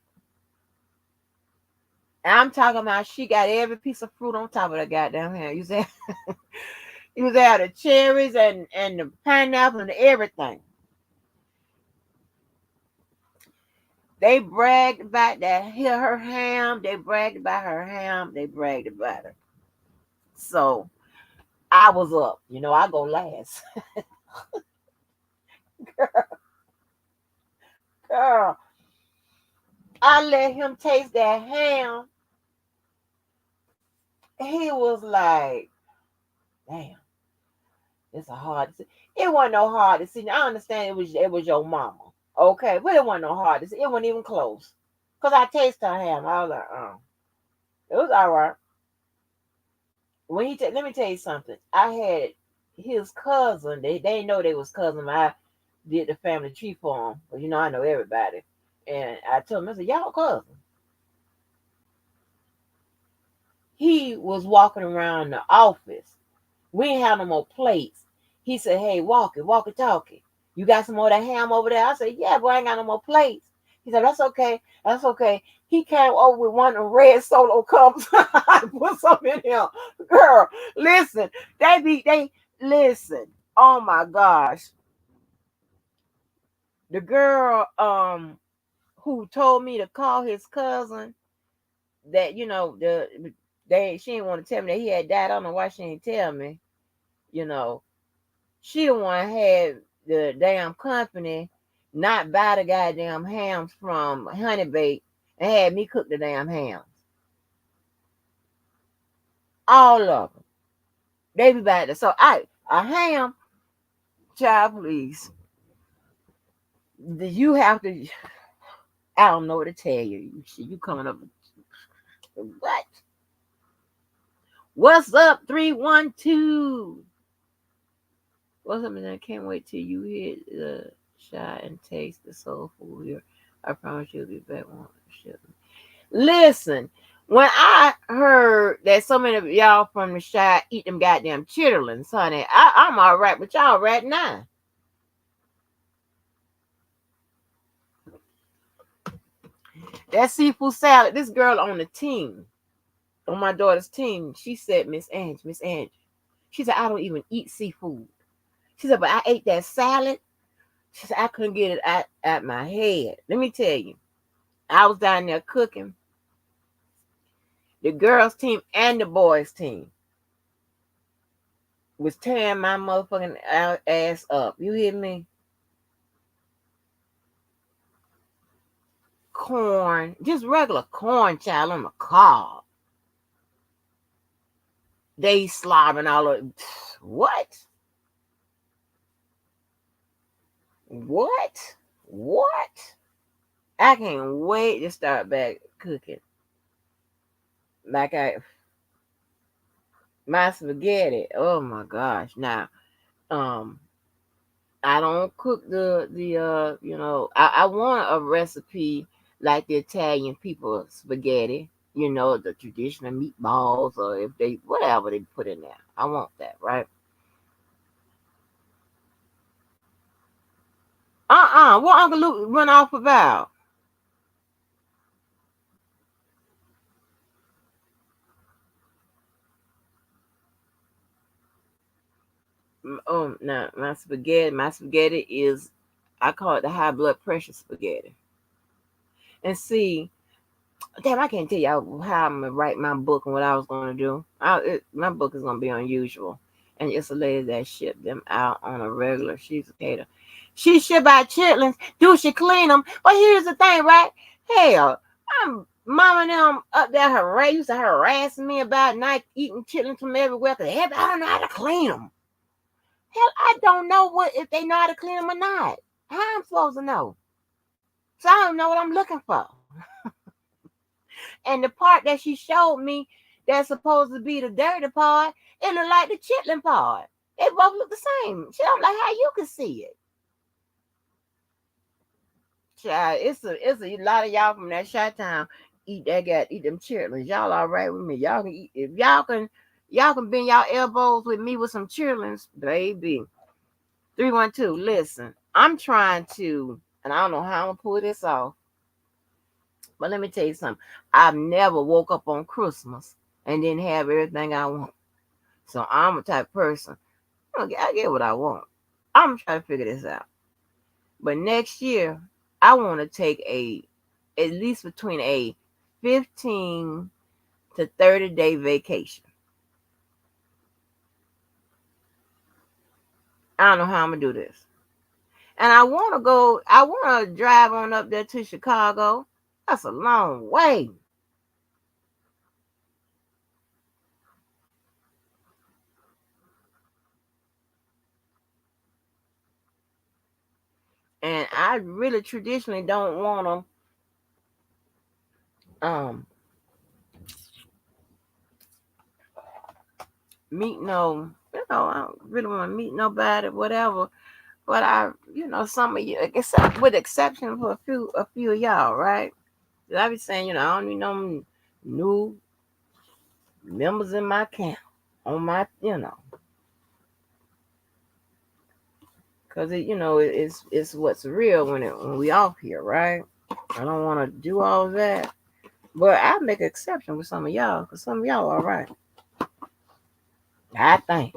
And I'm talking about she got every piece of fruit on top of that goddamn ham. You was out the cherries and the pineapple and everything. They bragged about that here her ham. They bragged about her ham. They bragged about it. So I was up. I go last. Girl, I let him taste that ham. He was like, damn, it's a hard decision. It wasn't no hard decision. I understand it was your mama. Okay, but it wasn't no hard decision. It wasn't even close. Cause I tasted her ham. I was like, oh. It was all right. Let me tell you something. I had his cousin. They didn't know they was cousin. I did the family tree for him. But I know everybody. And I told him, I said, y'all cousin. He was walking around the office. We ain't have no more plates. He said, hey, walkie, talkie. You got some more of that ham over there? I said, yeah, but I ain't got no more plates. He said, that's okay. That's okay. He came over with one of the red solo cups. I put some in him. Girl, listen. Listen. Oh my gosh. The girl who told me to call his cousin, that she didn't want to tell me that he had died. I don't know why she didn't tell me. You know, she the one had the damn company not buy the goddamn hams from Honey Bake and had me cook the damn hams. All of them. They be back there. So a ham, child, please. You have to. I don't know what to tell you. You coming up? What? What's up? 312. What's up, man? I can't wait till you hit the shot and taste the soul food here. I promise you'll be back one shit. Listen, when I heard that so many of y'all from the shot eat them goddamn chitterlings, honey, I'm all right with y'all right now. That seafood salad, this girl on the team, on my daughter's team, she said, Miss Angie, she said, I don't even eat seafood. She said, but I ate that salad. She said, I couldn't get it out my head. Let me tell you, I was down there cooking. The girls' team and the boys' team was tearing my motherfucking ass up. You hear me? Corn, just regular corn, child, on the cob. They slobbing all over. What? What? What? I can't wait to start back cooking. Like my spaghetti. Oh my gosh. Now, um, I don't cook I want a recipe like the Italian people spaghetti, the traditional meatballs, or if they whatever they put in there. I want that, right? What Uncle Luke run off about? No, my spaghetti is, I call it the high blood pressure spaghetti. And see, damn, I can't tell y'all how I'm gonna write my book and what I was gonna do. My book is gonna be unusual, and it's a lady that shipped them out on a regular. She's a cater. She ship out chitlins. Do she clean them? But here's the thing, right? Hell, I'm mama and them up there used to harassing me about not eating chitlins from everywhere because I don't know how to clean them. Hell, I don't know what if they know how to clean them or not. How I'm supposed to know? So I don't know what I'm looking for. And the part that she showed me that's supposed to be the dirty part, it looked like the chitlin part. They both look the same. She don't like how you can see it. Child, it's a lot of y'all from that shot town eat them chitlins. Y'all all right with me. Y'all can eat if y'all can bend y'all elbows with me with some chitlins, baby. 312. Listen, I'm trying to, and I don't know how I'm gonna pull this off. But let me tell you something. I've never woke up on Christmas and didn't have everything I want. So I'm a type of person. I get what I want. I'm trying to figure this out. But next year, I want to take at least between a 15 to 30-day vacation. I don't know how I'm gonna do this. And I want to drive on up there to Chicago. That's a long way. And I really traditionally don't want to meet no, I don't really want to meet nobody, whatever. But some of you, except with exception for a few of y'all, right? I be saying, I don't need no new members in my camp on my, because it's what's real when we off here, right? I don't want to do all that, but I make an exception with some of y'all because some of y'all all right. I think.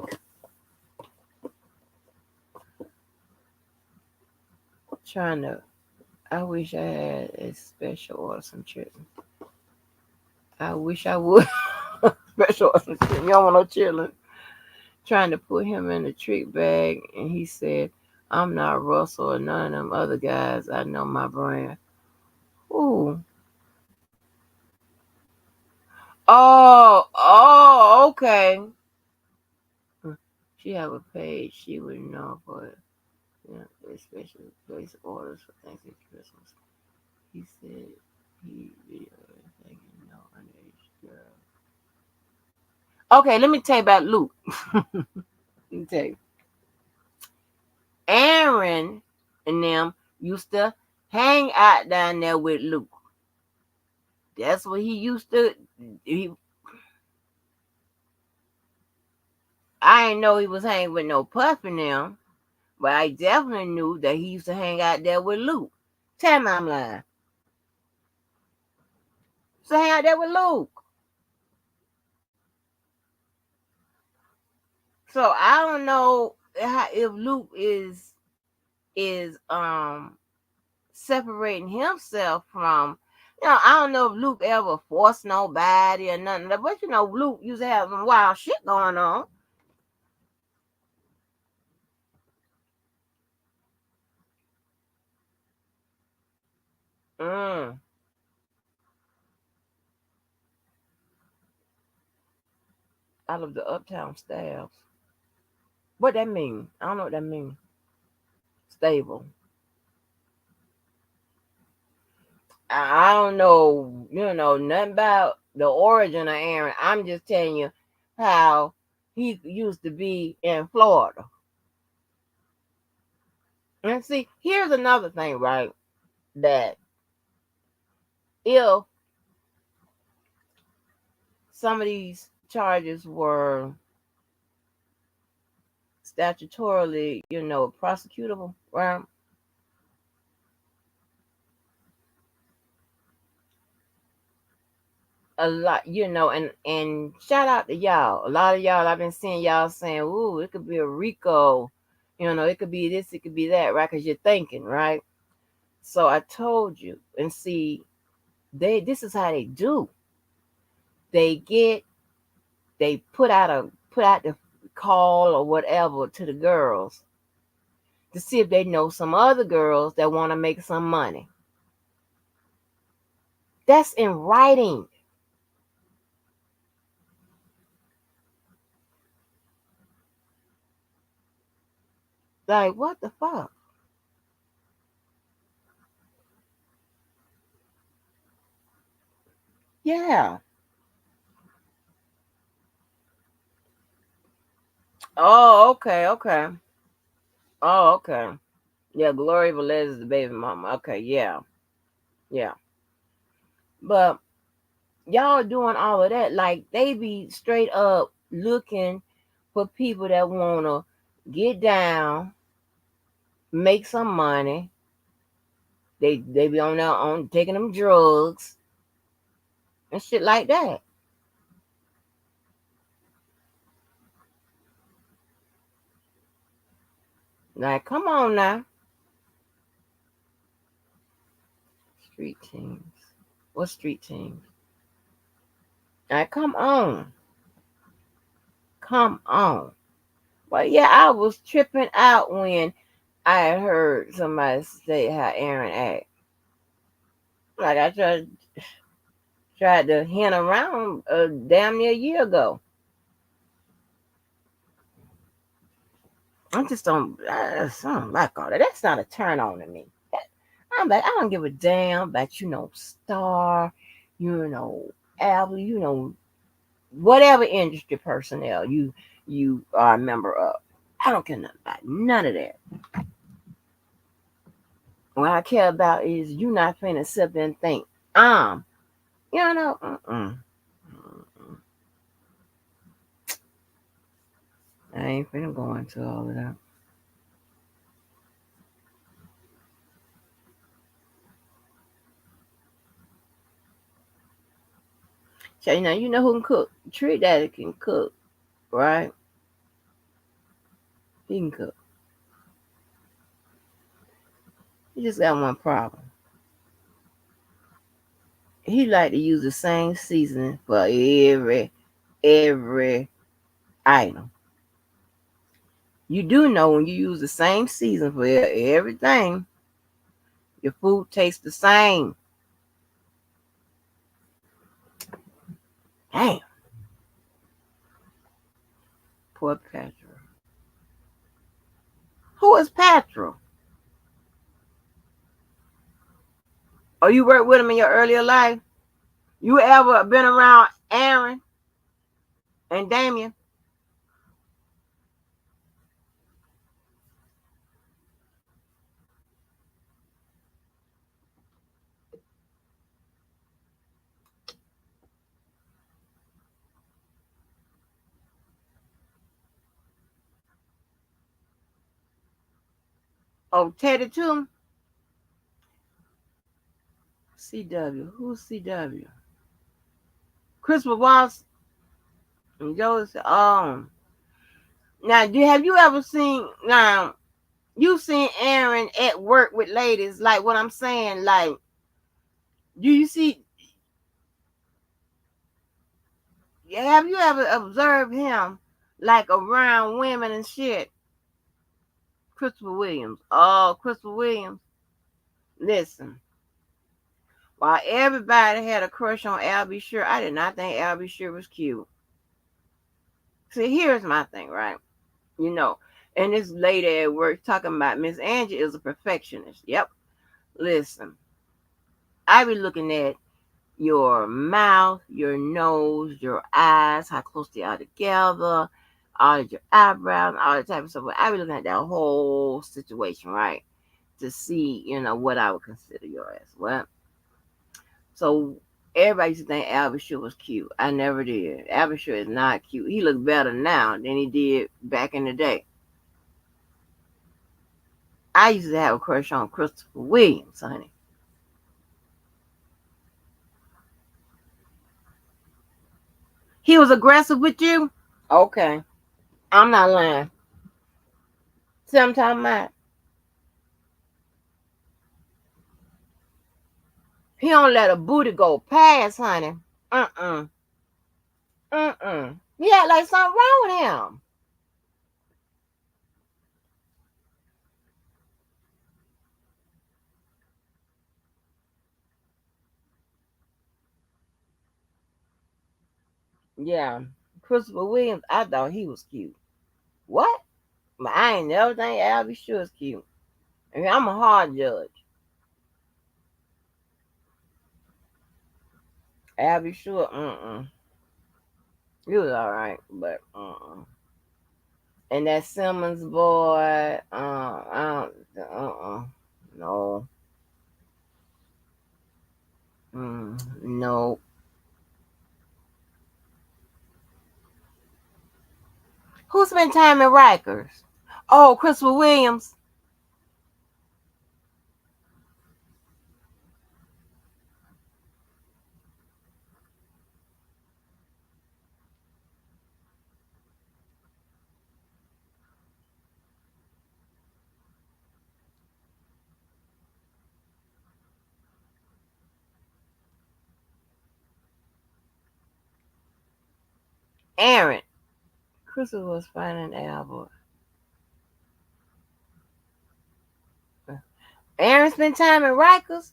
Trying to. I wish I had a special order some chicken. I wish I would. Special order some chicken. You don't want no children. Trying to put him in the trick bag, and he said, "I'm not Russell or none of them other guys. I know my brand." Ooh. Oh, okay. She have a page. She would know for it. Yeah, especially place orders for Thanksgiving, Christmas. He said he video everything and no underage girl. Okay, let me tell you about Luke. Let me tell you. Aaron and them used to hang out down there with Luke. That's what he used to. He, I didn't know he was hanging with no Puff and them, but I definitely knew that he used to hang out there with Luke. Tell me I'm lying. So hang out there with Luke. So I don't know how, if Luke is separating himself from. I don't know if Luke ever forced nobody or nothing, but Luke used to have some wild shit going on. Mm, out of the uptown staff. What that mean? I don't know what that mean. Stable. I don't know, nothing about the origin of Aaron. I'm just telling you how he used to be in Florida. And see, here's another thing, right? That if some of these charges were statutorily, prosecutable, right? A lot, and shout out to y'all. A lot of y'all, I've been seeing y'all saying, "Ooh, it could be a RICO, it could be this, it could be that," right? Because you're thinking, right? So I told you, and see, this is how they do. They get they put out the call or whatever to the girls to see if they know some other girls that want to make some money. That's in writing. Like, what the fuck? Yeah. Oh, okay, okay. Oh, okay. Yeah, Gloria Velez is the baby mama. Okay, yeah, yeah. But y'all doing all of that, like they be straight up looking for people that wanna get down, make some money. They be on their own taking them drugs and shit like that. Like, come on now, street teams. What street teams? Like, come on, come on. But yeah, I was tripping out when I heard somebody say how Aaron act. Like I tried to hint around damn near a year ago. I don't like all that. That's not a turn on to me. I'm like, I don't give a damn about star, you know, Apple, whatever industry personnel you are a member of. I don't care nothing about none of that. What I care about is you not finna sit there and think, um, I ain't finna go into all of that. So you know who can cook. Tree Daddy can cook, right? He can cook. He just got one problem. He like to use the same seasoning for every item. You do know when you use the same season for everything, your food tastes the same. Damn, poor Petra. Who is Petra? Oh, you worked with him in your earlier life? You ever been around Aaron and Damien? Oh, Teddy too? CW. Who's CW? Christopher Waltz and Joseph. Now, have you ever seen, now, you seen Aaron at work with ladies, like what I'm saying, like, do you see, have you ever observed him, like, around women and shit? Christopher Williams. Oh, Christopher Williams. Listen, while everybody had a crush on Albie Sure, I did not think Albie Sure was cute. See, here's my thing, right? You know, and this lady at work talking about Miss Angie is a perfectionist. Yep. Listen, I be looking at your mouth, your nose, your eyes, how close they are together, all of your eyebrows, all that type of stuff. I be looking at that whole situation, right? To see, what I would consider your ass. What? So everybody used to think Albert Shaw was cute. I never did. Albert Shaw is not cute. He looks better now than he did back in the day. I used to have a crush on Christopher Williams, honey. He was aggressive with you? Okay. I'm not lying. See what I'm talking about? He don't let a booty go past, honey. Uh-uh. Uh-uh. He act like something wrong with him. Yeah. Christopher Williams, I thought he was cute. What? But I ain't never think Albie Sure is cute. I mean, I'm a hard judge. Albie Sure, he was alright, but And that Simmons boy, I don't, no, no. Who spent time in Rikers? Oh, Christopher Williams. Aaron. Christopher was finding Albert. Aaron spent time in Rikers?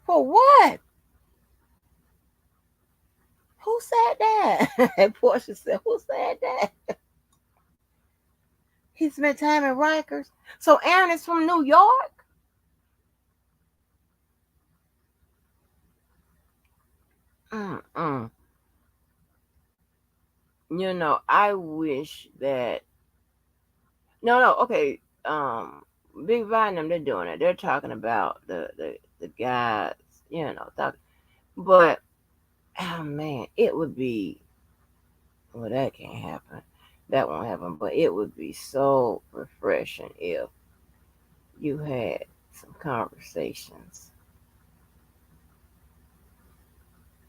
For what? Who said that? And Portia said, who said that? He spent time in Rikers. So Aaron is from New York? Mm-mm. I wish that. No, no, okay. Big Vietnam, they're doing it. They're talking about the guys, talk, but oh man, it would be, well, that can't happen. That won't happen, but it would be so refreshing if you had some conversations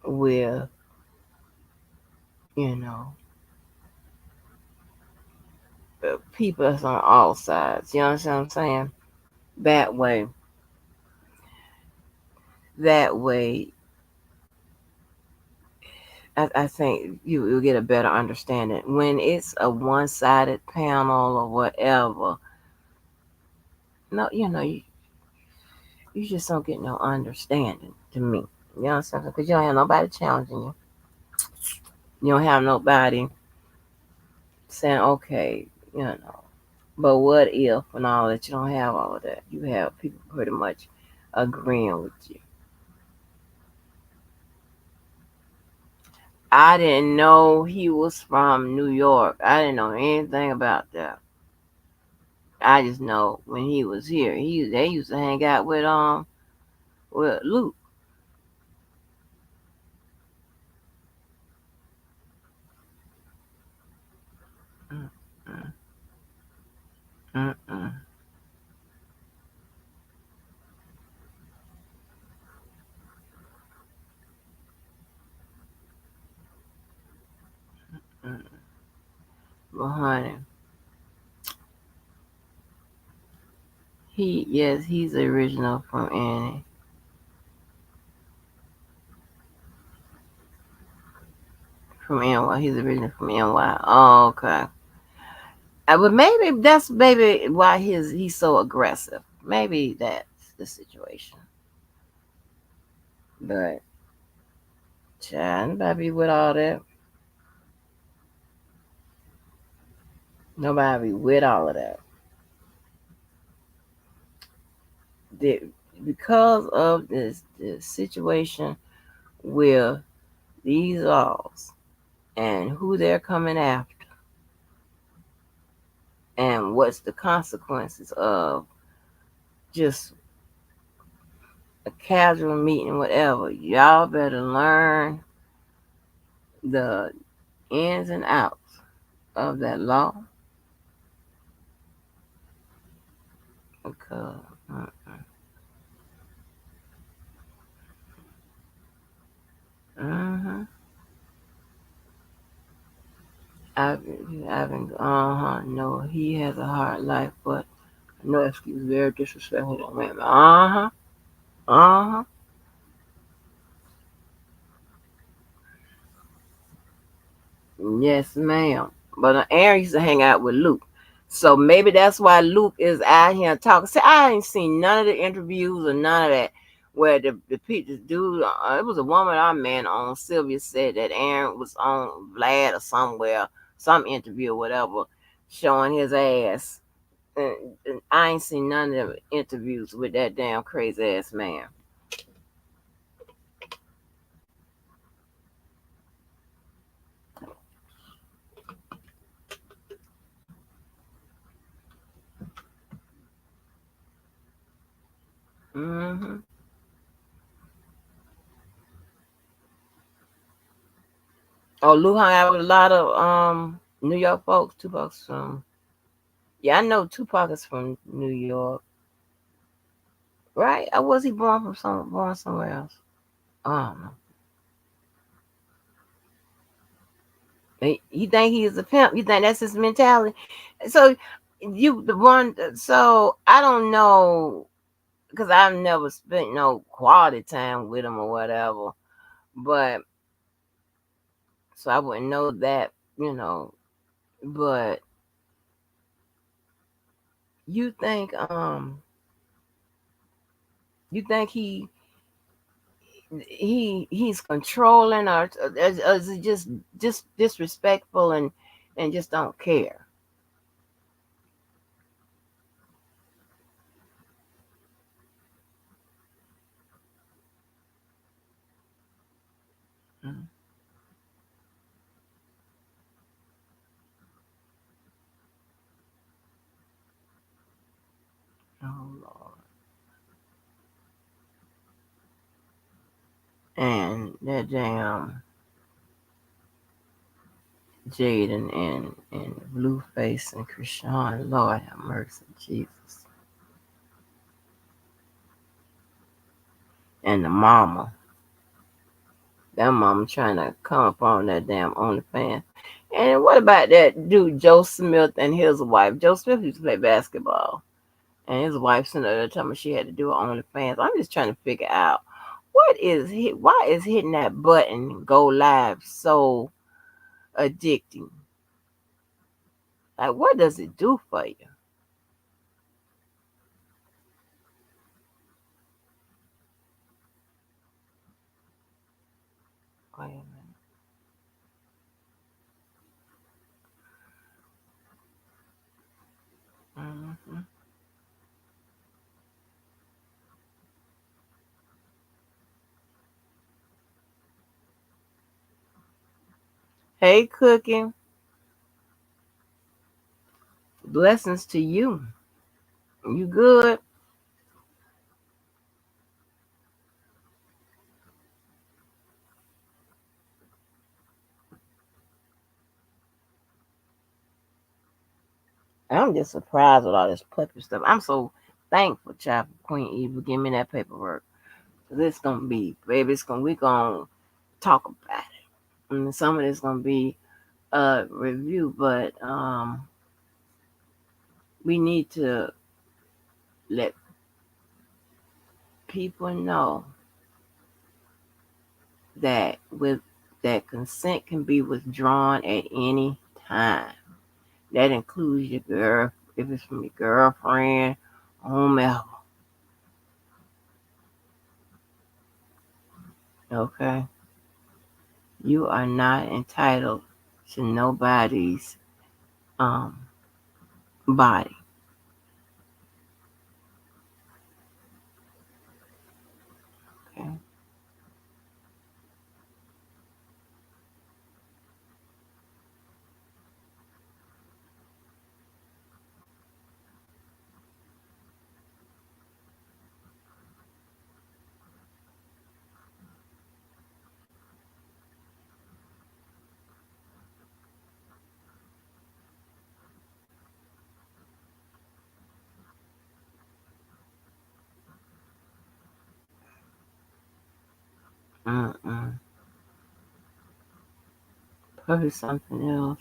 with, you know, people that's on all sides. You understand what I'm saying? That way, that way, I think you'll get a better understanding. When it's a one-sided panel or whatever, no, you just don't get no understanding to me. You know what I'm saying? Because you don't have nobody challenging you. You don't have nobody saying, okay, you know, but what if and all that? You don't have all of that. You have people pretty much agreeing with you. I didn't know he was from New York. I didn't know anything about that. I just know when he was here, they used to hang out with Luke. Mm, mm, mm, mm, mm. But honey, he's the original from Annie, from NY. He's original from NY. Oh, okay. But maybe that's maybe why he's so aggressive. Maybe that's the situation. But child, nobody be with all that. Nobody be with all of that. The, because of this situation with these laws and who they're coming after and what's the consequences of just a casual meeting, whatever. Y'all better learn the ins and outs of that law because. Mm-hmm. I've, I've been, no, he has a hard life, but no excuse, very disrespectful, man. Uh-huh. Yes, ma'am. But Aaron used to hang out with Luke. So maybe that's why Luke is out here talking. See, I ain't seen none of the interviews or none of that where the dude, it was a woman I met on Sylvia said that Aaron was on Vlad or somewhere, some interview or whatever, showing his ass. And, and I ain't seen none of the interviews with that damn crazy ass man. Hmm. Oh, Luke hung out with a lot of New York folks. Tupac's from. Yeah, I know Tupac is from New York, right? Or was he born somewhere else? I don't know. You think he is a pimp? You think that's his mentality? So you the one. So I don't know because I've never spent no quality time with him or whatever. But so I wouldn't know that, you know. But you think you think he's controlling or is it just disrespectful and just don't care. Mm. Oh Lord. And that damn Jaden and Blueface and Krishan, Lord have mercy, Jesus. And the mama, that mama trying to come up on that damn OnlyFans. And what about that dude Joe Smith and his wife? Joe Smith used to play basketball, and his wife sent her to tell me she had to do her OnlyFans. I'm just trying to figure out why is hitting that button go live so addicting? Like, what does it do for you? Wait a minute. Hmm. Hey, Cooking, blessings to you. You good? I'm just surprised with all this puppy stuff. I'm so thankful, child, for Queen Eve for giving me that paperwork. 'Cause it's gonna be, baby, we gonna talk about it. And some of it's gonna be a review, but we need to let people know that with that consent can be withdrawn at any time. That includes your girl, if it's from your girlfriend, whomever. Okay, you are not entitled to nobody's um body. Okay. Mm-mm. Probably something else.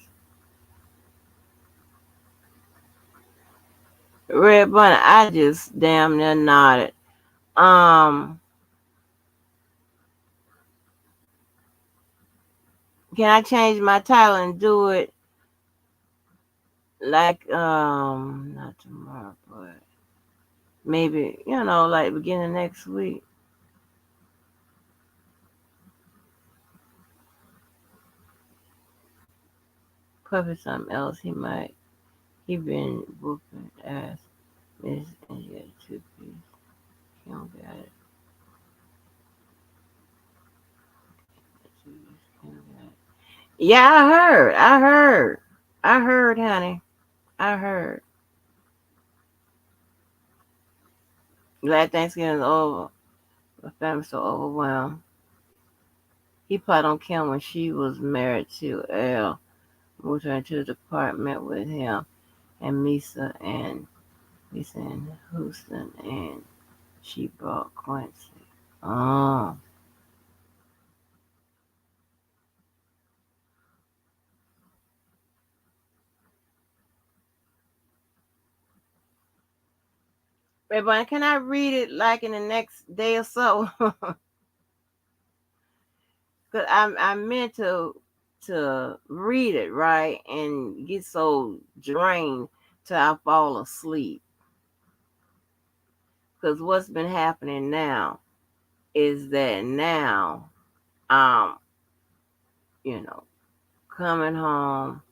Red Bunny, I just damn near nodded. Um, can I change my title and do it like not tomorrow, but maybe like beginning next week. Probably something else. He been whooping ass. Miss and he got a 2 piece. He don't got it. He don't got it. Yeah, I heard. I heard, honey. I heard. Glad Thanksgiving's over. My family's so overwhelmed. He plotted on Kim when she was married to L. Moved her into the apartment with him and Misa and Houston, and she brought Quincy. Oh, wait, but can I read it like in the next day or so? Cause I meant to read it right and get so drained till I fall asleep. Cause what's been happening now is that now um you know coming home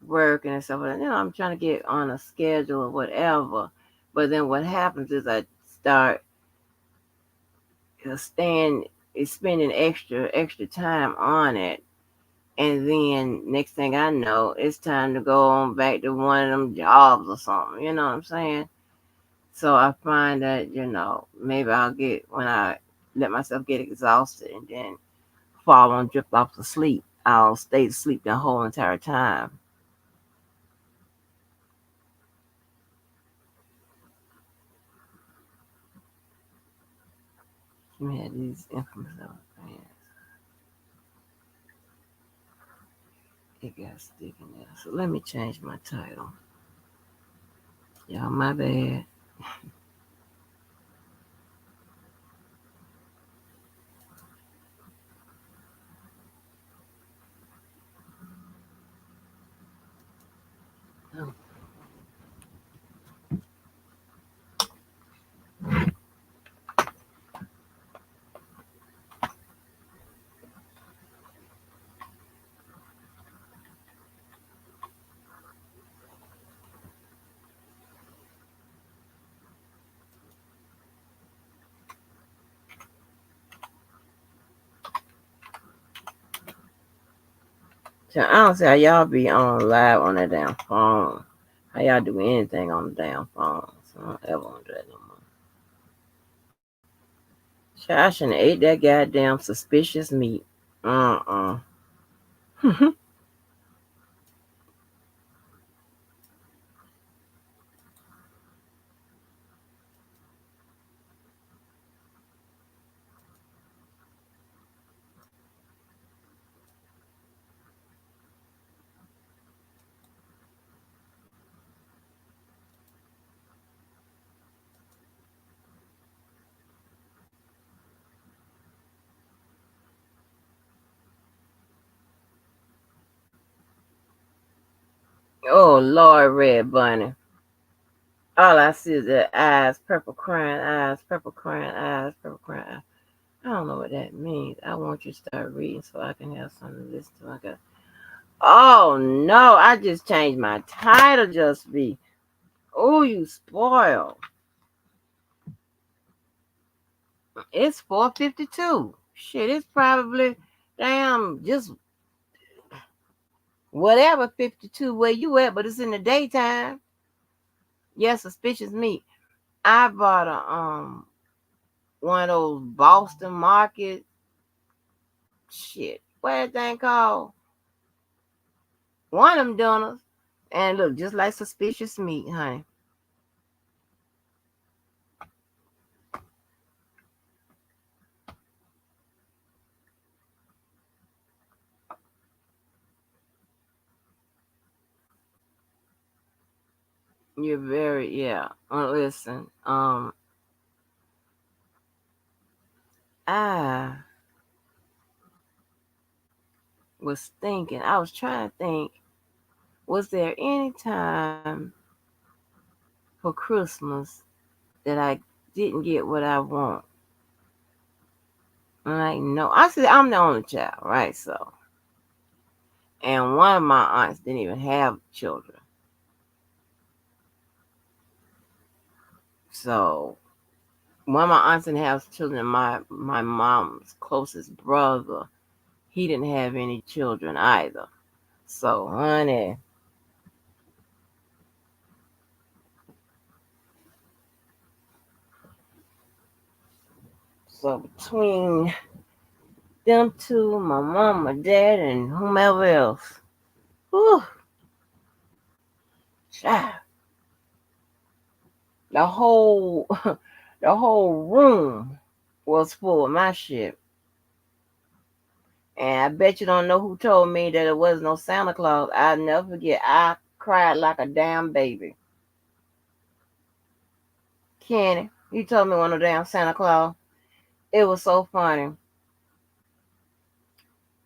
working and stuff like that. I'm trying to get on a schedule or whatever. But then what happens is I start staying spending extra time on it, and then next thing I know, it's time to go on back to one of them jobs or something. You know what I'm saying? So I find that maybe I'll get when I let myself get exhausted and then fall and drift off to sleep. I'll stay asleep the whole entire time. We had these infamous things. It got sticky now. So let me change my title. Y'all, my bad. Oh, so I don't see how y'all be on live on that damn phone. How y'all do anything on the damn phone? So I don't ever want to do that no more. Child, I shouldn't have ate that goddamn suspicious meat. Uh-uh. Oh, Lord, Red Bunny. All I see is their eyes, purple crying eyes, purple crying eyes, purple crying eyes. I don't know what that means. I want you to start reading so I can have something to listen to. I got. Oh no! I just changed my title. Just be. Oh, you spoiled. It's 4:52. Shit, it's probably damn just whatever 52 where you at, but it's in the daytime. Yeah, suspicious meat. I bought a one of those Boston Market shit. What that thing called? One of them dinners. And look, just like suspicious meat, honey. You're very yeah. Listen, I was thinking. I was trying to think. Was there any time for Christmas that I didn't get what I want? I'm like, no. I said I'm the only child, right? So, and one of my aunts didn't even have children. So one of my aunts didn't have children. My mom's closest brother, he didn't have any children either. So, honey, so between them two, my mom, my dad, and whomever else, whew, child, the whole the whole room was full of my shit. And I bet you don't know who told me that it was no Santa Claus. I'll never forget. I cried like a damn baby. Kenny, he told me one of the damn Santa Claus. It was so funny.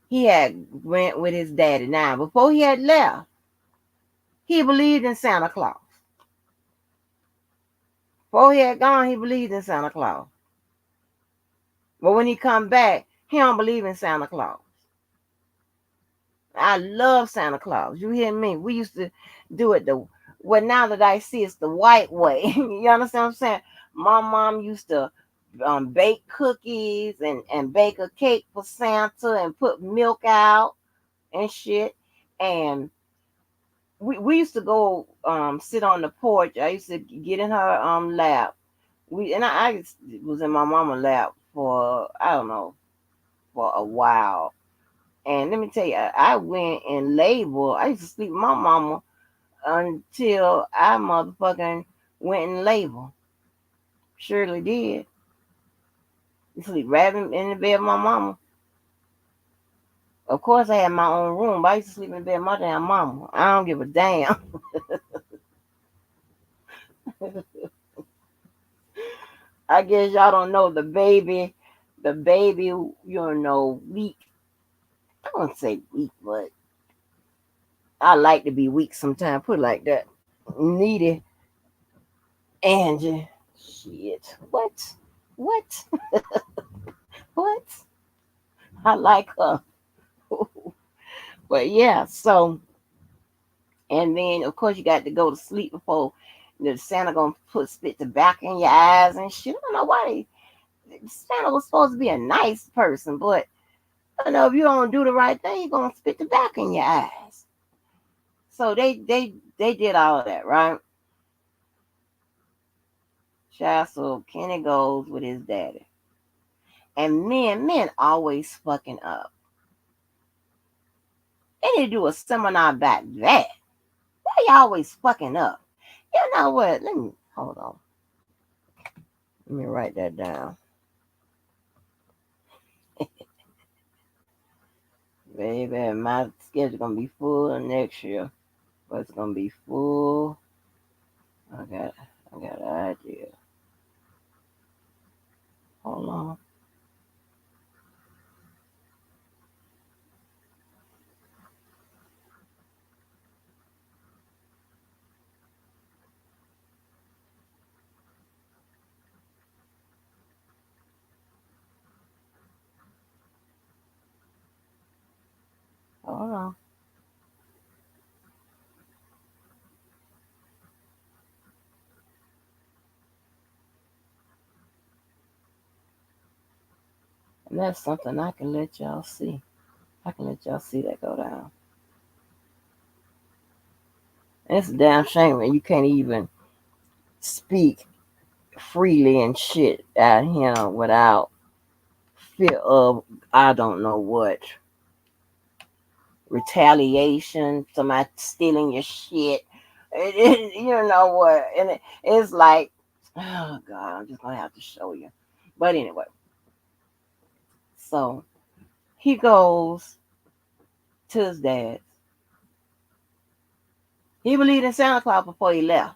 He had went with his daddy. Now, before he had left, he believed in Santa Claus. Before he had gone, he believed in Santa Claus. But when he come back, he don't believe in Santa Claus. I love Santa Claus. You hear me? We used to do it the well now that I see it's the white way. You understand what I'm saying? My mom used to bake cookies and bake a cake for Santa and put milk out and shit. And we used to go sit on the porch. I used to get in her lap. I was in my mama's lap for I don't know for a while. And let me tell you, I went in labor. I used to sleep with my mama until I motherfucking went in labor. Surely did. Sleep right in the bed with my mama. Of course, I had my own room, but I used to sleep in bed with my damn mama. I don't give a damn. I guess y'all don't know the baby, weak. I wouldn't say weak, but I like to be weak sometimes. Put it like that. Needy Angie. Shit. What? What? What? I like her. But yeah, so and then of course you got to go to sleep before the Santa gonna put spit tobacco in your eyes and shit. I don't know why Santa was supposed to be a nice person, but if you don't do the right thing, you're gonna spit tobacco in your eyes. So they did all of that, right? Child, so Kenny goes with his daddy. And men always fucking up. They need to do a seminar about that. Why you always fucking up? You know what? Let me hold on. Let me write that down. Baby, my schedule gonna be full next year. But it's gonna be full. I got an idea. Hold on. Hold on. And that's something I can let y'all see. I can let y'all see that go down. And it's a damn shame when you can't even speak freely and shit out here without fear of I don't know what retaliation, somebody stealing your shit. You know what? And it's like, oh God, I'm just gonna have to show you. But anyway, so he goes to his dad's. He believed in Santa Claus before he left.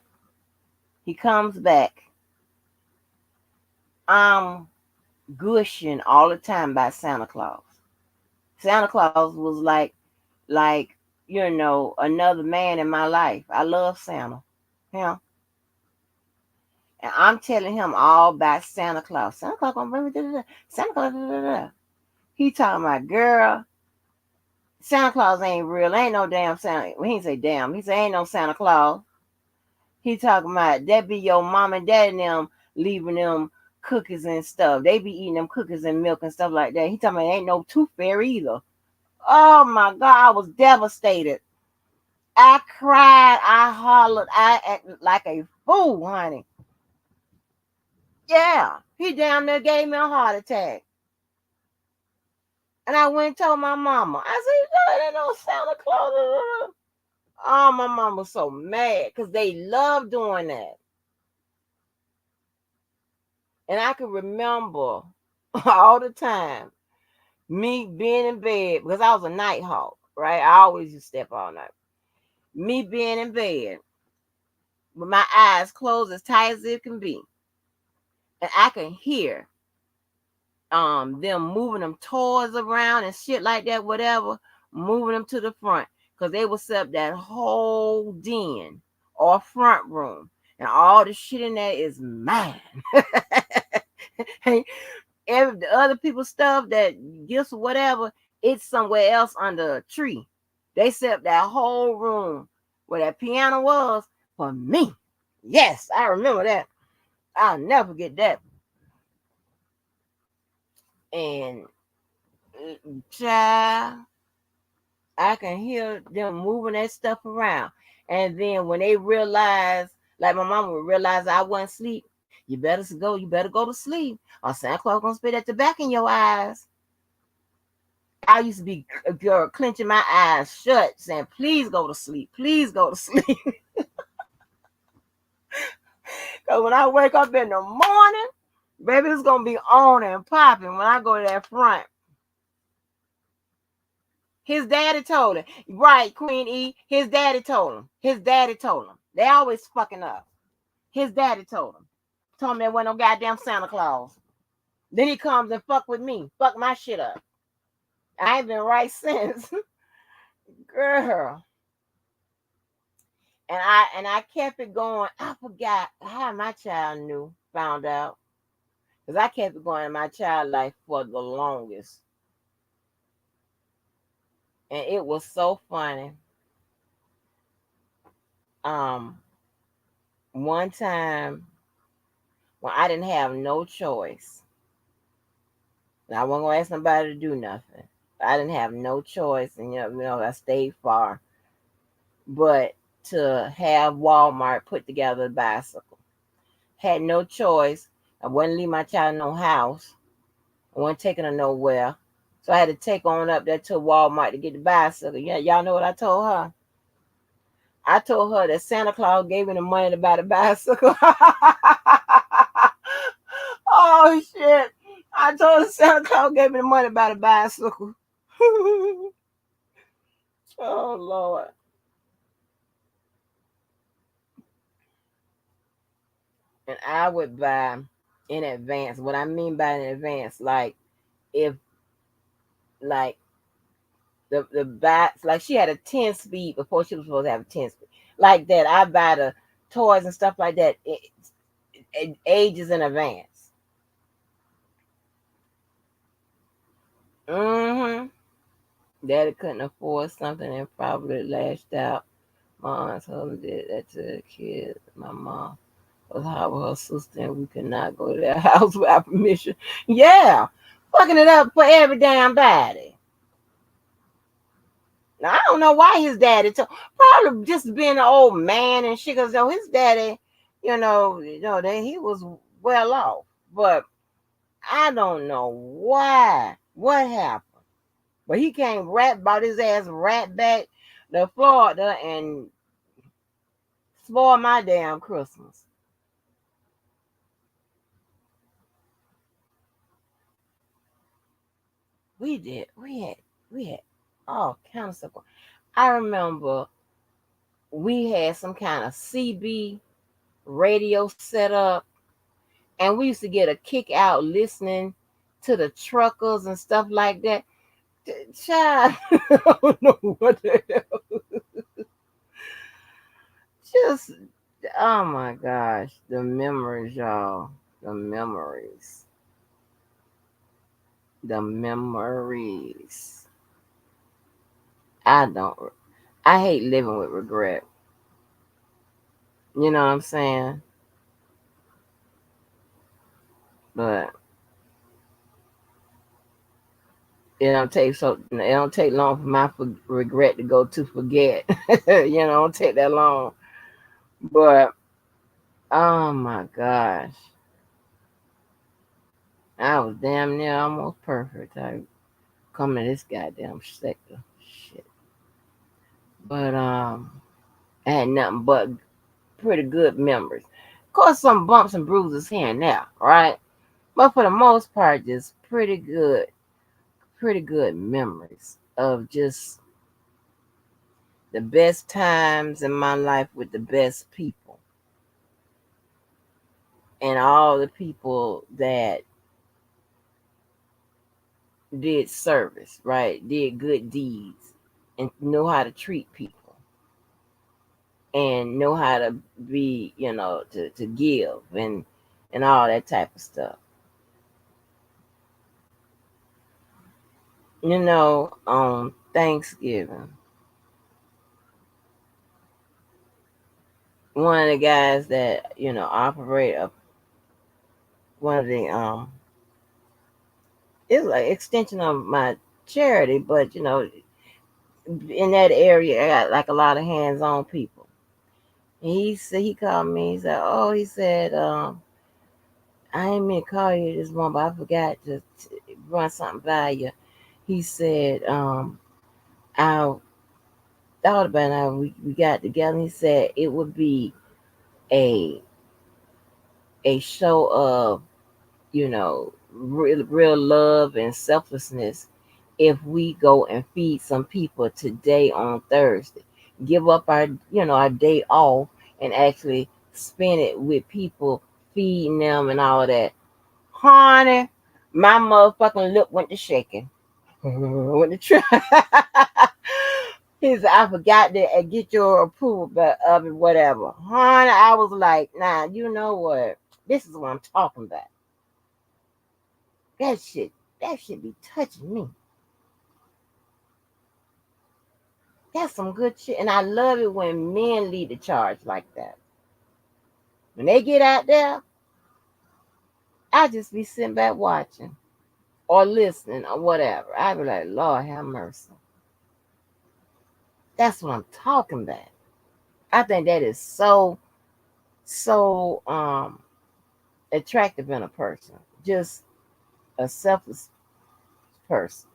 He comes back. I'm gushing all the time about Santa Claus. Santa Claus was like another man in my life. I love Santa. Him. And I'm telling him all about Santa Claus. Santa Claus gonna bring me Santa Claus. He talking about girl. Santa Claus ain't real. Ain't no damn Santa. Well, he didn't say damn. He said ain't no Santa Claus. He talking about that be your mom and dad and them leaving them cookies and stuff. They be eating them cookies and milk and stuff like that. He talking about ain't no tooth fairy either. Oh my God, I was devastated. I cried, I hollered, I acted like a fool, honey. Yeah, he damn near gave me a heart attack. And I went and told my mama. I said, no, there ain't no Santa Claus. Oh, my mama was so mad because they love doing that. And I can remember all the time me being in bed because I was a night hawk, right? I always used to step all night. Me being in bed with my eyes closed as tight as it can be. And I can hear them moving them toys around and shit like that, whatever, moving them to the front. Because they would set up that whole den or front room. And all the shit in there is mine. The other people's stuff that gifts or whatever, it's somewhere else under a tree. They set up that whole room where that piano was for me. Yes, I remember that. I'll never forget that. And child, I can hear them moving that stuff around. And then when they realize, like my mama would realize I wasn't asleep, you better go to sleep. Or Santa Claus gonna spit at the back in your eyes. I used to be girl clenching my eyes shut, saying, please go to sleep. Please go to sleep. Cause when I wake up in the morning, baby, it's gonna be on and popping when I go to that front. His daddy told him. Right, Queen E. His daddy told him. His daddy told him. They always fucking up. His daddy told him. Told him there wasn't no goddamn Santa Claus. Then he comes and fuck with me. Fuck my shit up. I ain't been right since. Girl. And I kept it going. I forgot how my child knew, found out. Because I kept it going in my child life for the longest. And it was so funny. Um, one time when I didn't have no choice. And I wasn't gonna ask nobody to do nothing. I didn't have no choice, and I stayed far. But to have Walmart put together a bicycle, had no choice. I wouldn't leave my child in no house. I wasn't taking her nowhere. So I had to take on up there to Walmart to get the bicycle. Yeah, y'all know what I told her? I told her that Santa Claus gave me the money to buy the bicycle. Oh shit. I told her Santa Claus gave me the money to buy the bicycle. Oh Lord. And I would buy in advance. What I mean by in advance, like if like the bats, like she had a 10 speed before she was supposed to have a 10 speed. Like that. I buy the toys and stuff like that ages in advance. Mm-hmm. Daddy couldn't afford something and probably lashed out. My aunt's husband did that to the kids. My mom was hot with her sister and we could not go to their house without permission. Yeah. Fucking it up for every damn body. Now, I don't know why his daddy told. Probably just being an old man and shit. Cause his daddy, that he was well off. But I don't know why. What happened? But he came bought his ass right back to Florida and spoiled my damn Christmas. We did. We had all kinds of stuff. I remember we had some kind of CB radio set up, and we used to get a kick out listening to the truckers and stuff like that. Child, I don't know what the hell. Just, oh my gosh, the memories, y'all. The memories. The memories. I don't, I hate living with regret. You know what I'm saying? But it don't take long for my regret to go to forget. Don't take that long. But oh my gosh, I was damn near almost perfect. I come to this goddamn sector, shit. But I had nothing but pretty good memories. Of course, some bumps and bruises here and there, right? But for the most part, just pretty good memories of just the best times in my life with the best people and all the people that did service, right? Did good deeds and know how to treat people and know how to be, to give and all that type of stuff. On Thanksgiving, one of the guys that, operate one of the it's like extension of my charity, but in that area I got like a lot of hands on people. And he said he called me, he said, oh, he said, I ain't mean to call you this morning, but I forgot to run something by you. He said, I thought about it, we got together. He said it would be a show of, real love and selflessness if we go and feed some people today on Thursday, give up our day off and actually spend it with people, feeding them and all of that. Honey, my motherfucking lip went to shaking. Went to try. He said, I forgot to get your approval of it, whatever. Honey, I was like, nah, you know what? This is what I'm talking about. That shit, that should be touching me. That's some good shit. And I love it when men lead the charge like that. When they get out there, I just be sitting back watching or listening or whatever. I be like, Lord have mercy. That's what I'm talking about. I think that is so attractive in a person. Just a selfless person.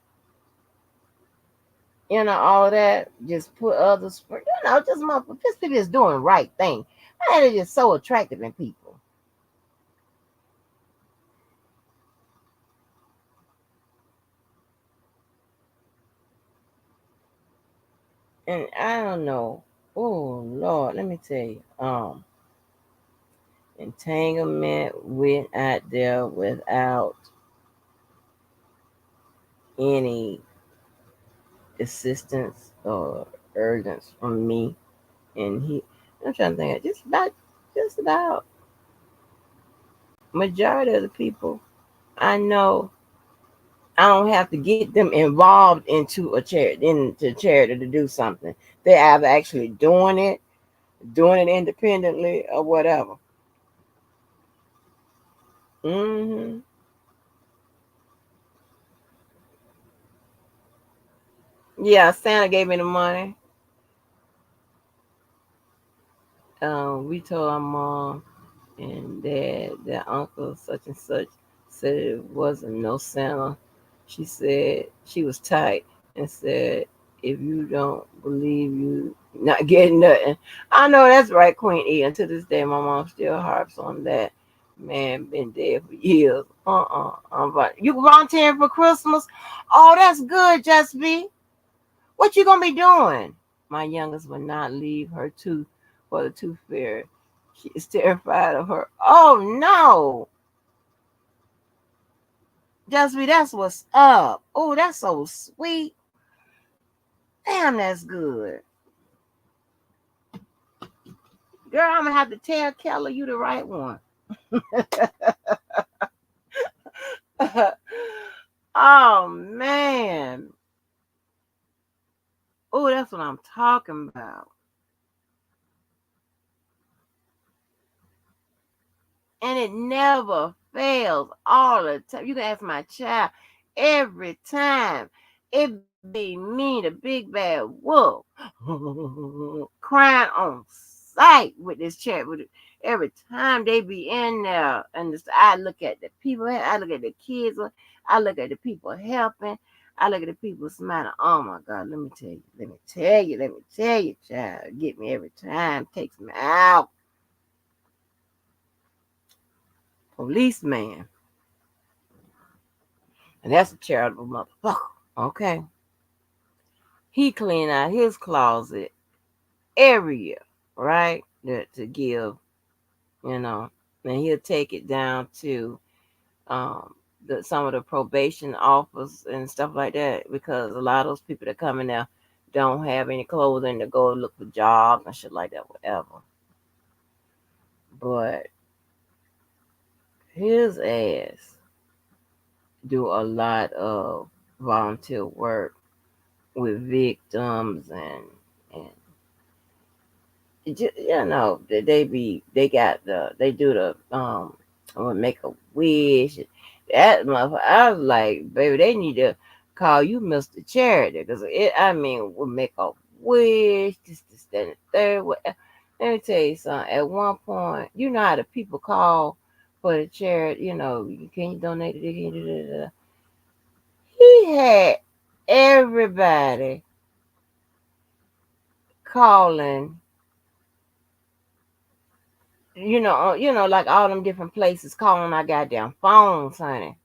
All that. Just put others for just people just doing the right thing. Man, it's just so attractive in people. And I don't know. Oh Lord, let me tell you. Entanglement went out there without any assistance or urgence from me. And I'm trying to think, just about majority of the people I know, I don't have to get them involved into charity to do something. They're either actually doing it independently or whatever. Hmm. Yeah, Santa gave me the money. We told our mom and dad that uncle such and such said it wasn't no Santa. She said she was tight and said, if you don't believe you not getting nothing. I know that's right, Queen E. And to this day, my mom still harps on that. Man, been dead for years. You volunteering for Christmas? Oh, that's good, Just B. What you gonna be doing? My youngest will not leave her tooth for the tooth fairy. She is terrified of her. Oh no, Just be that's what's up. Oh, that's so sweet. Damn, that's good. Girl, I'm gonna have to tell Kelly you the right one. Oh man. Oh, that's what I'm talking about. And it never fails all the time. You can ask my child every time. It be me, the big bad wolf, crying on sight with this chat. Every time they be in there, and I look at the people, I look at the kids, I look at the people helping, I look at the people smiling. Oh my God, let me tell you, child, get me every time, takes me out. Policeman. And that's a charitable motherfucker. Okay. He clean out his closet every year, right? To give, you know, and he'll take it down to um some of the probation office and stuff like that because a lot of those people that come in there don't have any clothing to go look for jobs and shit like that, whatever. But his ass do a lot of volunteer work with victims and they do the make a wish. That motherfucker, I was like, baby, they need to call you Mr. Charity because we'll make a wish, this, that, and the third. Let me tell you something. At one point, you know how the people call for the charity. Can you donate to this? He had everybody calling, like all them different places calling our goddamn phones, honey.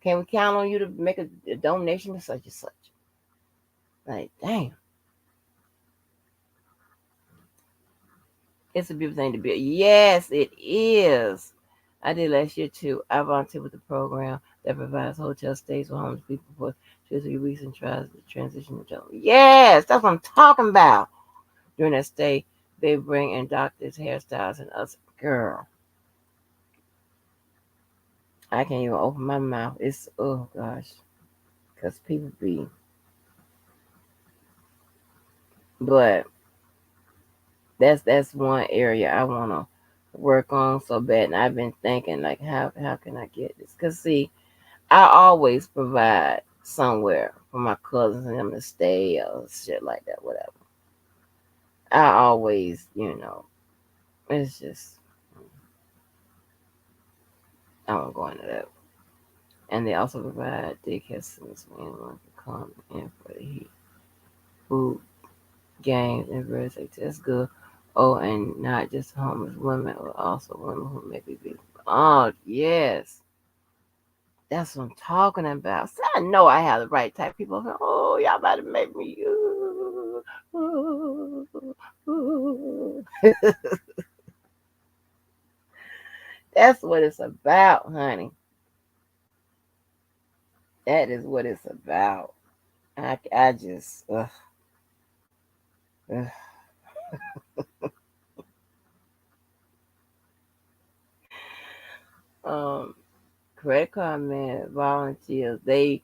Can we count on you to make a donation to such and such? Like, damn, it's a beautiful thing to be. Yes, it is. I did last year too. I volunteered with the program that provides hotel stays for homeless people for 2 or 3 weeks and tries to transition to job. Yes, that's what I'm talking about. During that stay, they bring in doctors, hairstyles, and us. Girl, I can't even open my mouth. It's oh gosh, because people be. But that's one area I wanna work on so bad, and I've been thinking like, how can I get this? Cause see, I always provide somewhere for my cousins and them to stay or shit like that, whatever. I always, it's just I won't go into that. And they also provide daycare centers when anyone can come in for the heat, food, games, and various activities. That's good. Oh, and not just homeless women, but also women who may be victims. Oh, yes. That's what I'm talking about. So I know I have the right type of people. Oh, y'all about to make me. That's what it's about, honey. That is what it's about. I just, ugh. Um, credit card man volunteers. They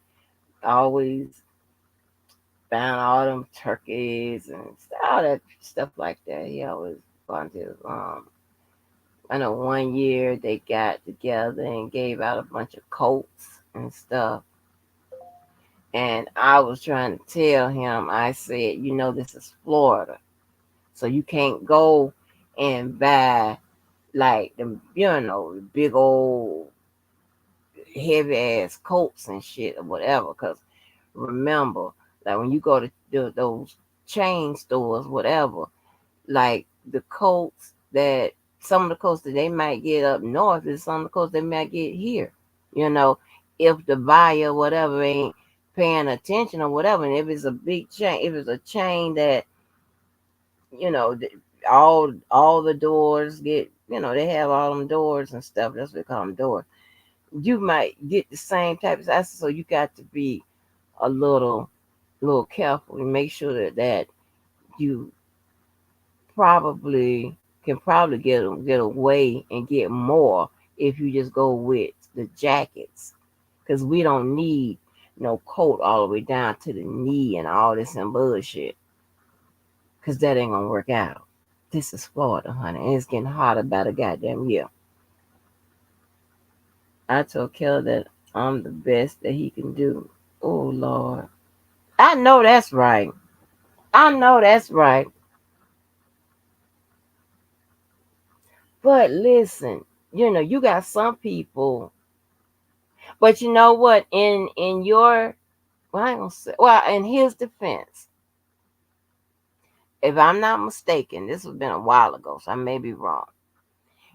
always found all them turkeys and all that stuff like that. He always volunteers. I know one year they got together and gave out a bunch of coats and stuff. And I was trying to tell him, I said, this is Florida. So you can't go and buy like the big old heavy ass coats and shit or whatever. Cause remember, like when you go to those chain stores, whatever, like the coats that some of the coats that they might get up north is some of the coats they might get here. You know, if the buyer whatever ain't paying attention or whatever, and if it's a big chain, if it's a chain that you know th- all the doors get, they have all them doors and stuff. That's what they call them doors. You might get the same type of size, so you got to be a little careful and make sure that you probably get away and get more if you just go with the jackets, because we don't need no coat all the way down to the knee and all this and bullshit, because that ain't gonna work out. This is Florida, honey, and it's getting hotter by the goddamn year. I told Keller that I'm the best that he can do. Oh Lord, I know that's right. I know that's right. But listen, you got some people. But you know what? In your well, I ain't gonna say, well, in his defense, if I'm not mistaken, this has been a while ago, so I may be wrong.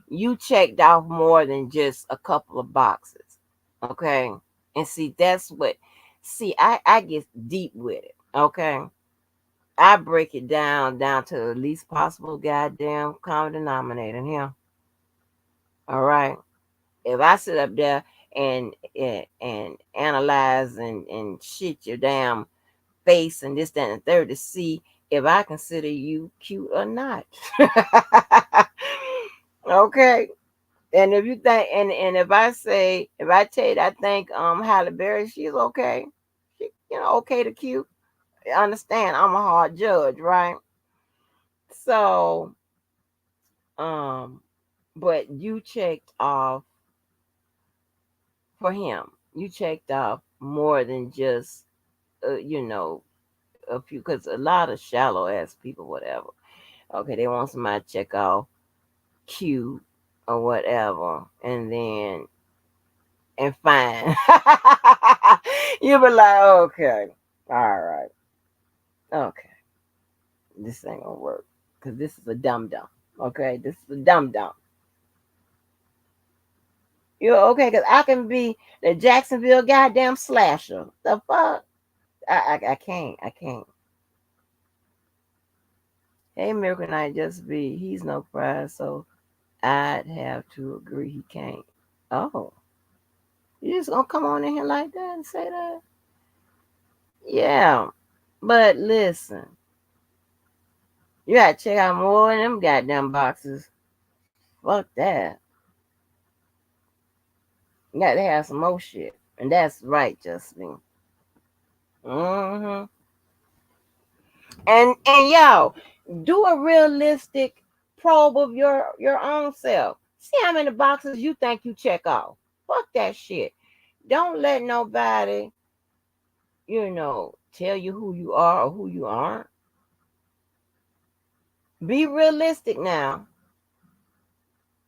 You checked off more than just a couple of boxes, okay? And see, that's what. See, I get deep with it, okay? I break it down to the least possible goddamn common denominator here. All right. If I sit up there and analyze and shit your damn face and this, that, and the third to see if I consider you cute or not. Okay. And if you think and if I tell you that I think Halle Berry, she's okay. She, okay to cute. Understand I'm a hard judge, right? So um but you checked off for him. You checked off more than just a few, because a lot of shallow ass people, whatever. Okay, they want somebody to check off cute or whatever, and then and fine. You be like, okay, all right, okay, this ain't gonna work because this is a dum dum. Okay, this is a dum dum. You're okay, because I can be the Jacksonville goddamn slasher. The fuck? I can't. I can't. Hey, Miracle Night just be, he's no prize, so I'd have to agree he can't. Oh, you just gonna come on in here like that and say that? Yeah. But listen, you gotta check out more of them goddamn boxes. Fuck that. You gotta have some more shit. And that's right, Justine. Mm-hmm. And yo, do a realistic probe of your own self. See how many boxes you think you check off. Fuck that shit. Don't let nobody, tell you who you are or who you aren't. Be realistic now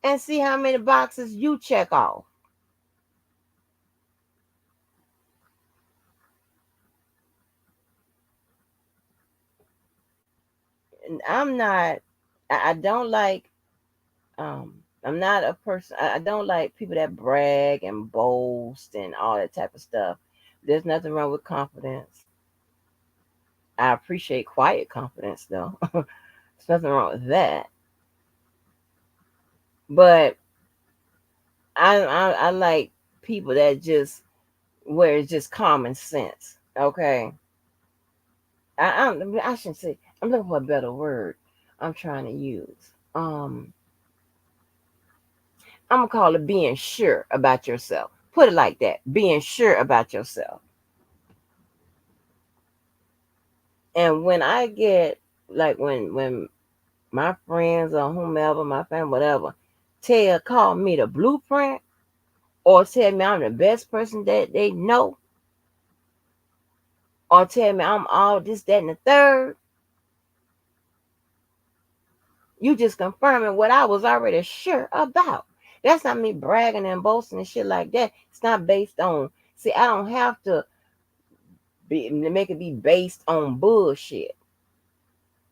and see how many boxes you check off. And I don't like I'm not a person. I don't like people that brag and boast and all that type of stuff. There's nothing wrong with confidence. I appreciate quiet confidence though. There's nothing wrong with that. But I like people that just where it's just common sense. Okay, I shouldn't say. I'm looking for a better word. I'm trying to use. I'm gonna call it being sure about yourself. Put it like that. Being sure about yourself. And when I get like when my friends or whomever, my family, whatever, call me the blueprint or tell me I'm the best person that they know or tell me I'm all this, that, and the third, you just confirming what I was already sure about. That's not me bragging and boasting and shit like that. It's not based on, see, I don't have to make it be based on bullshit.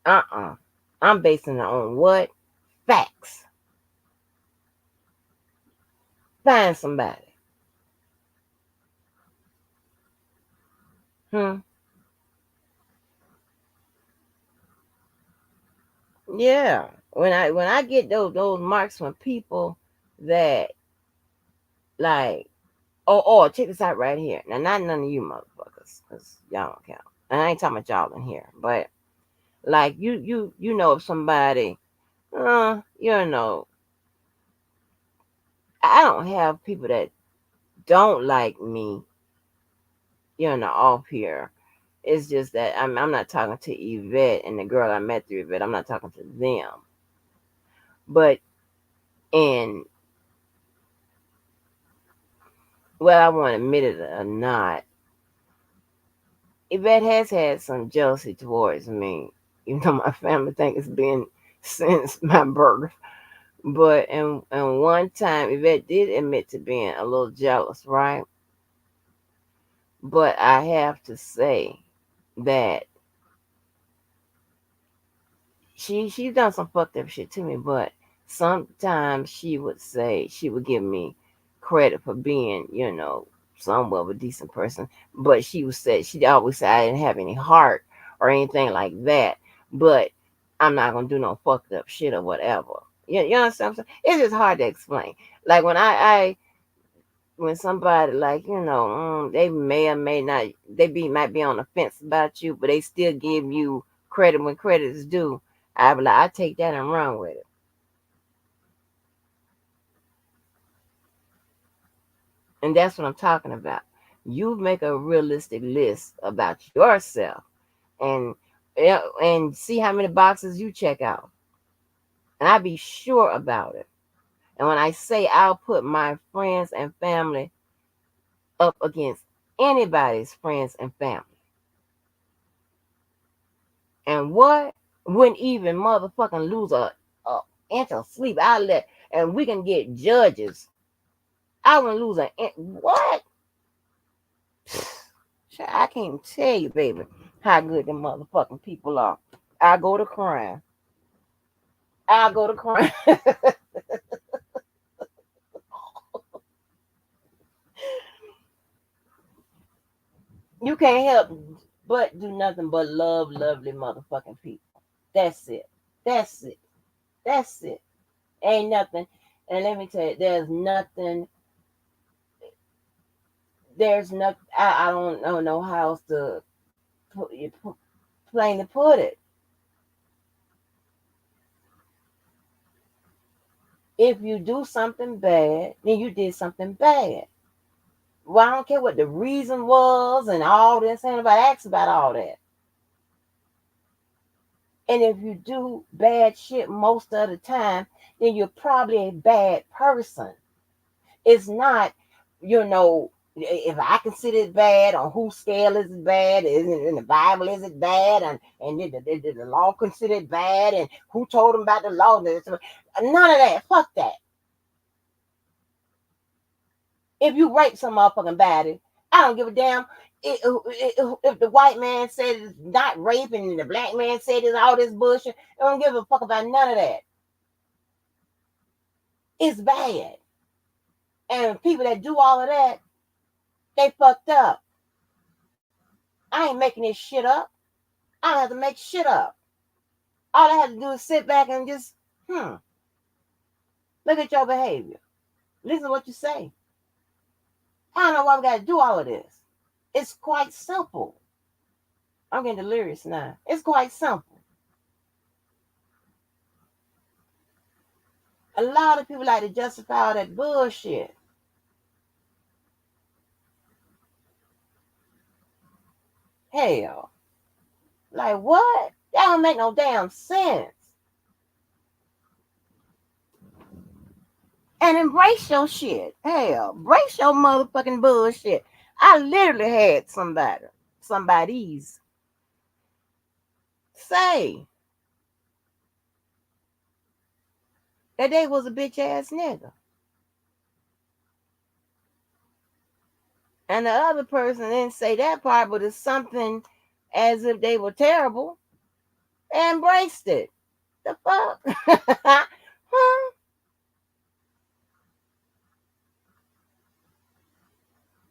I'm basing it on what? Facts. Find somebody. Hmm. Yeah. When I get those marks from people that like, oh, check this out right here. Now, not none of you motherfuckers, cause y'all don't count. And I ain't talking about y'all in here, but like you know if somebody, you know, I don't have people that don't like me, off here. It's just that I'm not talking to Yvette and the girl I met through Yvette. I'm not talking to them, but and well, I want to admit it or not, Yvette has had some jealousy towards me, even though my family think it's been since my birth. But and one time Yvette did admit to being a little jealous, right? But I have to say that she's done some fucked up shit to me, but sometimes she would give me credit for being, somewhat of a decent person. But she always said I didn't have any heart or anything like that. But I'm not gonna do no fucked up shit or whatever. You understand what I'm saying? It's just hard to explain. Like when somebody like they may or may not might be on the fence about you, but they still give you credit when credit is due. I be like, I take that and run with it. And that's what I'm talking about. You make a realistic list about yourself and and see how many boxes you check out. And I be sure about it. And when I say I'll put my friends and family up against anybody's friends and family. And what? Wouldn't even motherfucking lose a inch of sleep. And we can get judges. I wouldn't lose an inch. What? I can't tell you, baby, how good them motherfucking people are. I go to crying. I go to crying. You can't help but do nothing but love lovely motherfucking people. That's it. That's it. That's it. Ain't nothing. And let me tell you, there's nothing. There's nothing. I don't know how else to plain to put it. If you do something bad, then you did something bad. Well, I don't care what the reason was and all this. Ain't nobody asks about all that. And if you do bad shit most of the time, then you're probably a bad person. It's not, if I consider it bad, on whose scale is it bad? Is it in the Bible? Is it bad? And did the law consider it bad? And who told them about the law? None of that. Fuck that. If you rape some motherfucking body, I don't give a damn if the white man said it's not raping and the black man said it's all this bullshit. I don't give a fuck about none of that. It's bad. And people that do all of that, they fucked up. I ain't making this shit up. I don't have to make shit up. All I have to do is sit back and just, look at your behavior. Listen to what you say. I don't know why we got to do all of this. It's quite simple. I'm getting delirious now. It's quite simple. A lot of people like to justify all that bullshit. Hell. Like what? That don't make no damn sense. And embrace your shit. Hell, embrace your motherfucking bullshit. I literally had somebody's say that they was a bitch ass nigga. And the other person didn't say that part, but it's something as if they were terrible. They embraced it. The fuck? Huh?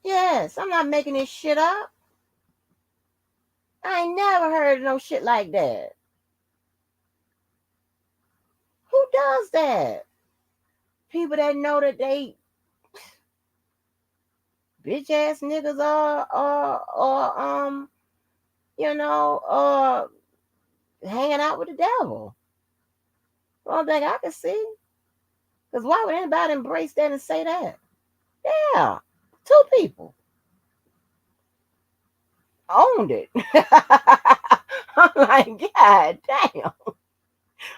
Yes, I'm not making this shit up. I ain't never heard of no shit like that. Who does that? People that know that they bitch ass niggas are hanging out with the devil. Well, think I can see. Because why would anybody embrace that and say that? Yeah, two people owned it. I'm like, God damn.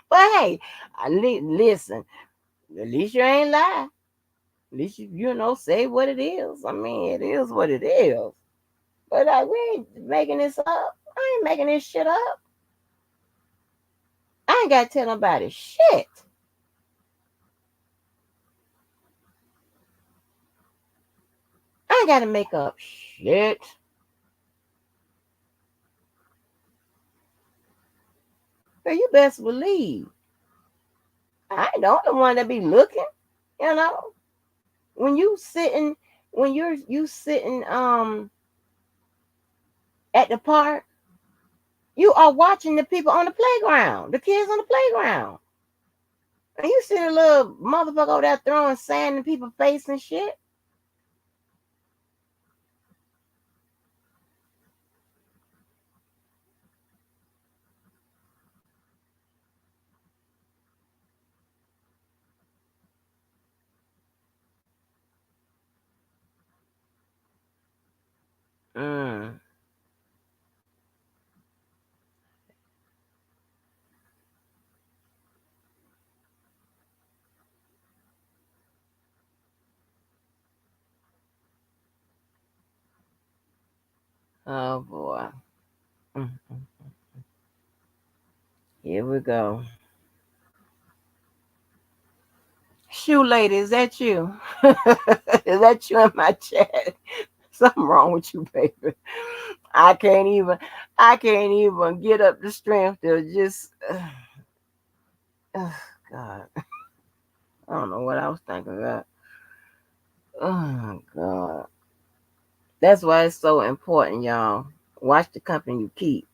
But hey, listen, at least you ain't lie. At least you say what it is. I mean, it is what it is. But like, we ain't making this up. I ain't making this shit up. I ain't got to tell nobody shit. I ain't got to make up shit. So you best believe I ain't the only one that be looking. You know, when you sitting, when you sitting at the park, you are watching the people on the playground, the kids on the playground, and you see a little motherfucker over there throwing sand in people's face and shit. Mm. Oh boy. Mm. Here we go. Shoe lady, is that you? Is that you in my chat? Something wrong with you, baby. I can't even I can't even get up the strength to just God. I don't know what I was thinking about. Oh God. That's why it's so important, y'all. Watch the company you keep.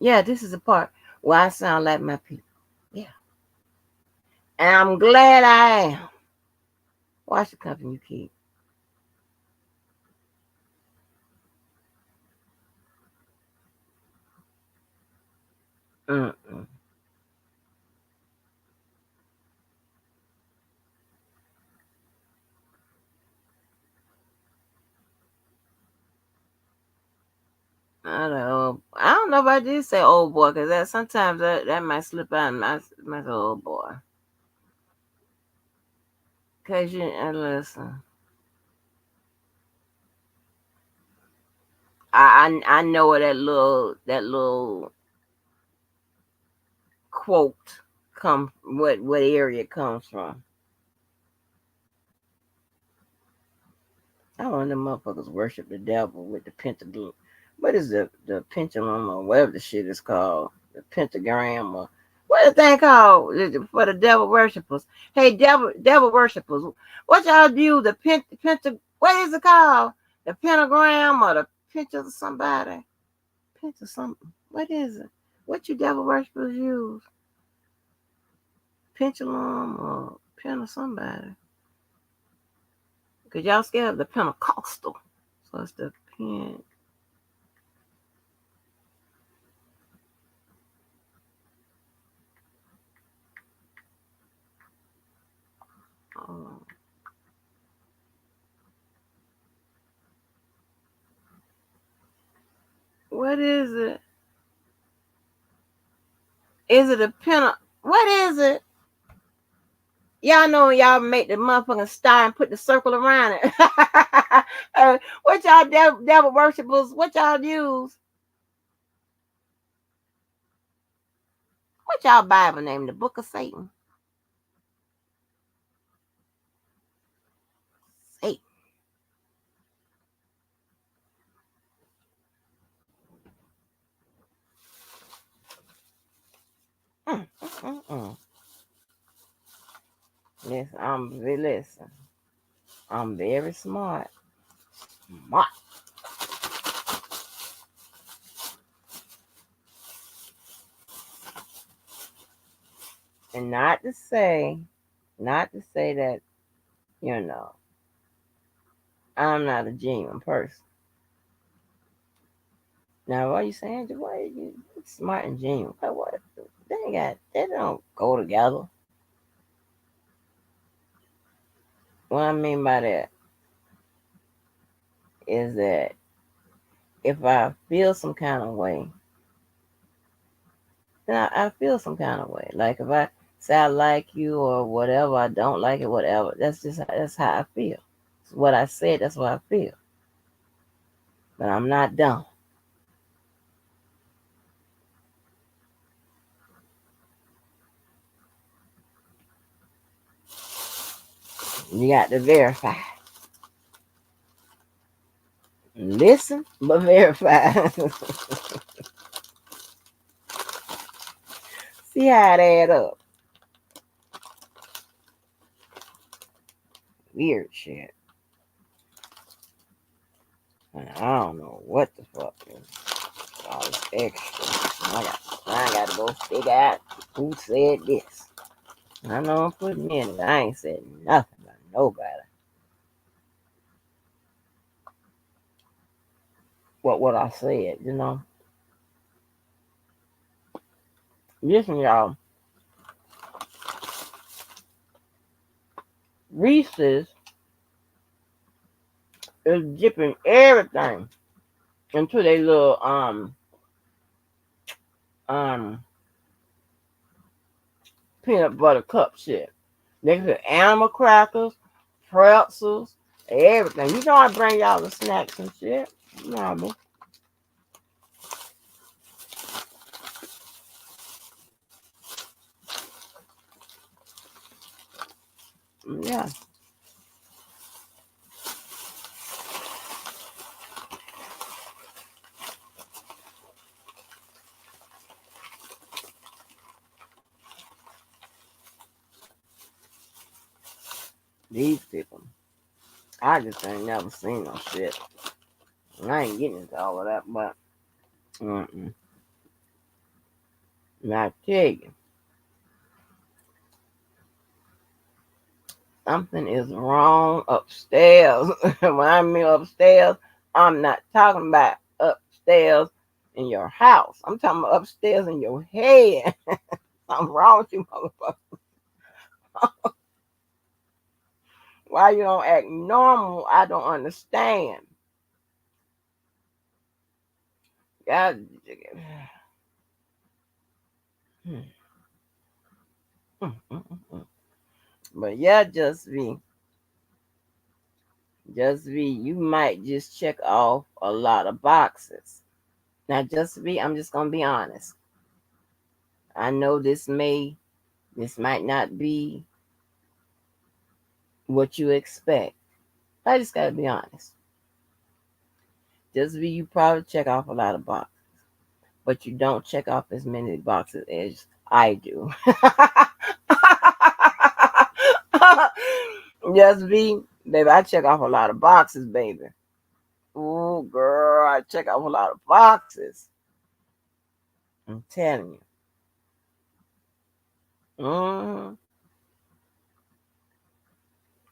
Yeah, this is the part where I sound like my people. Yeah. And I'm glad I am. Watch the company you keep. Mm-mm. I don't know if I did say old boy, because that sometimes that might slip out and my say old boy. Cause you listen, I know where that little quote come what area it comes from. I want them motherfuckers worship the devil with the pentagram. What is the pendulum or whatever the shit is called? The pentagram or what the thing called for the devil worshippers? Hey, devil worshippers, what y'all do? The what is it called? The pentagram or the pinch of somebody? Pinch of something. What is it? What you devil worshippers use? Pendulum or pin of somebody? Cause y'all scared of the Pentecostal, so it's the pin. Oh, what is it? Is it a pen? What is it? Y'all know y'all make the motherfucking star and put the circle around it. What y'all devil worshippers? What y'all use? What y'all Bible name? The Book of Satan. Satan. Mm. Listen. I'm very smart. Smart. And not to say that you know I'm not a genuine person. Now, what are you saying? Why are you smart and genuine? What? They don't go together. What I mean by that is that if I feel some kind of way, then I feel some kind of way. Like if I say I like you or whatever, I don't like it, whatever. That's how I feel. It's what I said. That's what I feel. But I'm not dumb. You got to verify. Listen, but verify. See how it add up. Weird shit. And I don't know what the fuck is all this extra. I got to go figure out who said this. I know I'm putting in it. I ain't said nothing about nobody. What I said. Listen, y'all. Reese's is dipping everything into their little um peanut butter cup shit. They put animal crackers, pretzels, everything. You know I bring y'all the snacks and shit. Normal. Yeah. These people. I just ain't never seen no shit. I ain't getting into all of that, but mm-mm. And I tell you, something is wrong upstairs. When I mean upstairs, I'm not talking about upstairs in your house. I'm talking about upstairs in your head. Something wrong with you, motherfucker. Why you don't act normal? I don't understand. God, but yeah, just be, you might just check off a lot of boxes. Now, just be, I'm just gonna be honest. I know this might not be what you expect. I just gotta be honest. Just be, you probably check off a lot of boxes, but you don't check off as many boxes as I do. Just be, baby, I check off a lot of boxes, baby. Ooh, girl, I check off a lot of boxes. I'm telling you. Mm-hmm.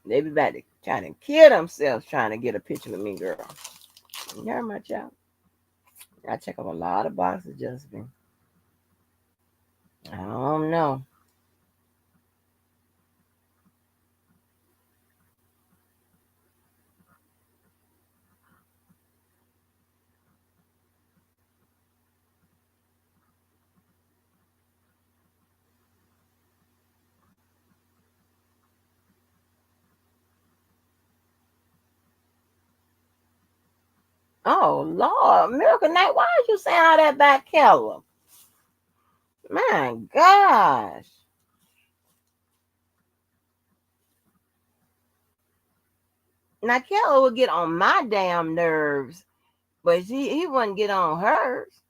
They be about to try to kill themselves trying to get a picture with me, girl. You heard my child? I check off a lot of boxes, Josephine. I don't know. Oh, Lord. Miracle Night, why are you saying all that about Keller? My gosh. Now, Keller would get on my damn nerves, but he wouldn't get on hers.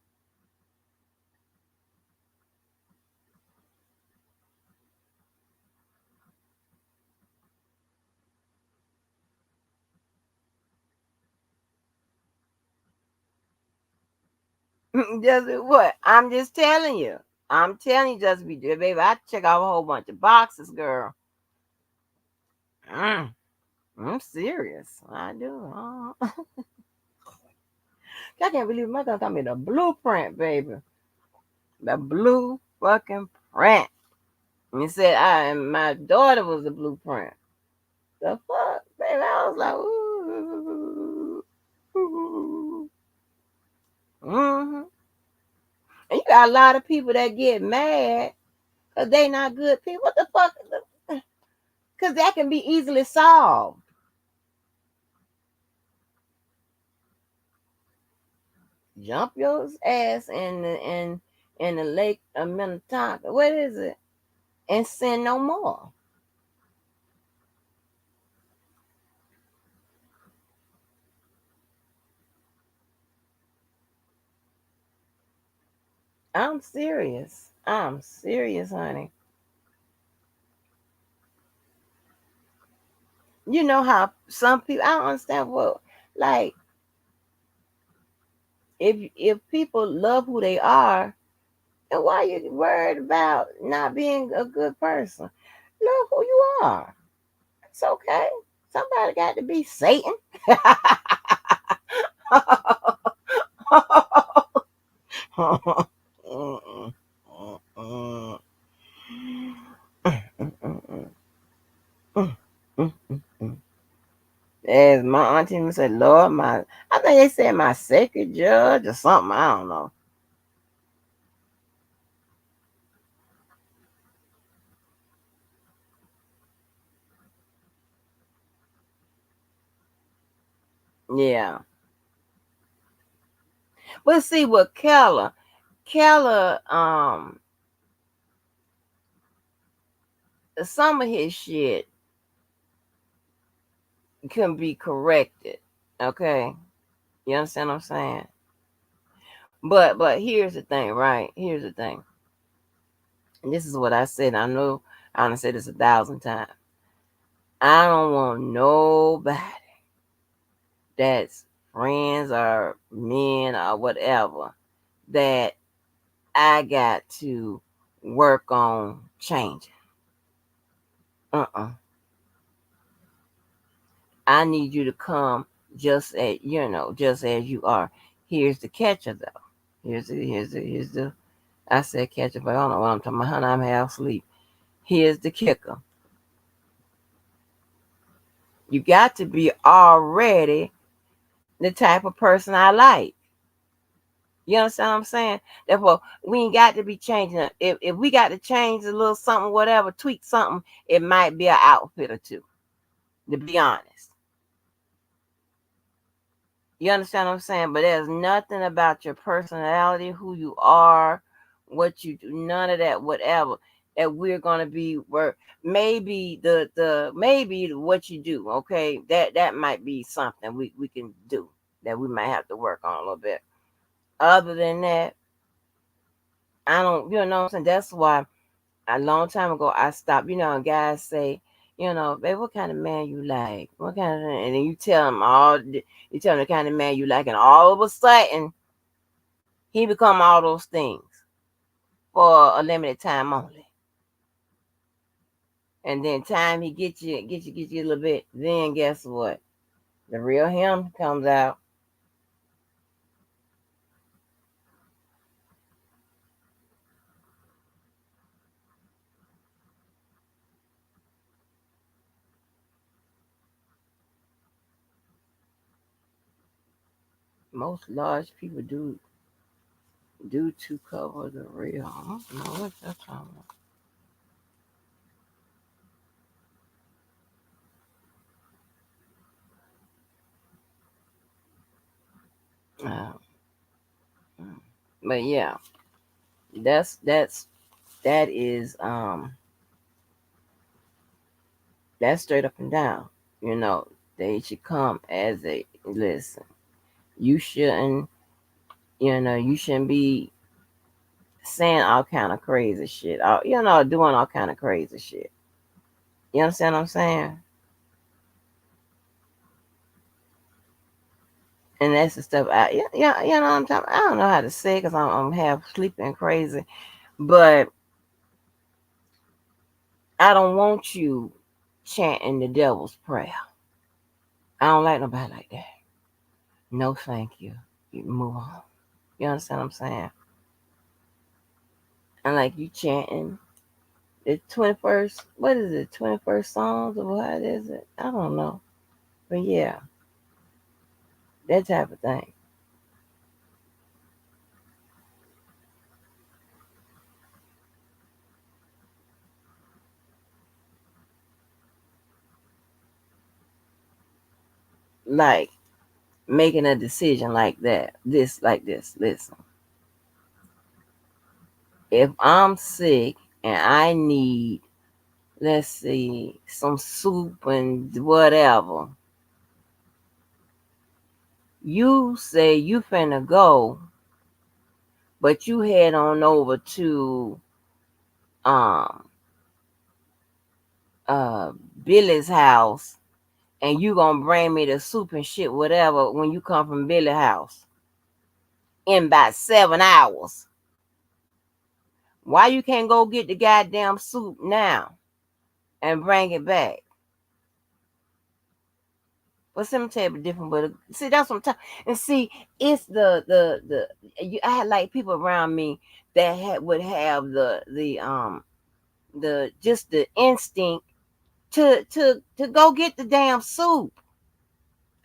Just what? I'm just telling you. I'm telling you, just be good, baby. I check off a whole bunch of boxes, girl. Mm, I'm serious. I do. I can't believe my God got me the blueprint, baby. The blue fucking print. And he said, and my daughter was the blueprint. The fuck, baby? I was like, ooh. Ooh. Mm-hmm. And you got a lot of people that get mad because they not good people. What the fuck? Because that can be easily solved. Jump your ass in the lake of Minnetonka. What is it? And sin no more. I'm serious. I'm serious, honey. You know how some people, I don't understand what, like, if people love who they are, then why are you worried about not being a good person? Love who you are. It's okay. Somebody got to be Satan. As my auntie even said, Lord, I think they said my sacred judge or something. I don't know. Yeah. But see, with Keller, some of his shit can be corrected. Okay. You understand what I'm saying? But here's the thing, right? Here's the thing. And this is what I said. I know I done said this 1,000 times. I don't want nobody. that's friends or men or whatever, that I got to work on changing. Uh-uh. I need you to come just as you are. Here's the catcher though. Here's the I said catcher, but I don't know what I'm talking about. Honey, I'm half asleep. Here's the kicker. You got to be already the type of person I like. You understand what I'm saying? Therefore, we ain't got to be changing it. If we got to change a little something, whatever, tweak something, it might be an outfit or two, to be honest. You understand what I'm saying? But there's nothing about your personality, who you are, what you do, none of that, whatever, that we're gonna be where maybe the maybe what you do, okay, that might be something we can do that we might have to work on a little bit. Other than that, I don't, you know what I'm saying? That's why a long time ago I stopped, and guys say, babe, what kind of man you like? What kind of, and then you tell them the kind of man you like, and all of a sudden he become all those things for a limited time only. And then time he get you a little bit, then guess what? The real him comes out. Most large people do to cover the real. I don't know what that's talking about. Mm. But yeah, that is that's straight up and down. You know, they should come as a listen. You shouldn't, you shouldn't be saying all kind of crazy shit. Doing all kind of crazy shit. You understand what I'm saying? And that's the stuff you know what I'm talking. I don't know how to say because I'm half sleeping crazy, but I don't want you chanting the devil's prayer. I don't like nobody like that. No, thank you. You move on. You understand what I'm saying? And like you chanting the 21st, what is it, 21st Psalms or what is it? I don't know. But yeah, that type of thing. Like making a decision like that. Like this. Listen, if I'm sick and I need, let's see, some soup and whatever, you say you finna go, but you head on over to um uh Billy's house and you gonna bring me the soup and shit, whatever, when you come from Billy's house in about 7 hours. Why you can't go get the goddamn soup now and bring it back? But some table different, but see that's what I'm talking. And see, it's I had like people around me that would have the just the instinct to go get the damn soup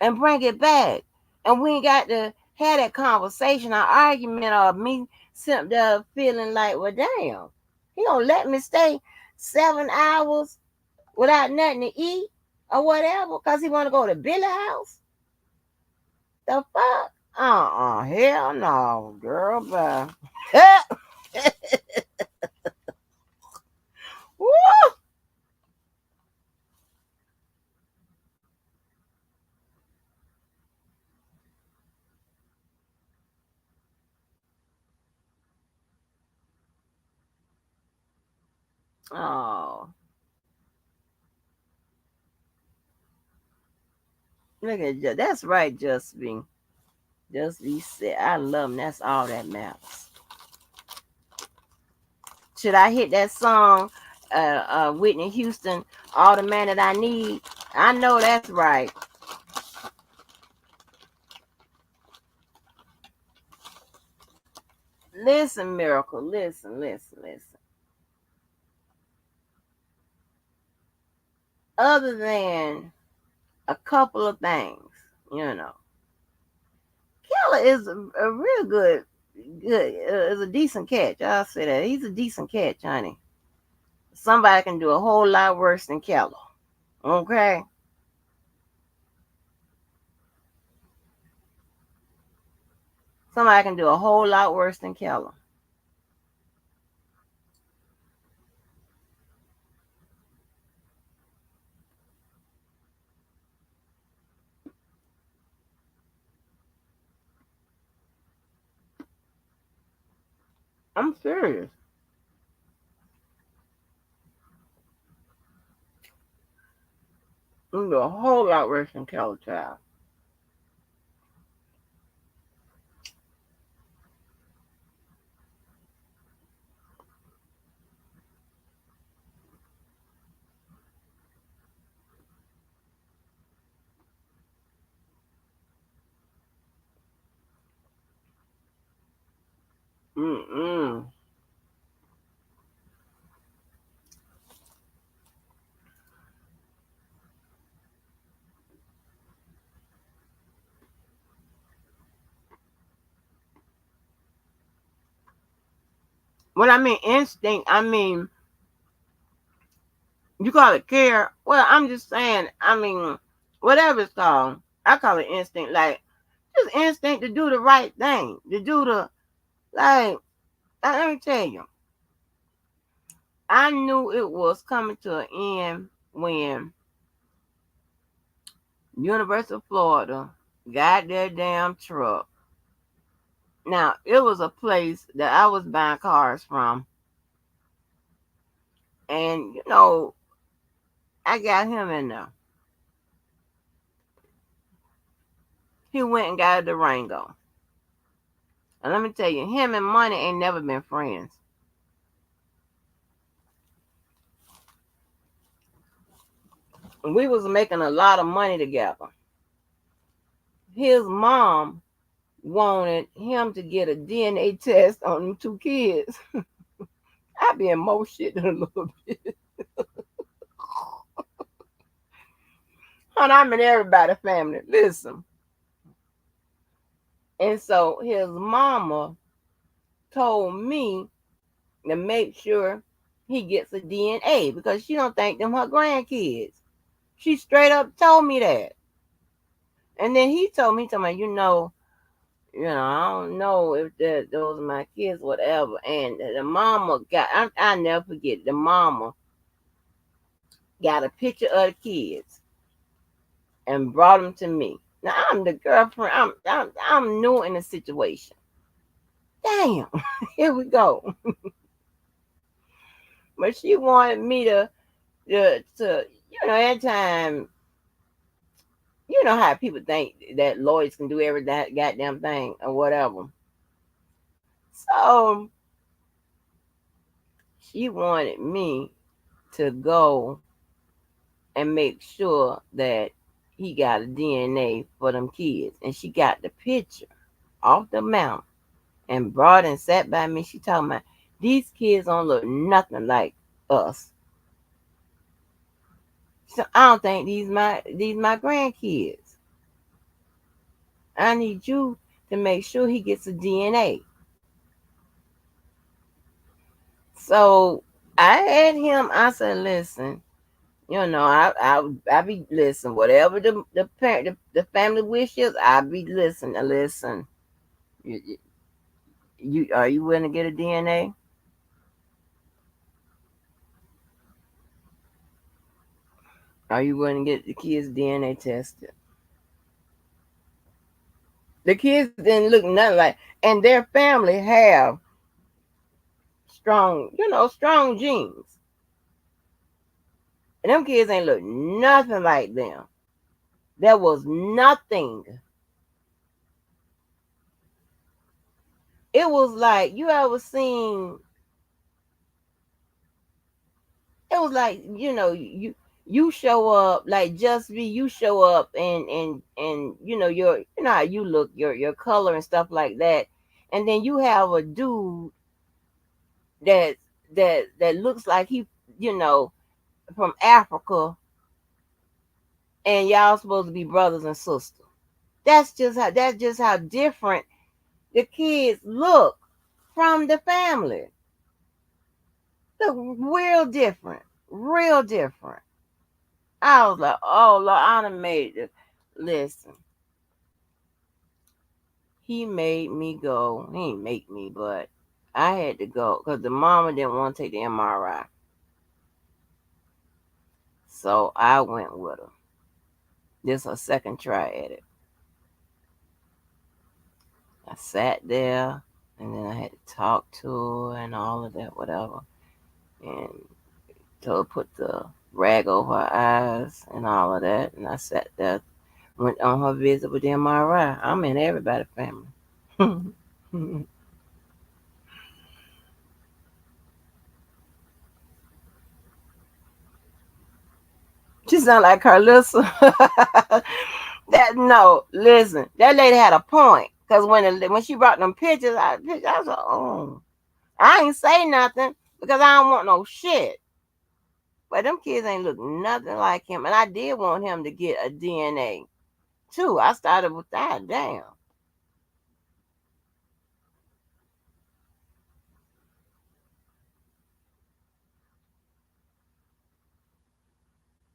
and bring it back, and we ain't got to have that conversation or argument or me sitting there feeling like, well, damn, he gonna let me stay 7 hours without nothing to eat or whatever because he want to go to Billy house. The fuck? Hell no, girl, bye. Woo! Oh, Look at that's right, just be said. I love them. That's all that matters. Should I hit that song, Whitney Houston, "All the Man That I Need"? I know that's right. Listen, Miracle. Listen, listen, listen. Other than a couple of things, you know, Keller is a real is a decent catch. I'll say that he's a decent catch, honey. Somebody can do a whole lot worse than Keller. Okay, somebody can do a whole lot worse than Keller. I'm serious. You can do a whole lot worse than Keller, child. Mm-mm. When I mean instinct, I mean you call it care. Well, I'm just saying. I mean, whatever it's called, I call it instinct. Like just instinct to do the right thing, to do the like. Let me tell you, I knew it was coming to an end when University of Florida got their damn truck. Now it was a place that I was buying cars from, and I got him in there. He went and got a Durango. And let me tell you, him and money ain't never been friends. We was making a lot of money together. His mom wanted him to get a DNA test on them two kids. I be in more shit than a little bit. And I'm in everybody's family. Listen. And so his mama told me to make sure he gets a DNA because she don't think them her grandkids. She straight up told me that. And then he told me, I don't know if those are my kids, whatever. And the mama I never forget, the mama got a picture of the kids and brought them to me. Now I'm the girlfriend. I'm new in the situation. Damn, here we go. But she wanted me at time, you know how people think that lawyers can do every that goddamn thing or whatever. So she wanted me to go and make sure that he got a DNA for them kids. And she got the picture off the mount and brought and sat by me. She talking about these kids don't look nothing like us. So I don't think these my grandkids. I need you to make sure he gets a DNA. So I had him. I said, listen, I be listen. Whatever the parent the family wishes, I be listen. Listen, you are you willing to get a DNA? Are you willing to get the kids DNA tested? The kids didn't look nothing like, and their family have strong genes, and them kids ain't look nothing like them. There was nothing. It was like you ever seen. It was like you show up like just be you show up and you know how you look your color and stuff like that, and then you have a dude that that looks like he you know from Africa, and y'all supposed to be brothers and sisters. That's just how different the kids look from the family. Look real different, real different. I was like, oh Lord, I done made it. Listen, he made me go. He ain't make me, but I had to go because the mama didn't want to take the MRI. So I went with her. This her second try at it. I sat there and then I had to talk to her and all of that, whatever. And told her put the rag over her eyes and all of that. And I sat there, went on her visit with the MRI. I'm in everybody's family. She sound like Carlissa. That no, listen, that lady had a point. Cause when she brought them pictures, I was like, oh, I ain't say nothing because I don't want no shit. But them kids ain't look nothing like him, and I did want him to get a DNA too. I started with that. Damn.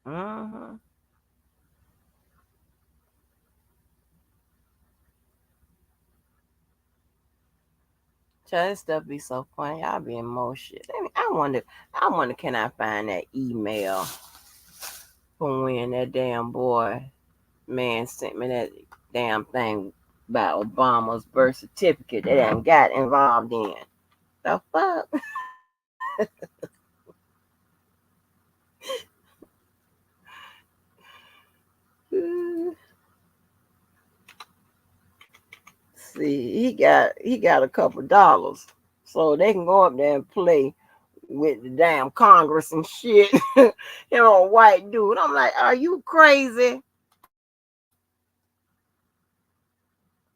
Mm-hmm. Child, this stuff be so funny. Y'all be in more shit. I wonder, can I find that email from when that damn boy man sent me that damn thing about Obama's birth certificate that I got involved in. The fuck? See, he got a couple dollars, so they can go up there and play with the damn Congress and shit. White dude. I'm like, are you crazy?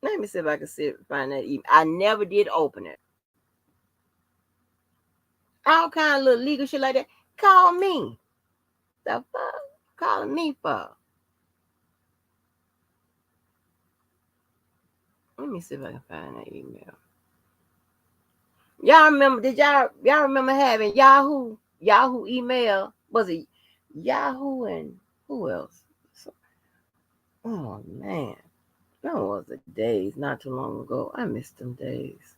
Let me see if I can find that email. I never did open it. All kind of little legal shit like that. Call me. The fuck? Calling me for? Let me see if I can find that email. Y'all remember? Did y'all remember having Yahoo email? Was it Yahoo and who else? So, oh man, that was the days not too long ago. I missed them days.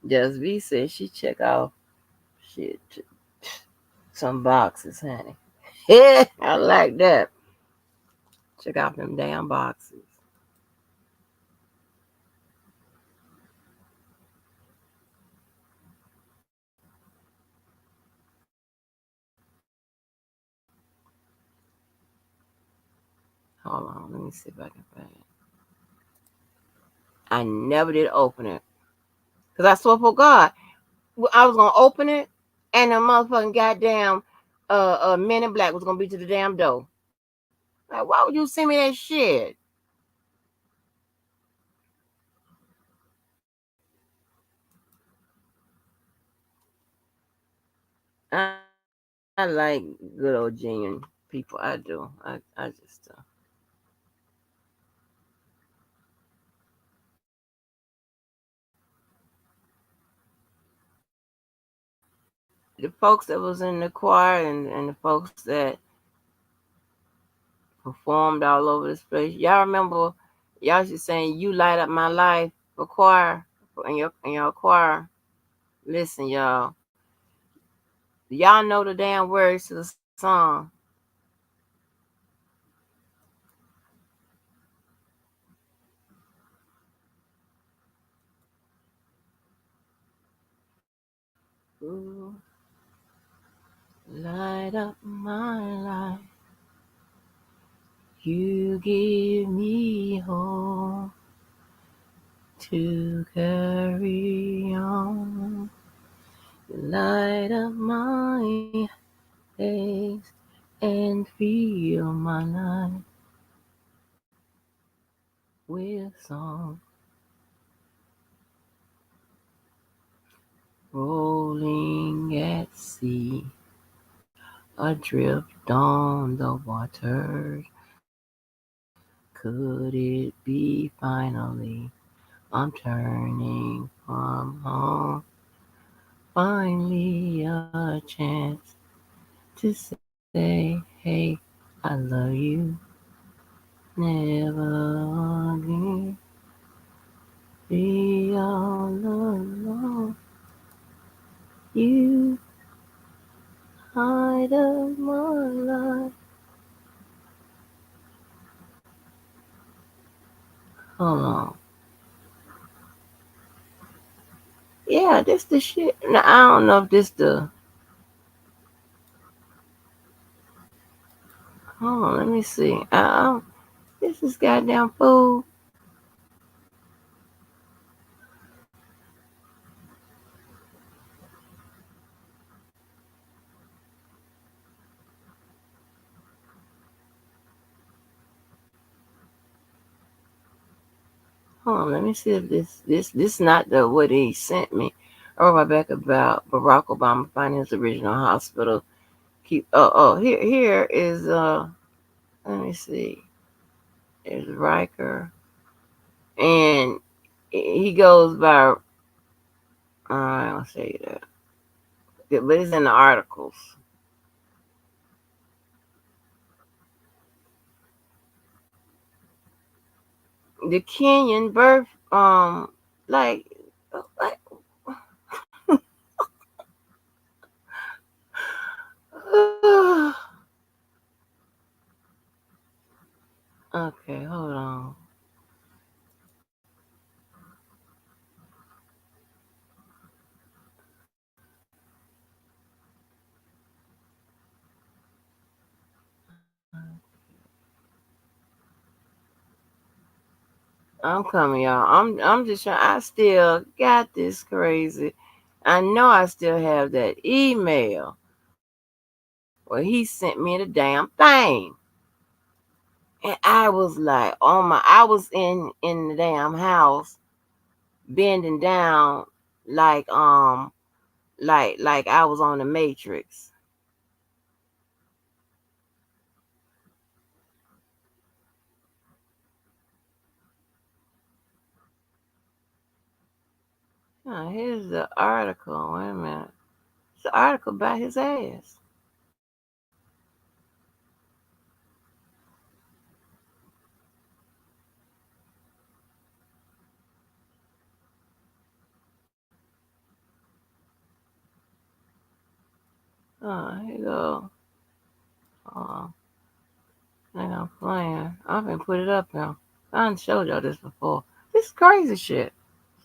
Just V said she check off shit some boxes, honey. Yeah, I like that. Check out them damn boxes. Hold on, let me see if I can find it. I never did open it because I swear for God, I was gonna open it, and the motherfucking goddamn Men in Black was gonna be to the damn door. Like, why would you send me that shit? I like good old genuine people. I do. I just the folks that was in the choir and the folks that performed all over this place. Y'all remember? Y'all should saying "You Light Up My Life" for choir in your choir. Listen, y'all. Y'all know the damn words to the song. Ooh, light up my life. You give me hope to carry on. Light up my days and fill my life with song. Rolling at sea, adrift on the waters. Could it be finally? I'm turning from home. Finally, a chance to say, hey, I love you. Never again be all alone. You hide of my life. Hold on. Yeah, this the shit. Now, I don't know if this the. Hold on, let me see. This is goddamn fool. Hold on, let me see if this not the what he sent me. I wrote my back about Barack Obama finding his original hospital. Keep here is let me see. There's Riker and he goes by I'll show you that. But it's in the articles. The Kenyan birth like like okay, hold on. I'm coming, y'all. I'm just trying. I still got this crazy. I know I still have that email where he sent me the damn thing, and I was like, "Oh my!" I was in the damn house, bending down, like like I was on the Matrix. Here's the article. Wait a minute. It's the article about his ass. Here you go. Uh, and I'm playing. I've been put it up now. I done showed y'all this before. This is crazy shit.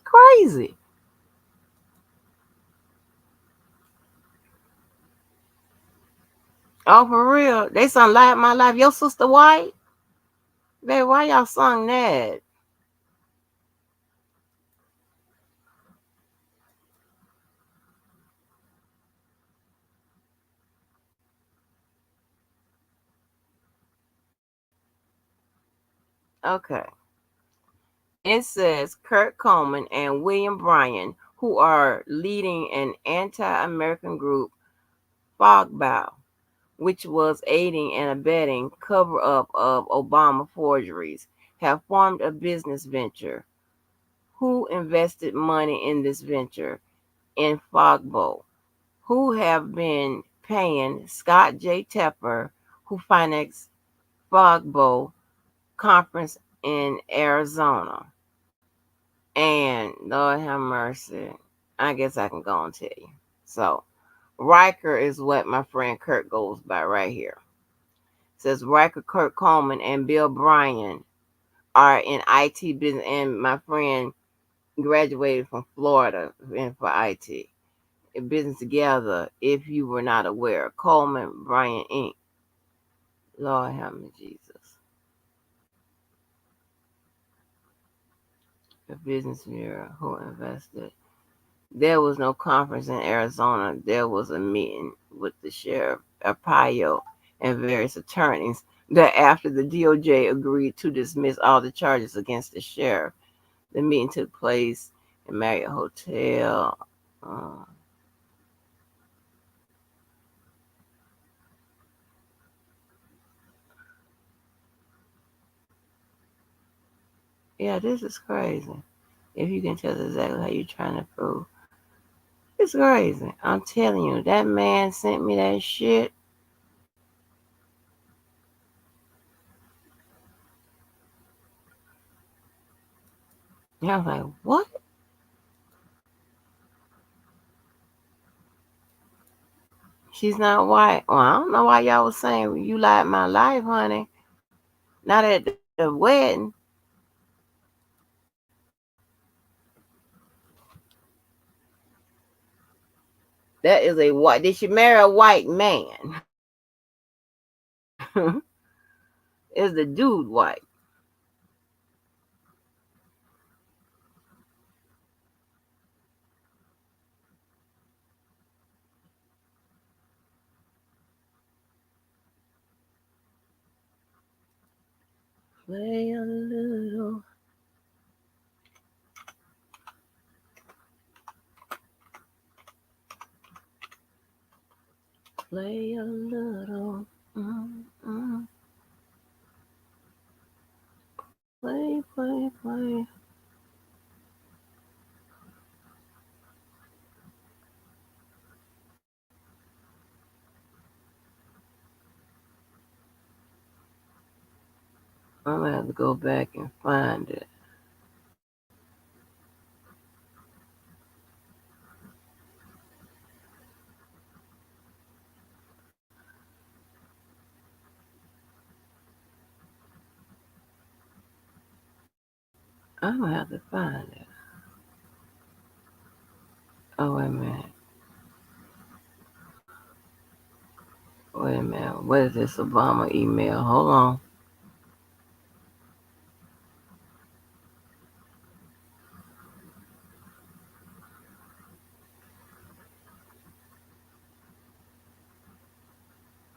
Crazy. Oh, for real. They sung Light My Life. Your sister white? Baby, why y'all sung that? Okay. It says Kurt Coleman and William Bryan, who are leading an anti-American group, Fogbow, which was aiding and abetting cover-up of Obama forgeries, have formed a business venture. Who invested money in this venture? In Fogbow, who have been paying Scott J. Tepper, who financed Fogbow conference in Arizona. And Lord have mercy, I guess I can go and tell you. So Riker is what my friend Kurt goes by right here. It says Riker, Kurt Coleman, and Bill Bryan are in IT business, and my friend graduated from Florida in for IT. In business together, if you were not aware. Coleman, Bryan Inc. Lord help me, Jesus. The business bureau who invested. There was no conference in Arizona. There was a meeting with the sheriff, Arpaio, and various attorneys. That after the DOJ agreed to dismiss all the charges against the sheriff, the meeting took place in Marriott Hotel. Uh, yeah, this is crazy. If you can tell us exactly how you're trying to prove, it's crazy. I'm telling you, that man sent me that shit. And I was like, what? She's not white. Well, I don't know why y'all was saying you like my life, honey. Not at the wedding. That is a white. Did she marry a white man? Is the dude white? Play a little, play a little. Mm, mm, play, play, play. I'm gonna have to go back and find it. I'm gonna have to find it. Oh wait a minute. Wait a minute. What is this Obama email? Hold on.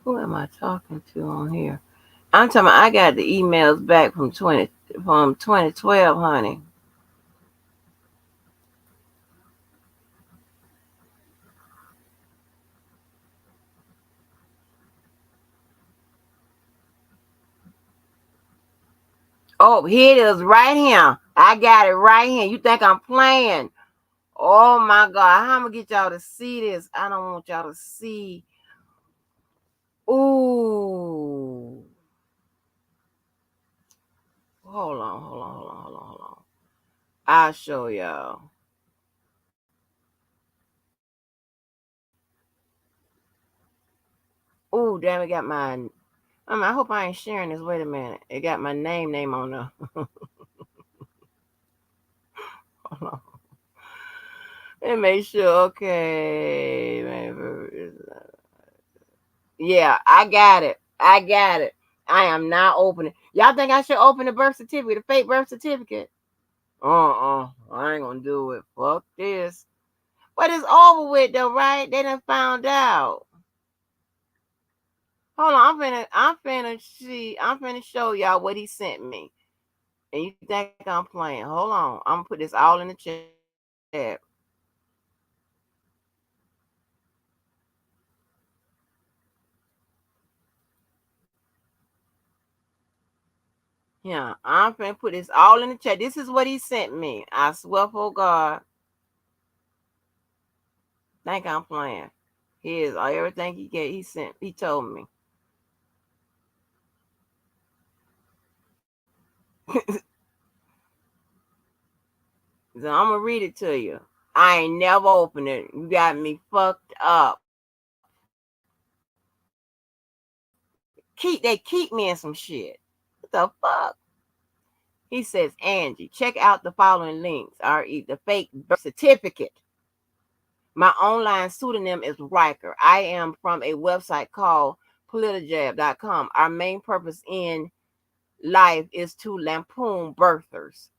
Who am I talking to on here? I'm talking about I got the emails back from 2012, honey. Oh, here it is right here. I got it right here. You think I'm playing? Oh my God. How am I gonna get y'all to see this? I don't want y'all to see. Ooh. Hold on, hold on, hold on, hold on, hold on. I'll show y'all. Ooh, damn, it got my I hope I ain't sharing this. Wait a minute. It got my name on there. Hold on. It made sure. Okay. Yeah, I got it. I got it. I am not opening. Y'all think I should open the birth certificate, the fake birth certificate? I ain't gonna do it. Fuck this. But it's over with though, right? They done found out. Hold on, I'm finna show y'all what he sent me. And you think I'm playing. Hold on. I'm gonna put this all in the chat. Yeah, I'm finna put this all in the chat. This is what he sent me. I swear for God. Think I'm playing. Here's everything he told me. So I'm gonna read it to you. I ain't never opened it. You got me fucked up. Keep me in some shit. What the fuck? He says, Angie, check out the following links. R.E. The fake birth certificate. My online pseudonym is Riker. I am from a website called politajab.com. Our main purpose in life is to lampoon birthers.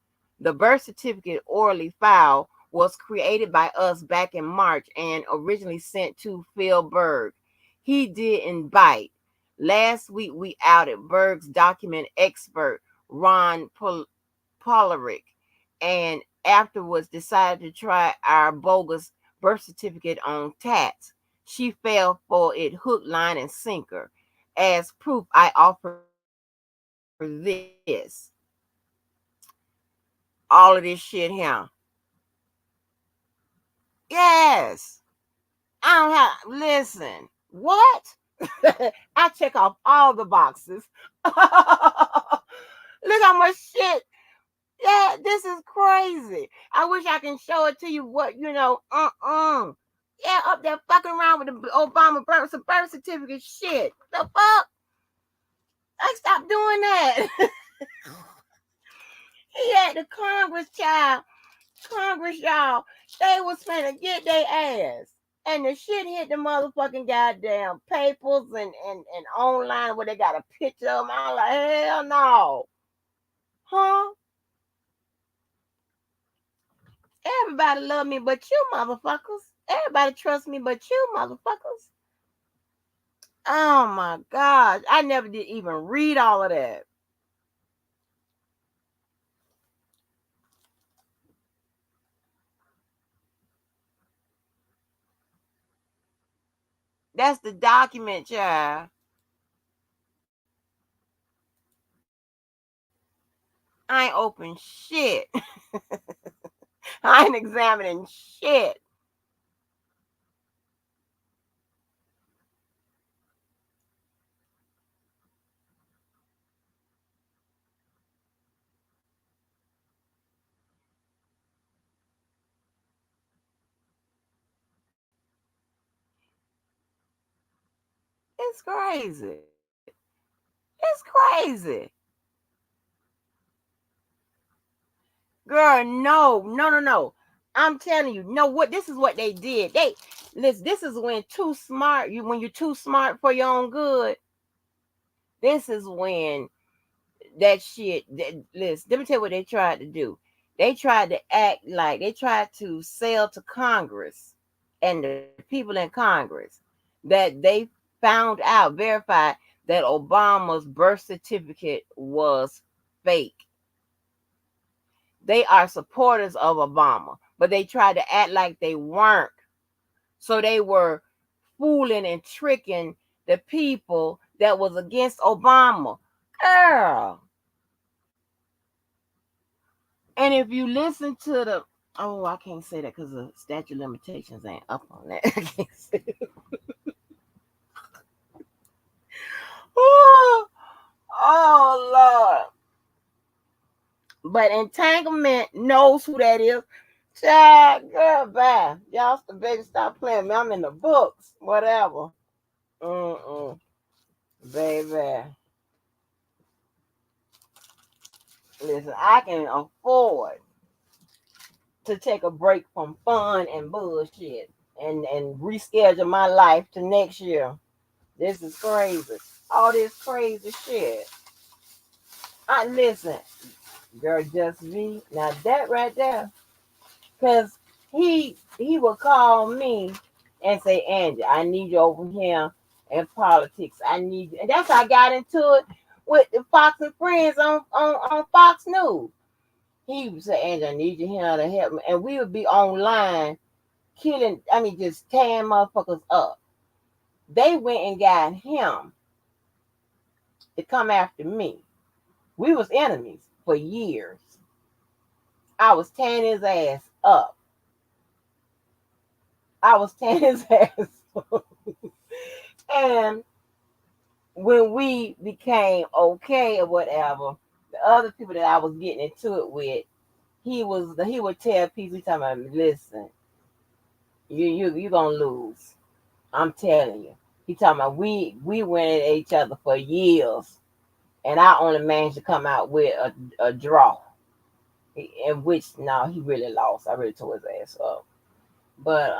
The birth certificate orally file was created by us back in March and originally sent to Phil Berg. He didn't bite. Last week we outed Berg's document expert, Ron Polaric, and afterwards decided to try our bogus birth certificate on Tats. She fell for it hook, line, and sinker. As proof, I offer this. All of this shit here. Yes. I don't have, listen, what? I check off all the boxes. Look how much shit. Yeah, this is crazy. I wish I can show it to you. What Yeah, up there fucking around with the Obama birth certificate shit. The fuck? I stopped doing that. He had the Congress child. Congress, y'all, they was finna get their ass. And the shit hit the motherfucking goddamn papers and online where they got a picture of them. I'm like, hell no. Huh? Everybody love me but you motherfuckers. Everybody trust me but you motherfuckers. Oh my gosh. I never did even read all of that. That's the document, child. I ain't open shit. I ain't examining shit. It's crazy. It's crazy. Girl, no, no, no, no. I'm telling you, no, what this is what they did. Listen, this is when too smart, when you're too smart for your own good, this is when listen, let me tell you what they tried to do. They tried to act like they tried to sell to Congress and the people in Congress that they found out, verified that Obama's birth certificate was fake. They are supporters of Obama, but they tried to act like they weren't. So they were fooling and tricking the people that was against Obama. Girl. And if you listen to the I can't say that because the statute of limitations ain't up on that. I can't say it. Oh, oh Lord. But entanglement knows who that is. Child, girl, bye. Y'all, baby, stop playing me. I'm in the books. Whatever. Mm-mm. Baby. Listen, I can afford to take a break from fun and bullshit and reschedule my life to next year. This is crazy. All this crazy shit. I listen, girl, just me. Now that right there, cause he would call me and say, Angie, I need you over here in politics. I need you, and that's how I got into it with the Fox and Friends on Fox News. He would say, Angie, I need you here to help me, and we would be online killing. I mean, just tearing motherfuckers up. They went and got him to come after me. We was enemies for years. I was tearing his ass up. I was tearing his ass up. And when we became okay or whatever, the other people that I was getting into it with, he would tell people, he talking about, listen, you gonna lose. I'm telling you. He talking about we went at each other for years, and I only managed to come out with a draw. In which no, he really lost. I really tore his ass up. But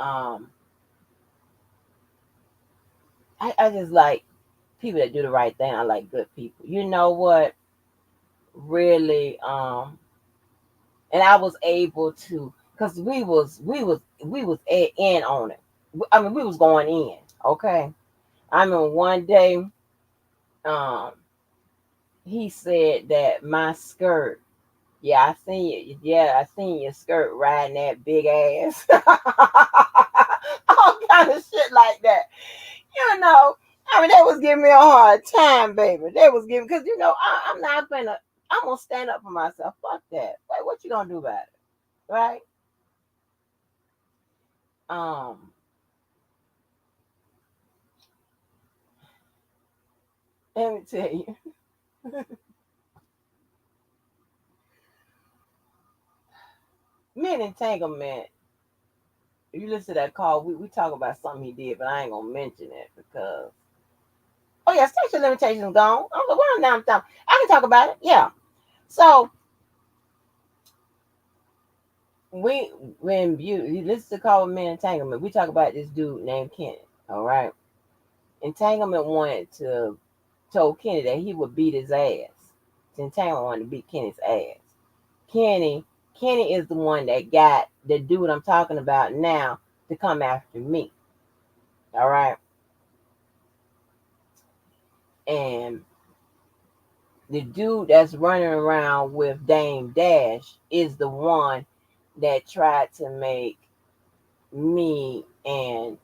I just like people that do the right thing. I like good people. You know what? Really, and I was able to, because we was in on it. I mean, we was going in. Okay. I mean, one day, um, he said that my skirt. Yeah, I seen you. Yeah, I seen your skirt riding that big ass. All kind of shit like that. You know, I mean, they was giving me a hard time, baby. They was giving, because I'm not gonna. I'm gonna stand up for myself. Fuck that. Like, what you gonna do about it, right? Um, let me tell you, me and entanglement. If you listen to that call, we talk about something he did, but I ain't gonna mention it because. Oh yeah, statute limitations gone. I'm like, well, now I'm done. I can talk about it. Yeah. So we when you listen to call with me entanglement, we talk about this dude named Kenny. All right. Entanglement wanted to told Kenny that he would beat his ass. Entanglement wanted to beat Kenny's ass. Kenny Kenny is the one that got the dude I'm talking about now to come after me. All right. And the dude that's running around with Dame Dash is the one that tried to make me and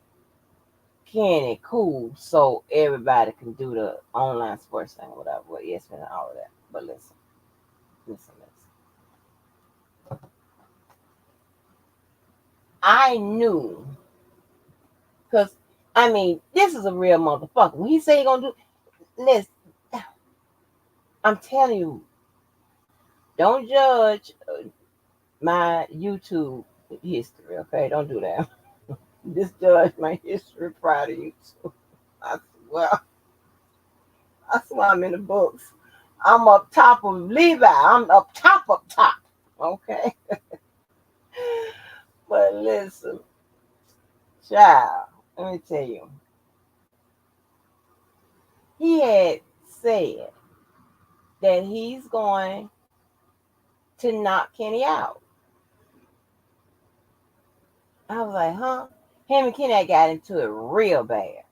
Kenny cool so everybody can do the online sports thing or whatever, with ESPN and all of that. But listen. I knew, because, I mean, this is a real motherfucker. When he say he gonna do, listen, I'm telling you, don't judge my YouTube history, okay? Don't do that. Just judge my history prior to YouTube. I swear, I swear I'm in the books. I'm up top of Levi. I'm up top. Okay. But listen, child, let me tell you, he had said that he's going to knock Kenny out. I was like, huh? Him and Kenny had got into it real bad.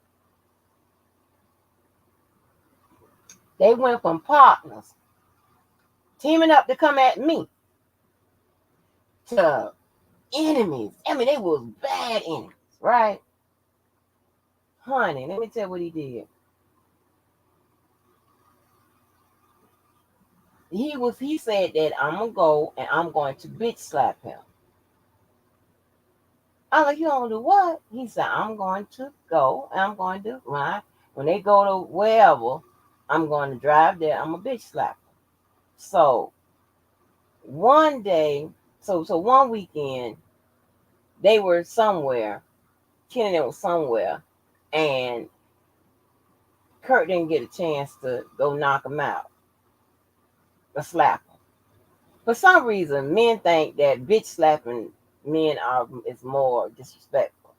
They went from partners teaming up to come at me to enemies. I mean, they was bad enemies, right? Honey, let me tell you what he did. He said that I'm gonna go and I'm going to bitch slap him. I'm like, you don't do what? He said, I'm going to go and I'm going to when they go to wherever, I'm going to drive there, I'm a bitch slap him. So one day, so one weekend, they were somewhere, Kenny was somewhere, and Kurt didn't get a chance to go knock him out or slap him. For some reason, men think that bitch slapping men is more disrespectful.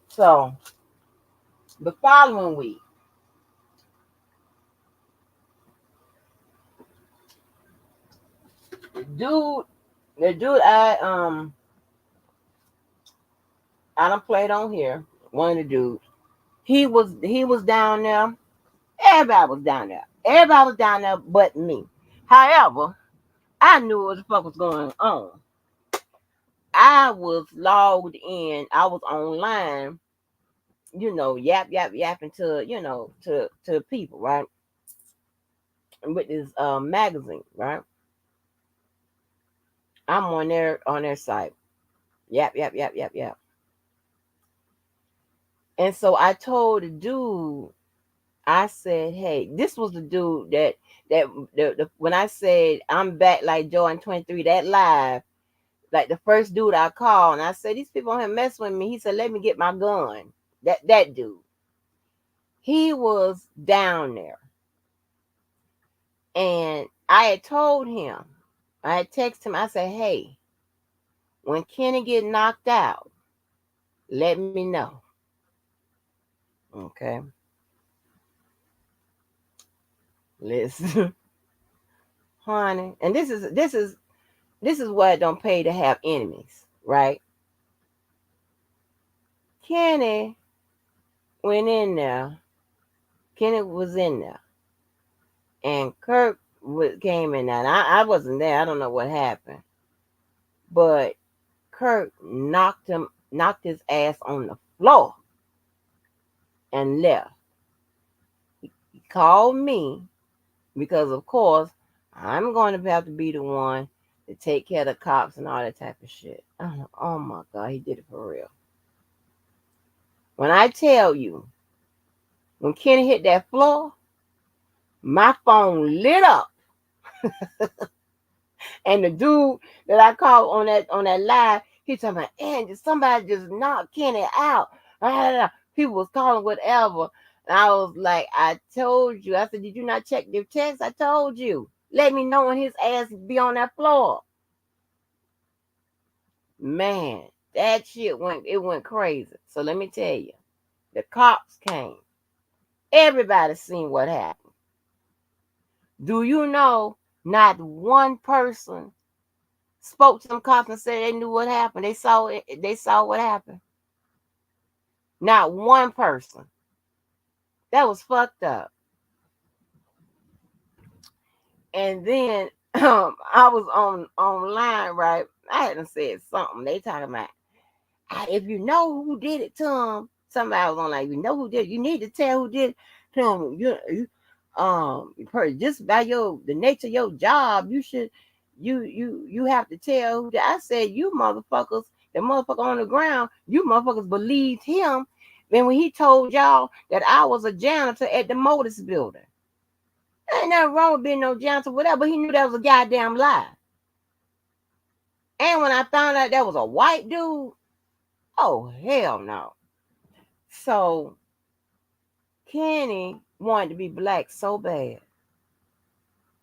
So the following week, dude, the dude I done played on here, one of the dudes, he was down there. Everybody was down there. Everybody was down there but me. However, I knew what the fuck was going on. I was logged in. I was online, yapping to, to people, right? With this magazine, right? I'm on their site. Yap. And so I told the dude, I said, hey, this was the dude that when I said I'm back like Jordan 23, that live, like the first dude I called, and I said, these people on here messing with me. He said, let me get my gun. That dude. He was down there, and I had told him, I had texted him, I said, hey, when Kenny get knocked out, let me know. Okay. Listen, honey. And this is why it don't pay to have enemies, right? Kenny went in there. Kenny was in there, and Kirk came in there. And I wasn't there. I don't know what happened, but Kirk knocked his ass on the floor and left. He called me because, of course, I'm going to have to be the one to take care of the cops and all that type of shit. Oh my God, he did it for real. When I tell you, when Kenny hit that floor, my phone lit up, and the dude that I called on that live, he talking about, and somebody just knocked Kenny out. People was calling whatever. And I was like, I told you. I said, did you not check your text? I told you. Let me know when his ass be on that floor. Man, that shit went crazy. So let me tell you, the cops came. Everybody seen what happened. Do you know not one person spoke to them cops and said they knew what happened? They saw it, they saw what happened. Not one person. That was fucked up. And then I was online, right? I hadn't said something. They talking about, if you know who did it to him, somebody was on like, you know who did it, you need to tell who did it to him. Just by the nature of your job, you should, you have to tell who did. I said, you motherfuckers, the motherfucker on the ground, you motherfuckers believed him. Then when he told y'all that I was a janitor at the Modus building, ain't nothing wrong with being no janitor, whatever. But he knew that was a goddamn lie. And when I found out that was a white dude, oh hell no. So Kenny wanted to be black so bad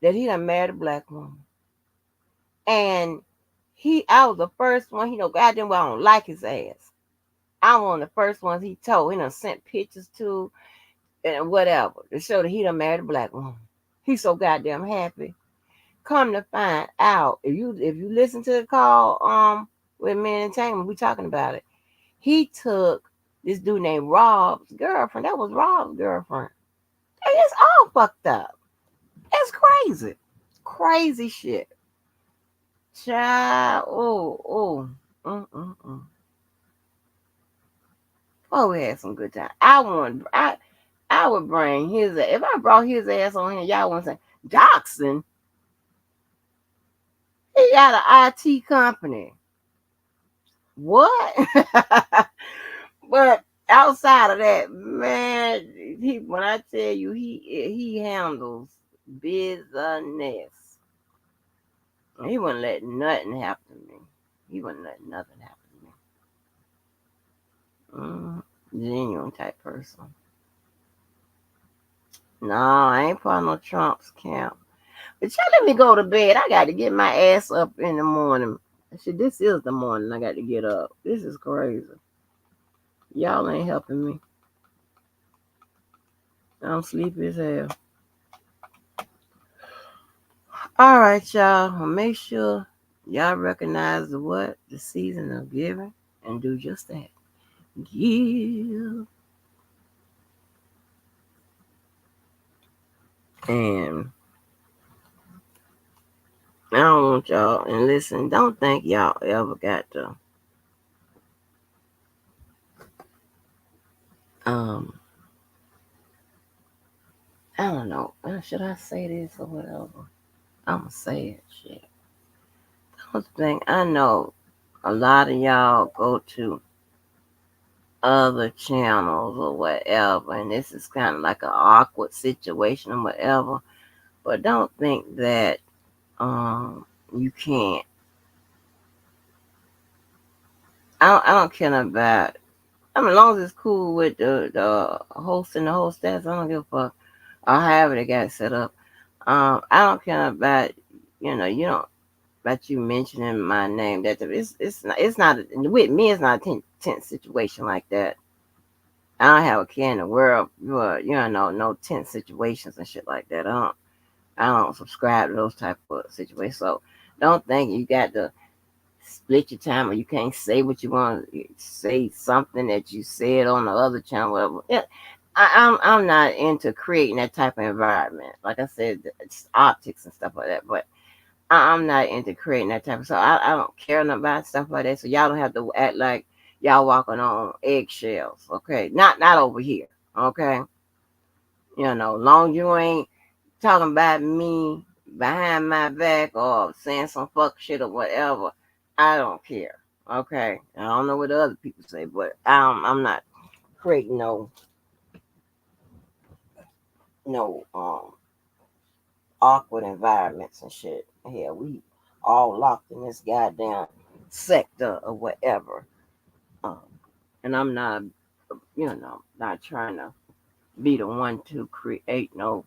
that he done married a black woman. And I was the first one, goddamn well I don't like his ass. I'm one of the first ones he told. He done sent pictures to and whatever to show that he done married a black woman. He's so goddamn happy. Come to find out, if you listen to the call with Men Entertainment, we talking about it. He took this dude named Rob's girlfriend. That was Rob's girlfriend. Hey, it's all fucked up. It's crazy. Crazy shit. Child. Oh, oh. Mm-mm-mm. Oh, we had some good time. I would bring his ass. If I brought his ass on here, y'all wouldn't say, Jackson, he got an IT company. What? But outside of that, man, when I tell you he handles business. He wouldn't let nothing happen to me. He wouldn't let nothing happen to me. Genuine type person. No, I ain't part of no Trump's camp. But y'all let me go to bed. I got to get my ass up in the morning. Shit, this is the morning I got to get up. This is crazy. Y'all ain't helping me. I'm sleepy as hell. All right, y'all. Well, make sure y'all recognize the season of giving, and do just that. Give. And I don't want y'all, and listen, don't think y'all ever got to um I don't know. Should I say this or whatever? I'ma say it. Shit. Don't think, I know a lot of y'all go to other channels or whatever, and this is kind of like an awkward situation or whatever. But don't think that you can't. I don't care about I mean, as long as it's cool with the host and the hostess, I don't give a fuck. Or however they got it set up. I don't care about you don't about you mentioning my name. That it's not with me. It's not a tense situation like that. I don't have a care in the world. No tense situations and shit like that. I don't subscribe to those type of situations. So don't think you got to split your time or you can't say what you want to say something that you said on the other channel. Whatever. Yeah, I'm not into creating that type of environment. Like I said, it's optics and stuff like that. But I'm not into creating that type of stuff. I don't care nothing about stuff like that. So y'all don't have to act like y'all walking on eggshells. Okay, not over here. Okay, long you ain't talking about me behind my back or saying some fuck shit or whatever. I don't care. Okay, I don't know what the other people say, but I'm not creating no awkward environments and shit. Hell, we all locked in this goddamn sector or whatever. Um, and I'm not trying to be the one to create no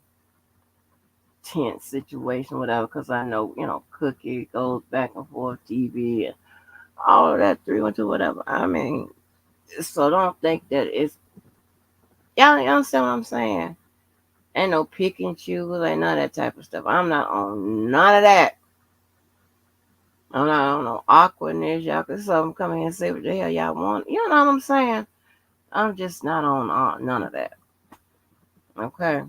tense situation, whatever, because I know, Cookie goes back and forth, TV, and all of that, 312, whatever. I mean, so don't think that y'all understand what I'm saying? Ain't no pick and choose, ain't none of that type of stuff. I'm not on none of that. I'm not on no awkwardness. Y'all can some come in and say what the hell y'all want. You know what I'm saying? I'm just not on none of that. Okay?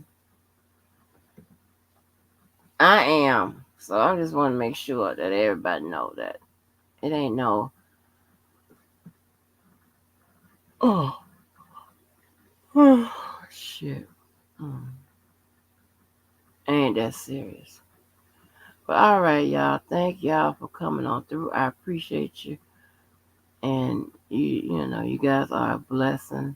I am. So I just want to make sure that everybody know that it ain't no, oh, shit. Mm, ain't that serious. But all right, y'all. Thank y'all for coming on through. I appreciate you. And you guys are a blessing.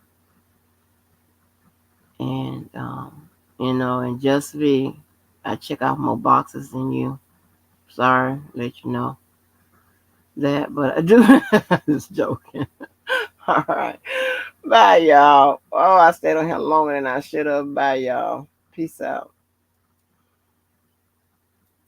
And and just be, I check out more boxes than you. Sorry, let you know that, but I do. Just joking. All right, bye, y'all. Oh, I stayed on here longer than I should have. Bye, y'all. Peace out.